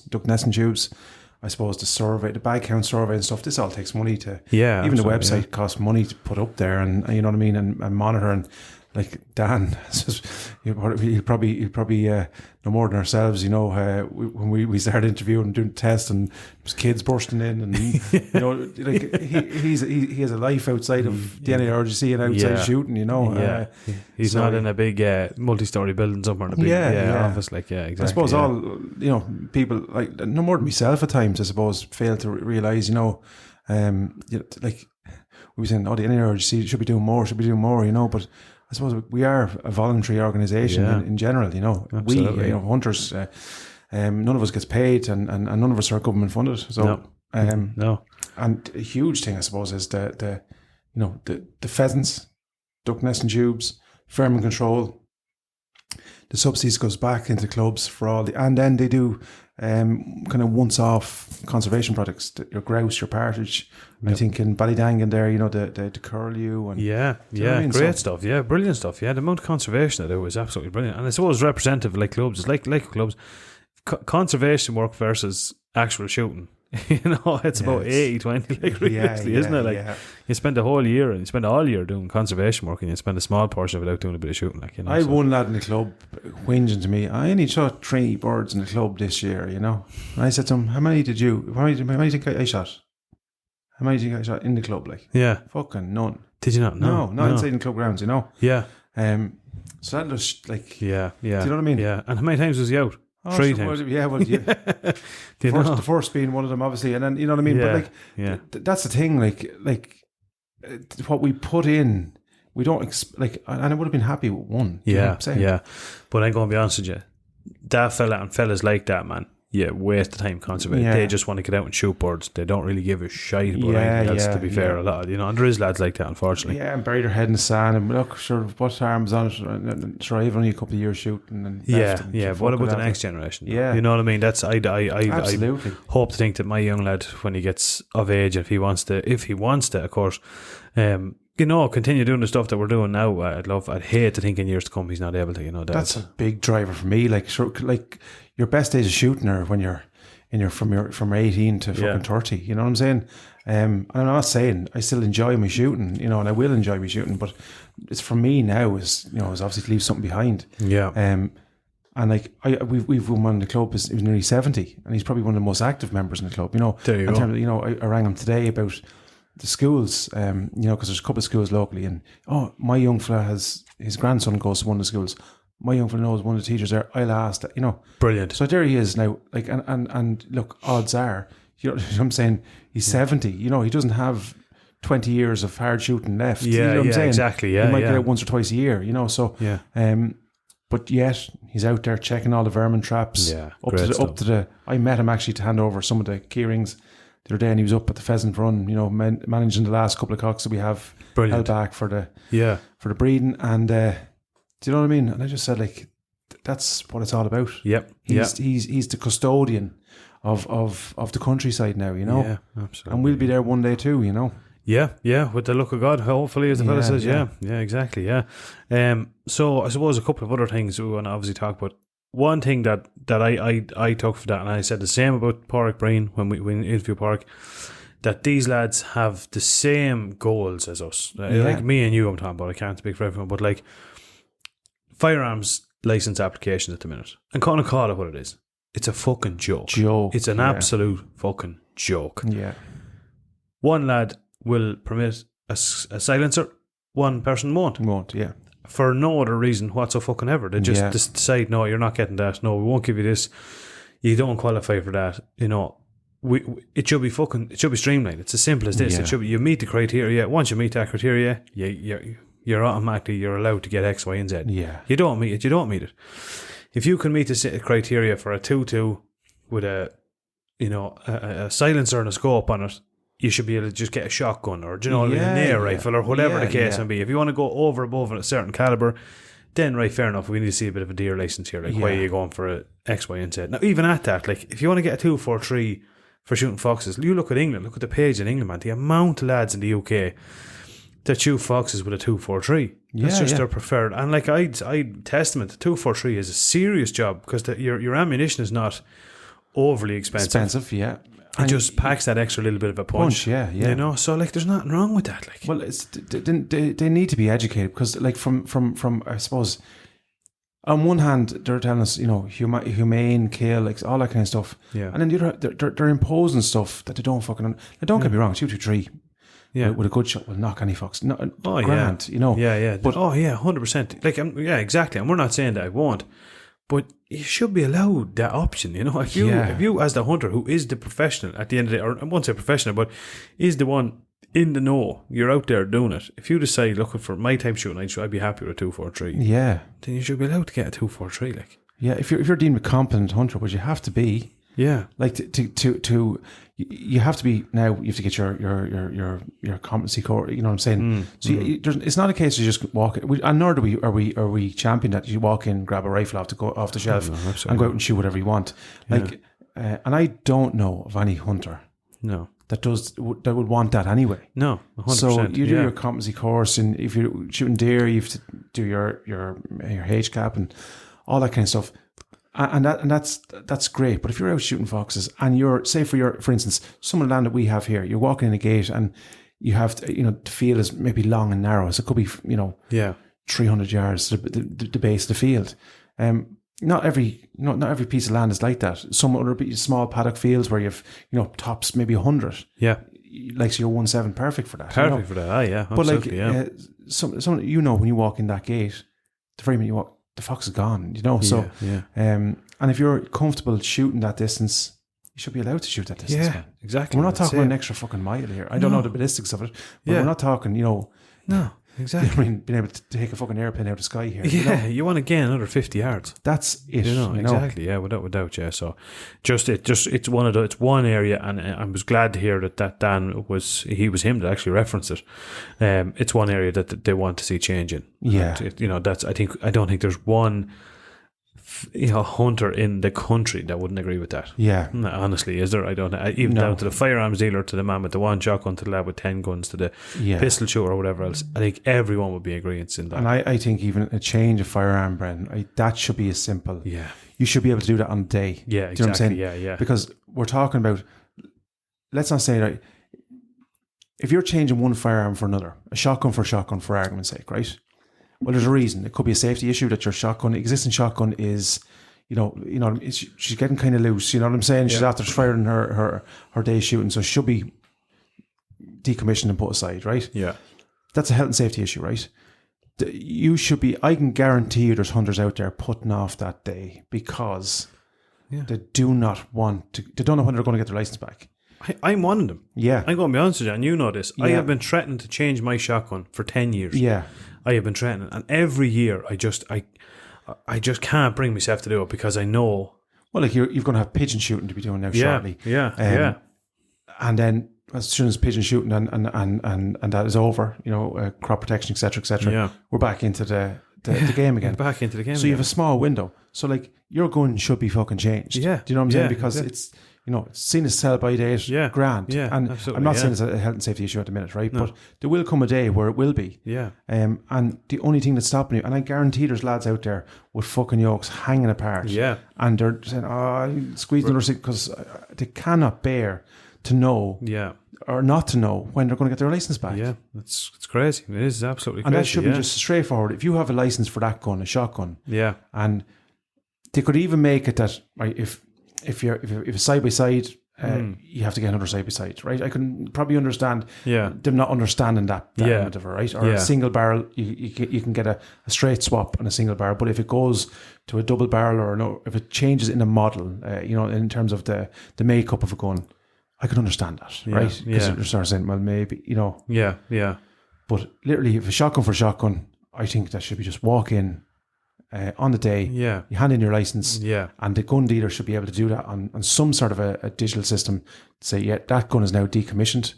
duck nesting tubes, I suppose the survey, the bag count survey and stuff, this all takes money to... Yeah. Even the website costs money to put up there, and you know what I mean, and monitor, and like Dan, he'll probably know more than ourselves, you know, when we started interviewing and doing tests and there's kids bursting in, and you know, like he has a life outside of the NARGC and outside shooting, you know. He's not in a big multi-story building somewhere in a big office, like, exactly. I suppose all, you know, people, like, no more than myself at times, I suppose, fail to realise, you know, like we were saying, the NARGC should be doing more, you know, but I suppose we are a voluntary organisation in general, you know. Absolutely. We, you know, hunters, none of us gets paid, and none of us are government funded. So, no. And a huge thing, I suppose, is the you know, the pheasants, duck nesting tubes, vermin control. The subsidies goes back into clubs for all and then they do kind of once-off conservation projects. Your grouse, your partridge. Yep. I think in Ballydang there, you know, the curlew and great stuff. Yeah, brilliant stuff. Yeah, the amount of conservation I do is absolutely brilliant, and I suppose representative like clubs. It's like clubs, conservation work versus actual shooting. You know, it's about 80-20, like, realistically, isn't it? Like, you spend the whole year and you spend all year doing conservation work, and you spend a small portion of it out doing a bit of shooting, like, you know. I had one lad in the club whinging to me, I only shot 3 birds in the club this year, you know. And I said to him, how many do you think I shot? How many do you think I shot in the club? Like, fucking none. Did you not? No, not inside the club grounds, you know. Yeah. So that was like, do you know what I mean? Yeah. And how many times was he out? 3 times. The first being one of them, obviously, and then, you know what I mean. But like, that's the thing. Like what we put in, we don't and I would have been happy with one. Yeah. But I'm going to be honest with you, that fella and fellas like that, man. Yeah, waste the time conservation. Yeah. They just want to get out and shoot birds. They don't really give a shite about anything else, to be fair. A lot, you know, and there is lads like that, unfortunately. Yeah, and bury their head in the sand and look, sure, what harm's on it? And sure, I've only a couple of years shooting. And but what about the next generation? Yeah, you know what I mean. That's I absolutely hope to think that my young lad, when he gets of age, if he wants to, of course, you know, continue doing the stuff that we're doing now. I'd hate to think in years to come he's not able to. You know, that's a big driver for me. Like, sure, like, your best days of shooting are when you're from 18 to fucking 30. You know what I'm saying? And I'm not saying I still enjoy my shooting, you know, and I will enjoy my shooting, but it's for me now is, you know, is obviously to leave something behind. Yeah. And like we've one in the club is nearly 70, and he's probably one of the most active members in the club. You know, there you go. Terms of, you know, I rang him today about the schools, you know, because there's a couple of schools locally, and my young fella his grandson goes to one of the schools. My young fella knows one of the teachers there. I'll ask that, you know. Brilliant. So there he is now. Like, and look, odds are, you know what I'm saying, he's 70. You know, he doesn't have 20 years of hard shooting left. Yeah, you know what I'm saying? Exactly. Yeah, he might get out once or twice a year. You know, so but yet he's out there checking all the vermin traps. Yeah, up to the. I met him actually to hand over some of the key rings the other day, and he was up at the pheasant run. You know, managing the last couple of cocks that we have held back for the breeding and. Do you know what I mean? And I just said, like, that's what it's all about. Yep. He's the custodian of the countryside now, you know. Yeah, absolutely. And we'll be there one day too, you know. Yeah, with the luck of God, hopefully, as the fella says. Yeah, exactly. Yeah. So I suppose a couple of other things we want to obviously talk about. One thing that I took for that, and I said the same about Pádraig Breen when we interviewed Pádraig, that these lads have the same goals as us. Like me and you, I'm talking about. I can't speak for everyone, but like, firearms license applications at the minute, and kind of call it what it is. It's a fucking joke. It's an absolute fucking joke. Yeah. One lad will permit a silencer, one person won't. Yeah. for no other reason whatsoever. They just decide, no, you're not getting that. No, we won't give you this. You don't qualify for that. You know, it should be streamlined. It's as simple as this. Yeah. It should be, you meet the criteria. Once you meet that criteria, you're automatically, you're allowed to get X, Y, and Z. Yeah. You don't meet it. If you can meet the criteria for a 2.2 with a silencer and a scope on it, you should be able to just get a shotgun or, an air rifle or whatever the case may be. If you want to go above a certain caliber, then right, fair enough. We need to see a bit of a deer license here. Like, why are you going for a X, Y, and Z? Now, even at that, like, if you want to get a 2.43 for shooting foxes, you look at England. Look at the page in England, man. The amount of lads in the UK that shoot foxes with a 2.43. That's just their preferred. And like, I'd testament, the 2.43 is a serious job because your ammunition is not overly expensive. Yeah. It just packs that extra little bit of a punch. Yeah. You know, so like, there's nothing wrong with that. Like, well, they need to be educated because, like, from I suppose, on one hand they're telling us, humane kill, like all that kind of stuff. Yeah. And then the other, they're imposing stuff that they don't fucking. Don't get me wrong, 223. Yeah. With a good shot will knock any fox. No, grand, Yeah. But 100%. Like, exactly. And we're not saying that I won't. But you should be allowed that option, If you as the hunter, who is the professional at the end of the day, or I won't say professional, but is the one in the know, you're out there doing it. If you decide, looking for my type shooting, I'd be happy with a 2.43. Yeah. Then you should be allowed to get a 2.43, like. Yeah, if you're deemed a competent hunter, which you have to be. Yeah. Like to you have to be now. You have to get your competency core. You know what I'm saying? So it's not a case of just walk. And nor are we champion that you walk in, grab a rifle off the shelf, and go out and shoot whatever you want. Like, and I don't know of any hunter. No. That would want that anyway. No, 100%. So you do your competency course, and if you're shooting deer, you have to do your HCAP and all that kind of stuff. And that's great. But if you're out shooting foxes and you're, say for instance, some of the land that we have here, you're walking in a gate and you have to, the field is maybe long and narrow. So it could be, 300 yards to the base of the field. Not every piece of land is like that. Some other small paddock fields where you've, tops maybe 100. Yeah. Like, so you're 1.7 perfect for that. Perfect for that. Yeah. But like, some when you walk in that gate, the very minute you walk, the fox is gone, and if you're comfortable shooting that distance, you should be allowed to shoot that distance. Yeah, exactly. We're not talking about an extra fucking mile here. I don't know the ballistics of it, but we're not talking, No, exactly. I mean, being able to take a fucking airplane out of the sky here. Yeah, you want to gain another 50 yards. That's it. Exactly. Yeah, without. Yeah. So, it's one area, and I was glad to hear that Dan was him that actually referenced it. It's one area that they want to see change in. Yeah. And, I don't think there's one hunter in the country that wouldn't agree with that. Yeah. Honestly, is there? I don't know. Even down to the firearms dealer, to the man with the one shotgun, to the lad with 10 guns, to the pistol shooter or whatever else. I think everyone would be agreeing in that. And I think even a change of firearm, Brendan, that should be as simple. Yeah. You should be able to do that on the day. Yeah, exactly. Do you know what I'm saying? Yeah. Because we're talking about, let's not say that, if you're changing one firearm for another, a shotgun, for argument's sake, right? Well, there's a reason. It could be a safety issue that your existing shotgun is, she's getting kind of loose. You know what I'm saying? She's after firing her day shooting, so she should be decommissioned and put aside, right? Yeah. That's a health and safety issue, right? You should be, I can guarantee you there's hunters out there putting off that day because they do not want to, they don't know when they're going to get their license back. I'm one of them. Yeah. I'm going to be honest with you, and you know this. I have been threatening to change my shotgun for 10 years. Yeah. I have been threatening, and every year I just can't bring myself to do it because I know. Well, like you're going to have pigeon shooting to be doing now shortly. Yeah. And then as soon as pigeon shooting and that is over, crop protection, etc., we're back into the game again. Back into the game. So you have a small window. So like your gun should be fucking changed. Yeah. Do you know what I'm saying? Because it's it's seen as sell by date, grand. Yeah, and absolutely, I'm not saying it's a health and safety issue at the minute, right? No. But there will come a day where it will be. Yeah. And the only thing that's stopping you, and I guarantee there's lads out there with fucking yokes hanging apart. Yeah. And they're saying, squeeze another stick, because they cannot bear to know. Yeah. Or not to know when they're going to get their license back. Yeah, it's crazy. It is absolutely crazy. And that should be just straightforward. If you have a license for that gun, a shotgun, and they could even make it that, right, if it's side by side, you have to get another side by side, right? I can probably understand them not understanding that element of it, right? Or a single barrel, you can get a straight swap on a single barrel, but if it goes to a double barrel or no, if it changes in the model, in terms of the makeup of a gun, I can understand that, right? Because you're sort of saying, well, maybe, Yeah. But literally, if a shotgun for shotgun, I think that should be just walk in on the day, you hand in your license, and the gun dealer should be able to do that on some sort of a digital system to say, that gun is now decommissioned,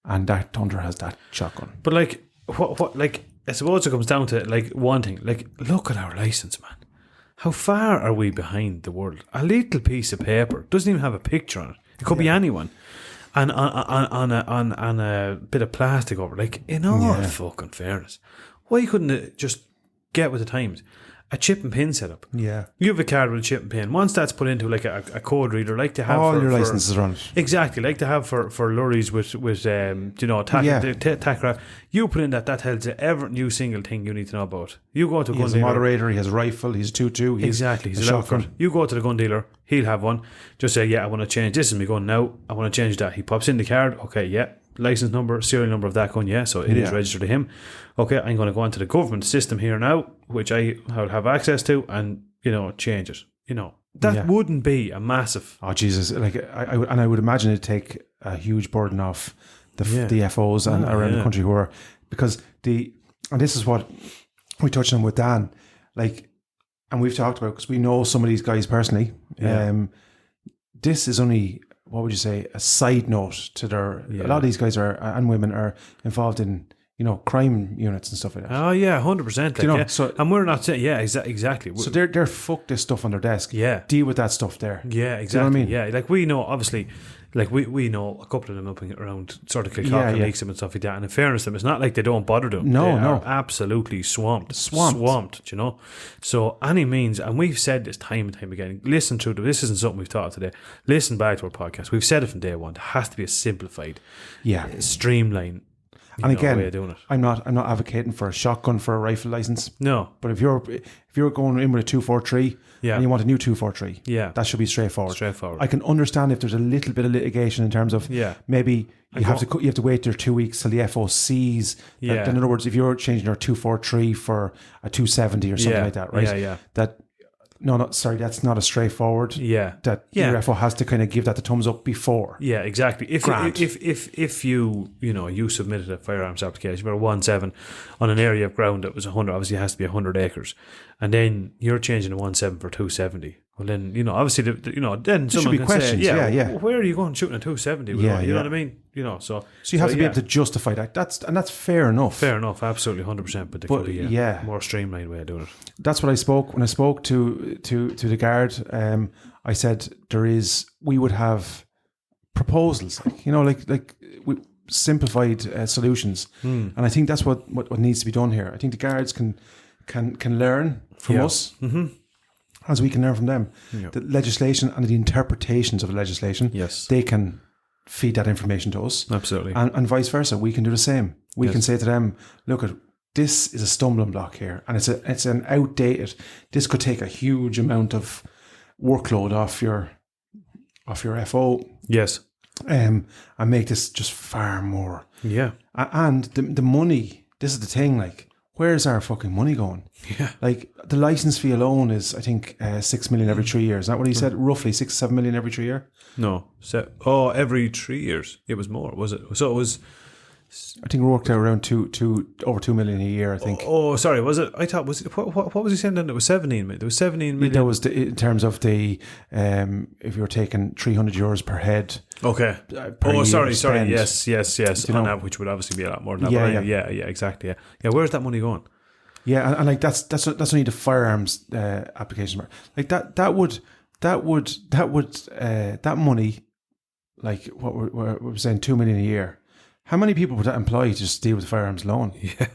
and that Thunder has that shotgun. But like, what like, I suppose it comes down to like one thing, like, look at our license, man. How far are we behind the world? A little piece of paper doesn't even have a picture on it. It could be anyone. And on a bit of plastic over, like, in all fucking fairness, why couldn't it just get with the times? A chip and pin setup. Yeah. You have a card with a chip and pin. Once that's put into like a code reader, like to have all your licenses are on it. Exactly, like to have for lorries with tachograph. You put in that tells you every new single thing you need to know about. You go to a gun has dealer. A moderator, he has a rifle, he's a 2.2, he's a shotgun. You go to the gun dealer, he'll have one. Just say, I want to change this is my gun now. I want to change that. He pops in the card. Okay, license number, serial number of that gun, so it is registered to him. Okay, I'm going to go onto the government system here now, which I will have access to, and change it. That wouldn't be a massive. Oh Jesus! Like I would imagine it'd take a huge burden off the FOs and around the country because and this is what we touched on with Dan, like, and we've talked about because we know some of these guys personally. This is only, what would you say, a side note to their. A lot of these guys and women are involved in crime units and stuff like that. Oh yeah, 100%. So, and we're not saying exactly. So they're fuck this stuff on their desk. Yeah, deal with that stuff there. Yeah, exactly. Do you know what I mean? Yeah, like we know obviously. Like we know a couple of them up around sort of Kilcock and Leaksham and stuff like that. And in fairness to them, it's not like they don't bother them. No, they are absolutely swamped. So any means, and we've said this time and time again. Listen through this isn't something we've thought of today. Listen back to our podcast. We've said it from day one. There has to be a simplified, streamline. And again, way of doing it. I'm not advocating for a shotgun for a rifle license. No, but if you're going in with a 243 and you want a new 243, that should be straightforward. I can understand if there's a little bit of litigation in terms of maybe you have to wait there 2 weeks till the FO sees. That, in other words, if you're changing your 243 for a 270 or something like that, right? That. No, sorry, that's not a straightforward. That your FO has to kind of give that the thumbs up before. Yeah, exactly. If you submitted a firearms application for a 1.7 on an area of ground that was 100, obviously it has to be 100 acres, and then you're changing a 1.7 for 270. Well, then obviously then someone can questions. Say, where are you going shooting a 270? You know what I mean? So you have to be able to justify that. That's fair enough. Fair enough, absolutely 100%. But there could be a more streamlined way of doing it. That's what I spoke when I spoke to the guard. I said we would have proposals, like simplified solutions, and I think that's what needs to be done here. I think the guards can learn from us. Mm-hmm. As we can learn from them, the legislation and the interpretations of the legislation, they can feed that information to us. Absolutely. And vice versa. We can do the same. We can say to them, look, this is a stumbling block here, and it's an outdated, this could take a huge amount of workload off your FO. Yes. And make this just far more. Yeah. And the money, this is the thing, like, where's our fucking money going? Yeah. Like, the license fee alone is, I think, 6 million every 3 years. Is that what he said? Roughly 6-7 million every 3 years? No. Every 3 years. It was more, was it? So it was... I think it worked out around over 2 million a year, I think. Oh, sorry, was it? I thought, what was he saying then? It was 17 million. There was 17 million. That was in terms of the, if you were taking €300 per head. Okay. Sorry. Yes. On that, which would obviously be a lot more than that. Yeah, exactly. Yeah. Where's that money going? Yeah, and like that's only the firearms application. Like that money, like what we're saying, 2 million a year. How many people would that employ to just deal with firearms alone? Yeah.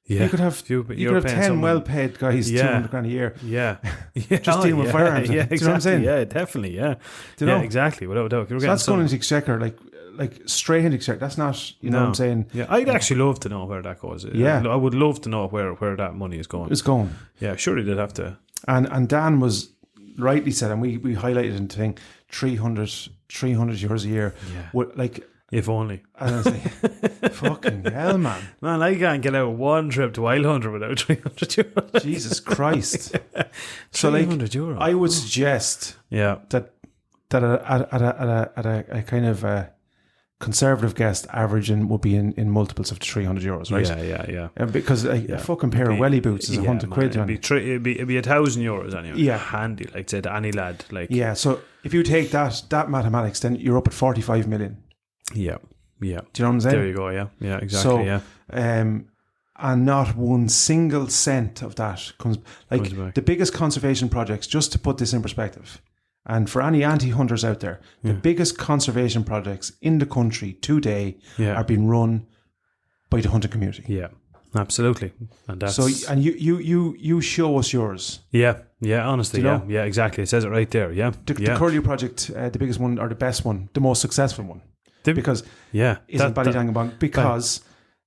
You could have 10 well-paid guys, 200 grand a year. Yeah. Just dealing with firearms. Yeah, exactly. Do you know what I'm saying? Yeah, definitely. Yeah. Yeah, exactly. Without doubt. So that's going into exchequer, like straight into exchequer. That's not, you know what I'm saying? Yeah, I'd actually love to know where that goes. Yeah. I would love to know where that money is going. It's going. Yeah, surely they'd have to. And Dan was rightly said, and we highlighted in the thing, 300 euros a year. Yeah. Would, like, If only. and I was like, fucking hell, man. Man, I can't get out one trip to Wild Hunter without 300 euros. Jesus Christ. So, 300 euros. I would suggest Yeah. that at a kind of conservative guest, averaging would be in multiples of 300 euros, right? Yeah. Because a fucking pair of welly boots is 100 quid. It'd be €1,000 anyway. Yeah. Handy, like said any lad. Like Yeah, so if you take that mathematics, then you're up at 45 million. Yeah. Do you know what I'm saying? There you go. Yeah. Exactly. So, yeah. And not one single cent of that comes back. the biggest conservation projects. Just to put this in perspective, and for any anti-hunters out there, the biggest conservation projects in the country today are being run by the hunting community. Yeah. Absolutely. And that's So, and you show us yours. Yeah. Honestly, Do you know? yeah. Exactly. It says it right there. Yeah. The Curley project, the biggest one or the best one, the most successful one, because isn't Ballydangabong. Because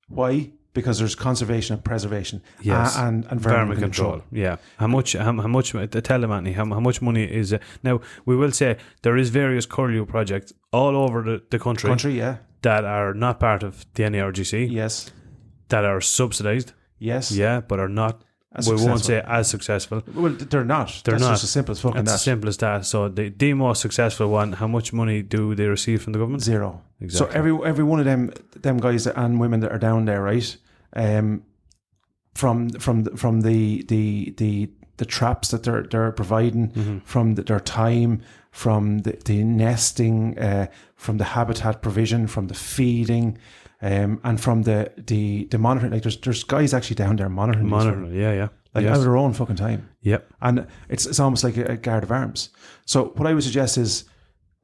why? Because there's conservation and preservation, yes, and environment control. Yeah, how much? Tell them, Anthony, how much money is now? We will say there is various curlew projects all over the country, that are not part of the NARGC, yes, that are subsidised, yes, but are not. As we successful. won't say as successful. Well, they're not. They're That's not. just as simple as fucking That's that. as simple as that. So the most successful one, how much money do they receive from the government? Zero. Exactly. So every one of them guys and women that are down there, right? From the traps that they're providing, from their time, from the nesting, from the habitat provision, from the feeding, and from the monitoring. Like there's guys actually down there monitoring. Yeah. Like out of their own fucking time. Yep. And it's almost like a guard of arms. So what I would suggest is,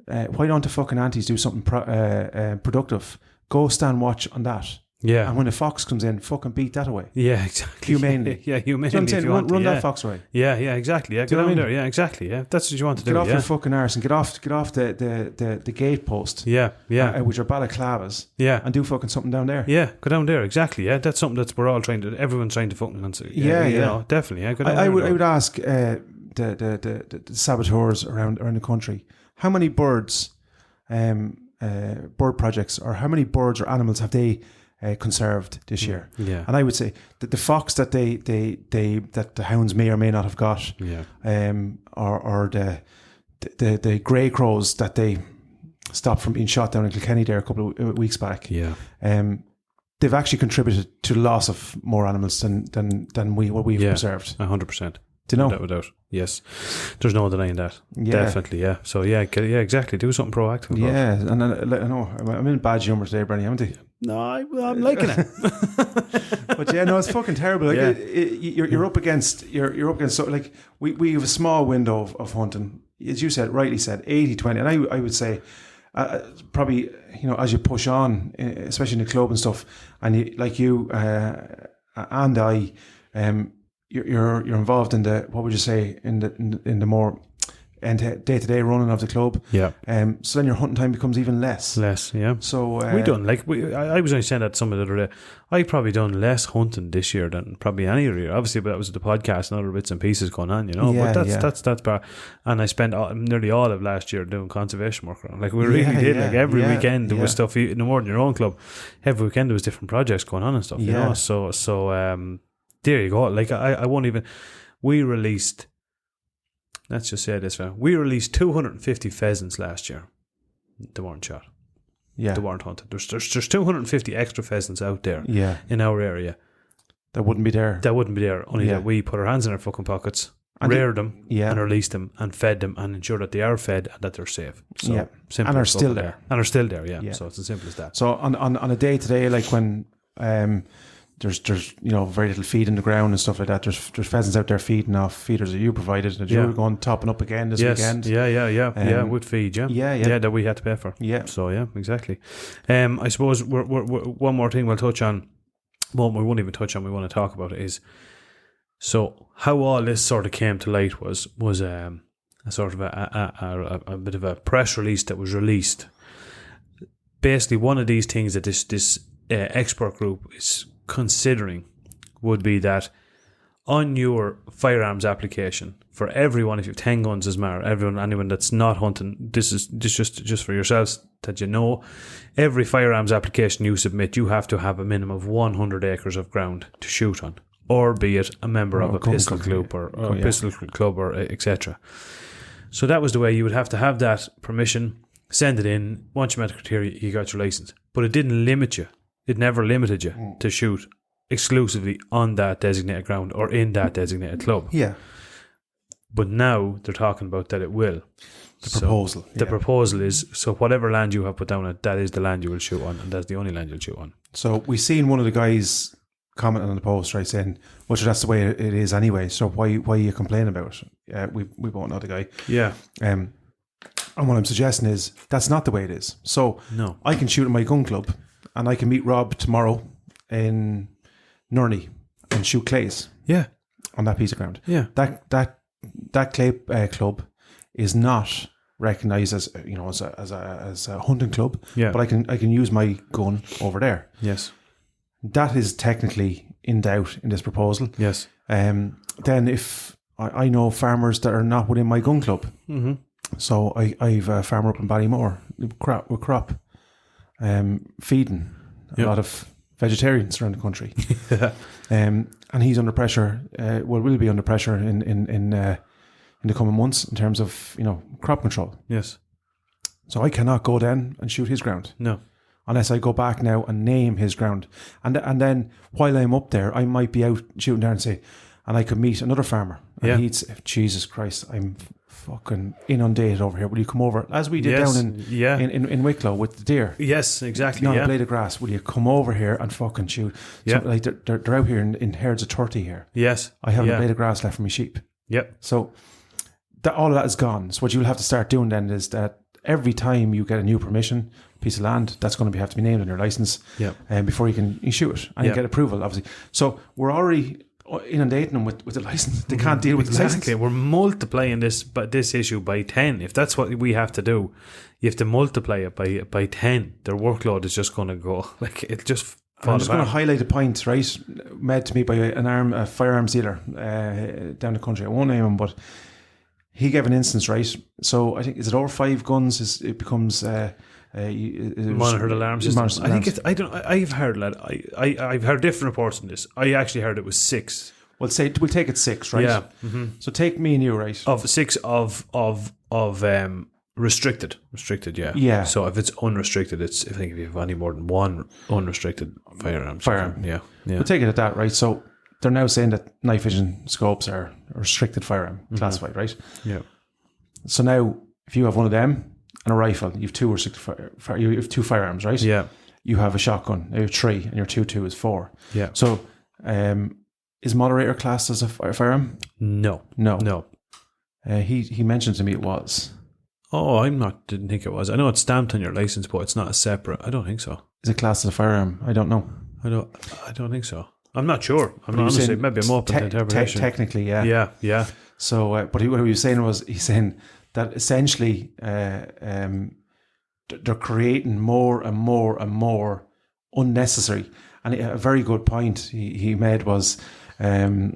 why don't the fucking aunties do something productive? Go stand watch on that. Yeah. And when a fox comes in, fucking beat that away. Yeah, exactly. Humanely. Yeah, humanely. Do you know what I'm saying? Run that fox away. Yeah, exactly. Yeah, Do you know what I mean? there. Yeah, exactly. Yeah, that's what you want to Get do. off your fucking arse and get off the gate post. Yeah. With your balaclavas. Yeah. And do fucking something down there. Yeah, go down there. Exactly. Yeah, that's something that we're all trying to. Everyone's trying to fucking answer. Yeah. You know, definitely. Yeah, go down I there. would ask the saboteurs around the country, how many bird projects, or how many birds or animals have they conserved this year? Yeah. And I would say that the fox that that the hounds may or may not have got, or the grey crows that they stopped from being shot down in Kilkenny there a couple of weeks back. Yeah. They've actually contributed to the loss of more animals than we've preserved. 100%. Do you know? Without. Yes. There's no denying that. Yeah. Definitely, yeah. So, yeah, exactly. Do something proactive. Yeah, and I know I'm in bad humour today, Bernie, haven't I? No, I'm liking it. But yeah, no, it's fucking terrible. Like you're up against so like we have a small window of hunting, as you rightly said, 80-20, and I would say probably, you know, as you push on, especially in the club and stuff, and and I, you're involved in the, what would you say, in the more day-to-day running of the club. Yeah. So then your hunting time becomes even less. Yeah. So I was only saying that to someone the other day. I probably done less hunting this year than probably any other year. Obviously, but that was the podcast and other bits and pieces going on, you know. Yeah, but that's bad. And I spent nearly all of last year doing conservation work around. Like we really did. Like every weekend there was stuff. No more than your own club. Every weekend there was different projects going on and stuff. You know. So there you go. Like I won't even. We released. Let's just say this way. We released 250 pheasants last year. They weren't shot. Yeah. They weren't hunted. There's 250 extra pheasants out there in our area. That wouldn't be there. Only that we put our hands in our fucking pockets, and reared them, and released them, and fed them, and ensured that they are fed and that they're safe. So simple and are as still that. there. And are still there, yeah. So it's as simple as that. So on a day to day, like when there's you know, very little feed in the ground and stuff like that. There's pheasants out there feeding off feeders that you provided, that you were going topping up again this weekend. With feed, that we had to pay for. Yeah. So exactly. I suppose we're one more thing we'll touch on. Well, we won't even touch on. We want to talk about it is. So how all this sort of came to light was a sort of a bit of a press release that was released. Basically, one of these things that this expert group is considering would be that on your firearms application for everyone, if you have 10 guns as mar, anyone that's not hunting, this is just for yourselves that you know, every firearms application you submit, you have to have a minimum of 100 acres of ground to shoot on, or be it a member of a pistol club or a pistol club or etc. So that was the way you would have to have that permission, send it in. Once you met the criteria, you got your license. But it didn't limit you. It never limited you to shoot exclusively on that designated ground or in that designated club. Yeah. But now they're talking about that it will. The proposal is, so whatever land you have put down, that is the land you will shoot on, and that's the only land you'll shoot on. So we seen one of the guys commenting on the post, right, saying, well, sure, that's the way it is anyway, so why are you complaining about it? We both know the guy. Yeah. And what I'm suggesting is, that's not the way it is. So no. I can shoot in my gun club, and I can meet Rob tomorrow in Nurney and shoot clays. Yeah. On that piece of ground. Yeah. That clay club is not recognised as a hunting club. Yeah. But I can use my gun over there. Yes. That is technically in doubt in this proposal. Yes. Then if I know farmers that are not within my gun club, so I've a farmer up in Ballymore with crop feeding a lot of vegetarians around the country, and he's under pressure. Will be under pressure in the coming months in terms of crop control. Yes. So I cannot go then and shoot his ground. No. Unless I go back now and name his ground. And then while I'm up there, I might be out shooting there and I could meet another farmer. And he'd say, Jesus Christ, I'm fucking inundated over here. Will you come over? As we did down in Wicklow with the deer. Yes, exactly. Not a blade of grass. Will you come over here and fucking shoot? Yeah. So, like they're out here in herds of 30 here. Yes. I have a blade of grass left for my sheep. Yep. So all of that is gone. So what you'll have to start doing then is that every time you get a new permission, piece of land, that's going to have to be named on your license before you can shoot it and you get approval, obviously. So we're already inundating them with the license. They can't deal with the license. Exactly. We're multiplying this issue by 10. If that's what we have to do, you have to multiply it by 10. Their workload is just going to go it just. I'm just going to highlight a point, right, made to me by a firearms dealer down the country. I won't name him, but he gave an instance, right? So I think, is it over 5 guns? It becomes monitored alarm system. I think I've heard that. I've heard different reports on this. I actually heard it was 6. We'll take it 6, right? Yeah. Mm-hmm. So take me and you, right? Of 6 of restricted. Yeah. Yeah. So if it's unrestricted, I think if you have any more than one unrestricted firearm. Yeah. We'll take it at that, right? So they're now saying that night vision scopes are a restricted firearm classified, right? Yeah. So now, if you have one of them and a rifle, you have 2 restricted you have 2 firearms, right? Yeah. You have a shotgun, you have 3, and your 2 is 4. Yeah. So, is moderator classed as a firearm? No. He mentioned to me it was. Oh, didn't think it was. I know it's stamped on your license, but it's not a separate. I don't think so. Is it classed as a firearm? I don't know. I don't think so. I'm not sure. I'm not honestly. Maybe I'm open to interpretation. Technically, yeah. Yeah. So, but what he was saying was, he's saying that essentially they're creating more and more unnecessary. And a very good point he made was, he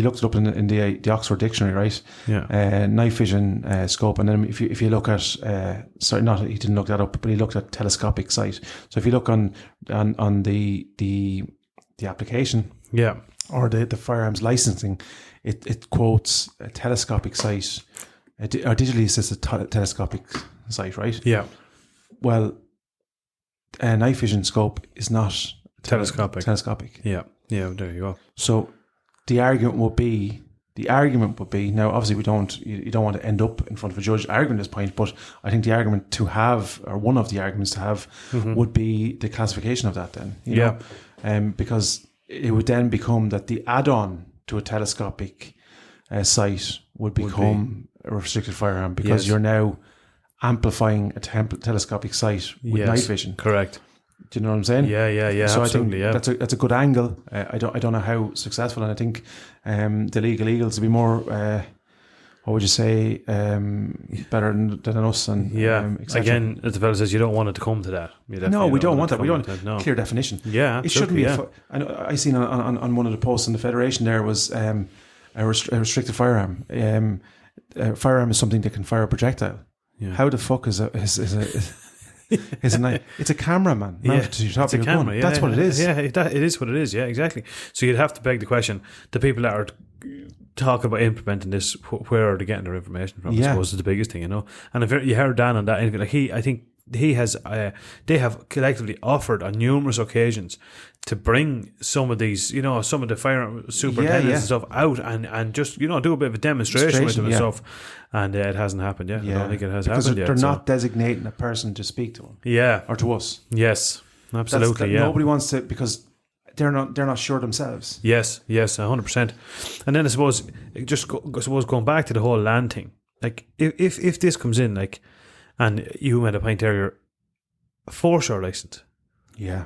looked it up in the Oxford Dictionary, right? Yeah. Night vision scope, and then if you look at he didn't look that up, but he looked at telescopic sight. So if you look on the application, or the firearms licensing, it quotes a telescopic sight, or digitally assisted telescopic sight, right? Yeah. Well, a night vision scope is not telescopic. Yeah. There you go. So the argument would be now. Obviously, you don't want to end up in front of a judge arguing this point, but I think the argument to have, or one of the arguments to have, would be the classification of that. Then, you know? Because it would then become that the add-on to a telescopic sight would become a restricted firearm, because you're now amplifying a telescopic sight with night vision. Correct. Do you know what I'm saying? Yeah. So absolutely, I think that's a good angle. I don't know how successful, and I think the legal eagles will be more what would you say, better than us? And et cetera. Again, as the fellow says, you don't want it to come to that. No, we don't want that. We don't. No. Clear definition. Yeah, it shouldn't be. absolutely, I seen on one of the posts in the Federation there was a restricted firearm. Firearm is something that can fire a projectile. Yeah. How the fuck is a it's a camera, man. It's a camera. Yeah, that's what it is. Yeah, it is what it is. Yeah, exactly. So you'd have to beg the question: the people that are talking about implementing this, where are they getting their information from? I suppose is the biggest thing, And if you heard Dan on that, like I think he has, they have collectively offered on numerous occasions to bring some of these, some of the firearm superintendents and stuff out and just, do a bit of a demonstration with them and stuff. And it hasn't happened yet. I don't think it has happened yet. Because they're not designating a person to speak to them. Yeah. Or to us. Yes, absolutely. Nobody wants to, because they're not sure themselves. Yes, 100%. And then I suppose, going back to the whole land thing, like if this comes in, like, and you made a point earlier, a foreshore license. Yeah.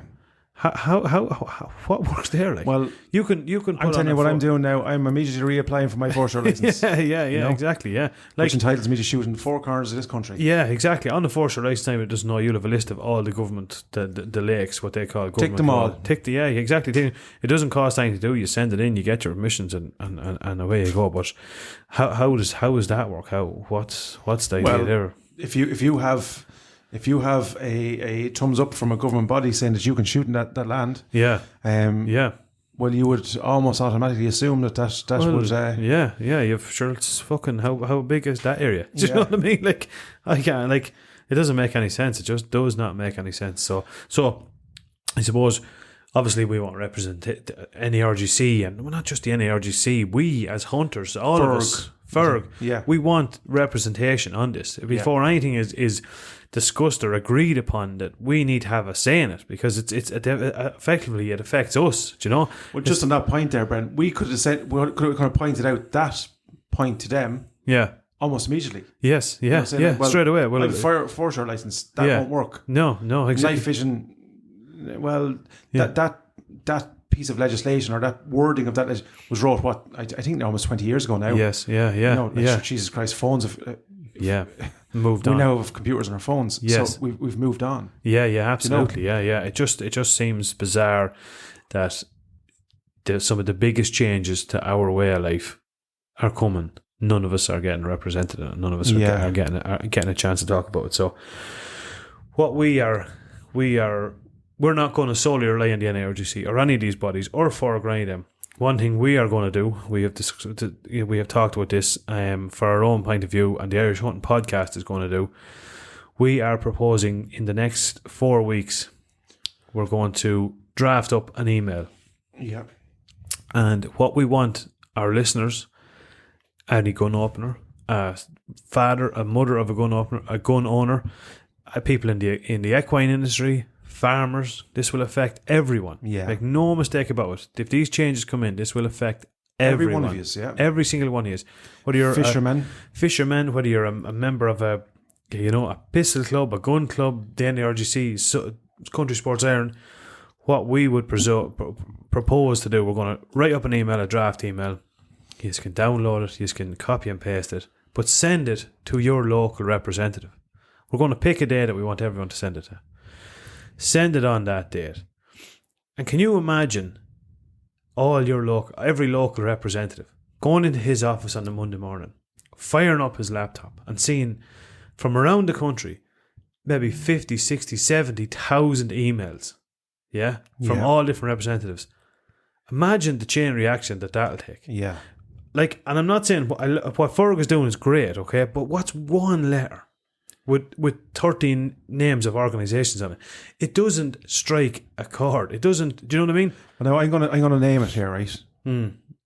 How what works there? Like, well, you can. I'm telling you what I'm doing now. I'm immediately reapplying for my foreshore license. Exactly. Yeah, which entitles me to shoot in the four corners of this country. Yeah, exactly. On the foreshore license time, it doesn't know. You'll have a list of all the government, the lakes, what they call. Tick them all. Exactly. It doesn't cost anything to do. You send it in, you get your permissions, and away you go. But how does that work? What's the idea there? If you have a thumbs up from a government body saying that you can shoot in that land, well, you would almost automatically assume that would. You've sure it's fucking how big is that area? Do you know what I mean? Like, I can't, like, it doesn't make any sense. It just does not make any sense. So I suppose. Obviously, we want to represent NARGC, and not just the NARGC. We, as hunters, all of us, FURG, we want representation on this. Before anything is discussed or agreed upon, that we need to have a say in it, because it's effectively it affects us. Do you know? Well, just on that point there, Brent, we could have kind of pointed out that point to them. Yeah. Almost immediately. Yes. Yeah. Straight away. Well, foreshore license that won't work. No. Exactly. Night vision. Well, that piece of legislation or that wording of that was wrote I think almost 20 years ago now. Yes, Jesus Christ, phones have moved on. We now have computers on our phones. Yes, so we've moved on. Yeah, absolutely. It just seems bizarre that some of the biggest changes to our way of life are coming. None of us are getting represented, and none of us are getting a chance to talk about it. So, what we're not going to solely rely on the NARGC or any of these bodies or foreground them. One thing we are going to do, we have talked about this for our own point of view, and the Irish Hunting Podcast is going to do. We are proposing in the next 4 weeks, we're going to draft up an email. Yeah. And what we want our listeners, any gun opener, a father, a mother of a gun opener, a gun owner, people in the equine industry, farmers, this will affect everyone. Yeah. Make no mistake about it. If these changes come in, this will affect everyone. Every one of you, Every single one of you. Whether you're fishermen, whether you're a member of a pistol club, a gun club, the NARGC, Country Sports Ireland, what we would propose to do, we're going to write up an email, a draft email. You can download it, you can copy and paste it, but send it to your local representative. We're going to pick a day that we want everyone to send it to. Send it on that date. And can you imagine every local representative going into his office on the Monday morning, firing up his laptop and seeing from around the country maybe 50, 60, 70,000 emails, from all different representatives. Imagine the chain reaction that'll take. Yeah. Like, and I'm not saying what FURG is doing is great, okay, but what's one letter with 13 names of organisations on it? It doesn't strike a chord. It doesn't. Do you know what I mean? Well, now I'm gonna name it here, right?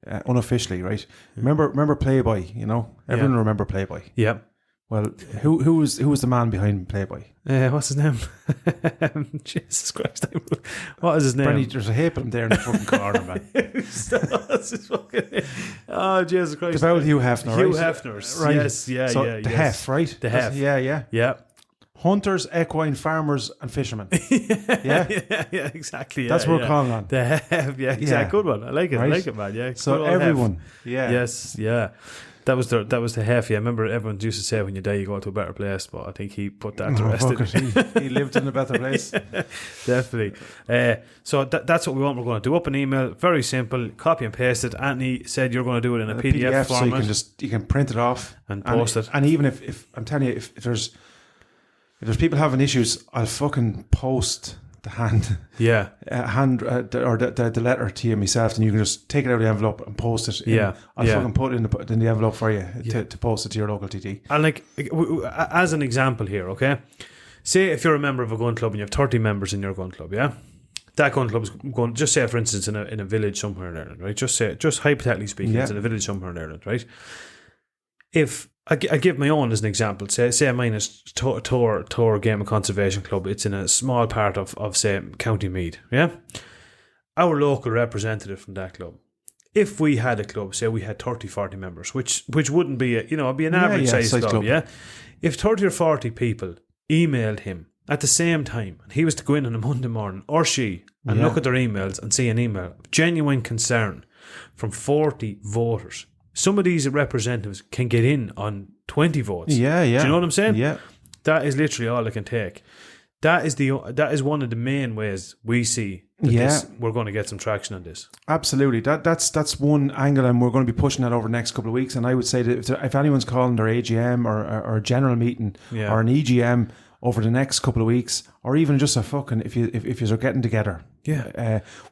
Unofficially, right? Remember Playboy? Everyone remember Playboy. Yeah. Well, who was the man behind Playboy? What's his name? Jesus Christ! What is his name? Brenny, there's a hairpin there in the fucking corner, man. That's his fucking name. Oh, Jesus Christ! About Hugh Hefner, right? Hugh Hefner, right? Yes, the Hef, right? The Hef, yeah. Hunters, equine, farmers, and fishermen. Yeah, exactly. That's what we're calling on. The Hef, exactly. Good one. I like it. Right? I like it, man. Yeah. So everyone, Yes, yeah. That was the Heffy. I remember everyone used to say when you die you go to a better place, but I think he put that to rest. He lived in a better place. Definitely. So that's what we want. We're going to do up an email, very simple, copy and paste it. Anthony said you're going to do it in a PDF format, so you can print it off and post it. And even if I'm telling you, if there's people having issues, I'll fucking post the the letter to you myself, and you can just take it out of the envelope and post it. I'll fucking put it in the envelope for you to post it to your local TD. And like as an example here, okay, say if you're a member of a gun club and you have 30 members in your gun club, yeah, that gun club is going. Just say, for instance, in a village somewhere in Ireland, right? Just hypothetically speaking, it's in a village somewhere in Ireland, right? If I give my own as an example, say mine is Tor Game and Conservation Club. It's in a small part of say County Meath. Yeah, our local representative from that club. If we had a club, say we had 30, 40 members, which wouldn't be it'd be an average size club. Yeah, if 30 or 40 people emailed him at the same time, and he was to go in on a Monday morning or she and look at their emails and see an email of genuine concern from 40 voters. Some of these representatives can get in on 20 votes. Yeah. Do you know what I'm saying? Yeah. That is literally all it can take. That is one of the main ways we see that we're going to get some traction on this. Absolutely. That's one angle, and we're going to be pushing that over the next couple of weeks. And I would say that if anyone's calling their AGM or a general meeting or an EGM over the next couple of weeks, or even just a fucking if you're getting together,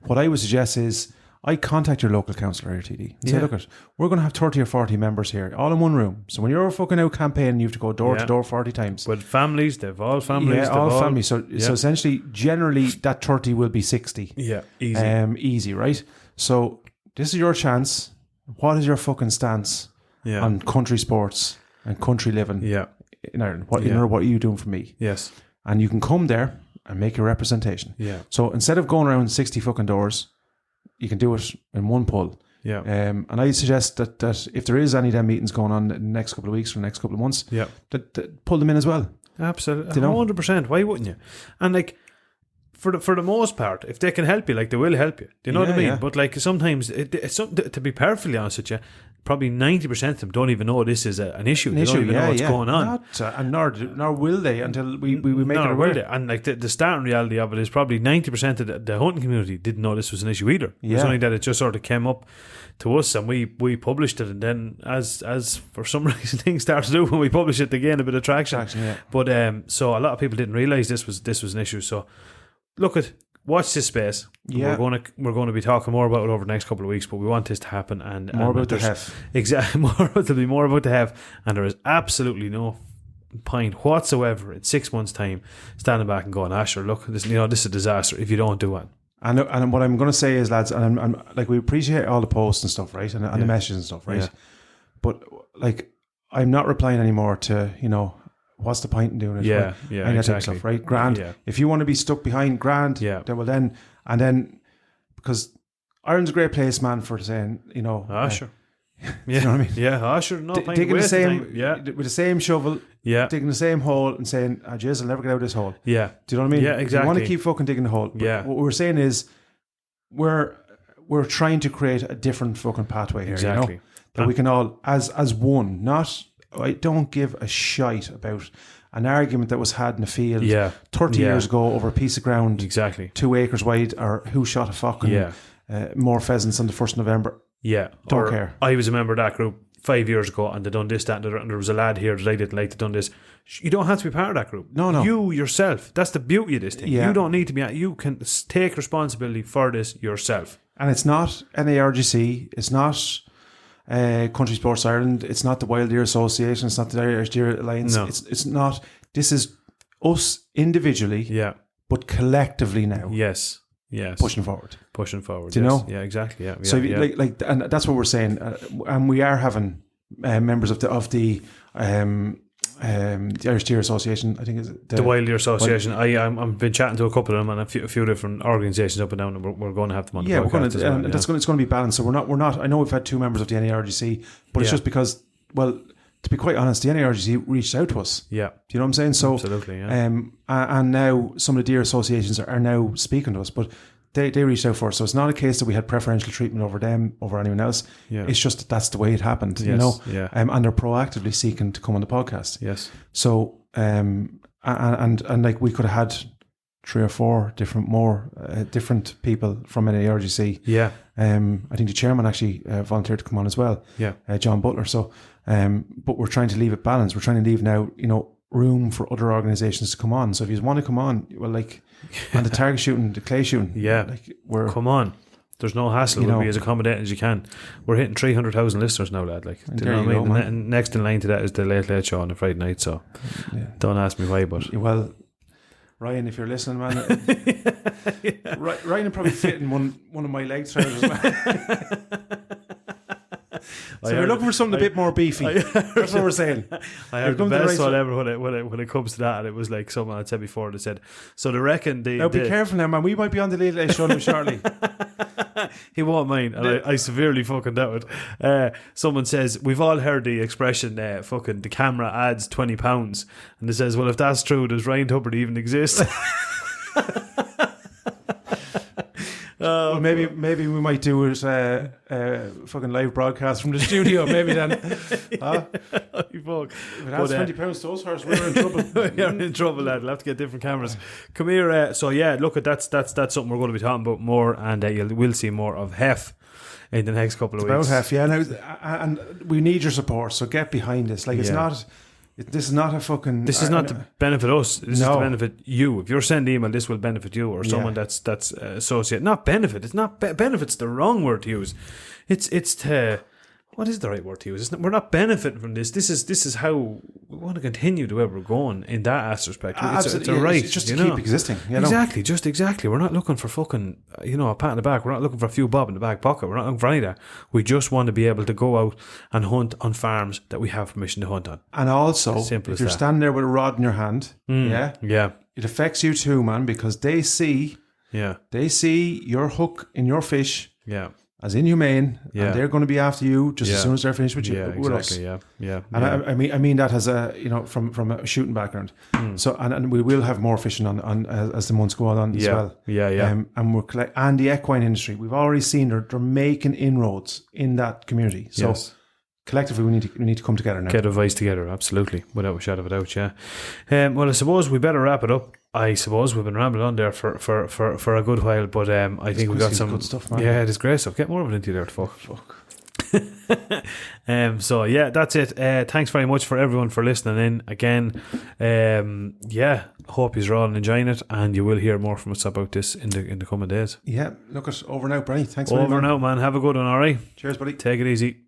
what I would suggest is I contact your local councillor or TD and say, look, we're going to have 30 or 40 members here, all in one room. So when you're fucking out campaigning, you have to go door to door 40 times. With families, they've all families. Yeah, all families. So essentially, generally, that 30 will be 60. Yeah, easy. Easy, right? So this is your chance. What is your fucking stance on country sports and country living in Ireland? What are you doing for me? Yes. And you can come there and make your representation. Yeah. So instead of going around 60 fucking doors, you can do it in one pull. Yeah. And I suggest that if there is any of them meetings going on in the next couple of weeks or the next couple of months, that pull them in as well. Absolutely. 100%. Why wouldn't you? And like for the most part, if they can help you, like they will help you. Do you know what I mean? Yeah. But like sometimes it's to be perfectly honest with you, probably 90% of them don't even know this is an issue. They don't even know what's going on. And nor will they until we make it aware. And like the starting reality of it is probably 90% of the hunting community didn't know this was an issue either. It was only that it just sort of came up to us and we published it, and then as for some reason things started to do when we published it, they gained a bit of traction. But so a lot of people didn't realise this was an issue. So watch this space. Yeah. We're going to be talking more about it over the next couple of weeks, but we want this to happen and more about the HEF. Exactly, there'll be more about the HEF, and there is absolutely no point whatsoever in 6 months' time standing back and going, sure, look, this is a disaster if you don't do it. And what I'm going to say is, lads, and I'm like, we appreciate all the posts and stuff, right, and the messages and stuff, right, but like, I'm not replying anymore to what's the point in doing it? Exactly. Stuff, right? Grand. Yeah. If you want to be stuck behind, grand. Yeah. Then because Ireland's a great place, man, for saying, sure. You know what I mean? Yeah, sure. No, digging the same, with the same shovel, digging the same hole and saying, jeez, I'll never get out of this hole. Yeah. Do you know what I mean? Yeah, exactly. You want to keep fucking digging the hole. But what we're saying is, we're trying to create a different fucking pathway here. Exactly. That we can all, as one, not. I don't give a shite about an argument that was had in the field 30 years ago over a piece of ground 2 acres wide, or who shot a fucking more pheasants on the 1st of November. Yeah. Don't care. I was a member of that group 5 years ago and they done this, that, and there was a lad here that I didn't like that done this. You don't have to be part of that group. No. You yourself. That's the beauty of this thing. Yeah. You don't need to be. You can take responsibility for this yourself. And it's not NARGC. It's not Country Sports Ireland. It's not the Wild Deer Association. It's not the Irish Deer Alliance. No. It's not. This is us individually, but collectively now. Yes. Pushing forward. Do you know? Yeah, exactly. Yeah. So like, and that's what we're saying. And we are having members of the Irish Deer Association, I think is the Wild Deer Association. I've been chatting to a couple of them and a few different organisations up and down, and we're going to have them on the podcast. It's going to be balanced. So we're not. I know we've had 2 members of the NARGC, but it's just because, well, to be quite honest, the NARGC reached out to us. Yeah, do you know what I'm saying? So absolutely. Yeah. And now some of the deer associations are now speaking to us, but they reached out for us. So it's not a case that we had preferential treatment over them, over anyone else. Yeah. It's just that's the way it happened, Yes, you know. yeah. And they're proactively seeking to come on the podcast. Yes. So and like we could have had 3 or 4 different people from NARGC. Yeah. I think the chairman actually volunteered to come on as well. Yeah. John Butler. So, but we're trying to leave it balanced. We're trying to leave now, you know, room for other organisations to come on. So if you want to come on, well, like, and the target shooting, the clay shooting, Yeah. like we're Come on. There's no hassle. You We'll know. be as accommodating as you can. We're hitting 300,000 listeners now, lad. Like, do you there know what I you mean? go, The man. next in line to that is the Late Late Show on a Friday night. So don't ask me why, but well, Ryan, if you're listening, man, Ryan would probably fit in one of my leg trousers, man. So we're looking for something a bit more beefy. That's what we're saying. I heard the come to the best right one ever when it comes to that, and it was like someone I'd said before. They said, "So they reckon they." Now be careful now, man. We might be on the Late Late Show now shortly. He won't mind, and I severely fucking doubt it. Someone says, we've all heard the expression, fucking the camera adds £20, and it says, well, if that's true, does Ryan Hubbard even exist? Well, maybe we might do it fucking live broadcast from the studio. Maybe then. Fuck. If it adds £20 to us, Horst, we're in trouble. You're in trouble, lad. We'll have to get different cameras. Come here. So yeah, look, that's something we're going to be talking about more, and we'll see more of Hef in the next couple of weeks. About half, yeah. Now, and we need your support. So get behind this. Like, it's not. This is not a fucking. This is not to benefit us. This is to benefit you. If you're sending email, this will benefit you or someone that's associated. Not benefit. It's not benefit's the wrong word to use. It's to. What is the right word to use? We're not benefiting from this. This is how we want to continue to where we're going in that aspect. It's a right. It's just to keep existing. You know? Exactly. We're not looking for fucking, a pat in the back. We're not looking for a few bob in the back pocket. We're not looking for any of that. We just want to be able to go out and hunt on farms that we have permission to hunt on. And also, Simple if as you're that. standing there with a rod in your hand, Yeah. it affects you too, man, because they see your hook in your fish. Yeah. As inhumane, Yeah. and they're going to be after you just as soon as they're finished with you. Yeah, with exactly. us. Yeah. And I mean that as a from a shooting background. So and we will have more fishing on as the months go on as well. Yeah. And we're and the equine industry, we've already seen they're making inroads in that community. So collectively, we need to come together now. Get advice together, absolutely, without a shadow of a doubt. Yeah. Well, I suppose we better wrap it up. I suppose we've been rambling on there for a good while, but I think we got some good stuff, man. Yeah, it is great stuff. Get more of it into you there, fuck. So yeah, that's it. Thanks very much for everyone for listening in again. Hope you're all enjoying it, and you will hear more from us about this in the coming days. Yeah, look, it's over now, Brenny. Thanks. Over and out, man. Have a good one. All right. Cheers, buddy. Take it easy.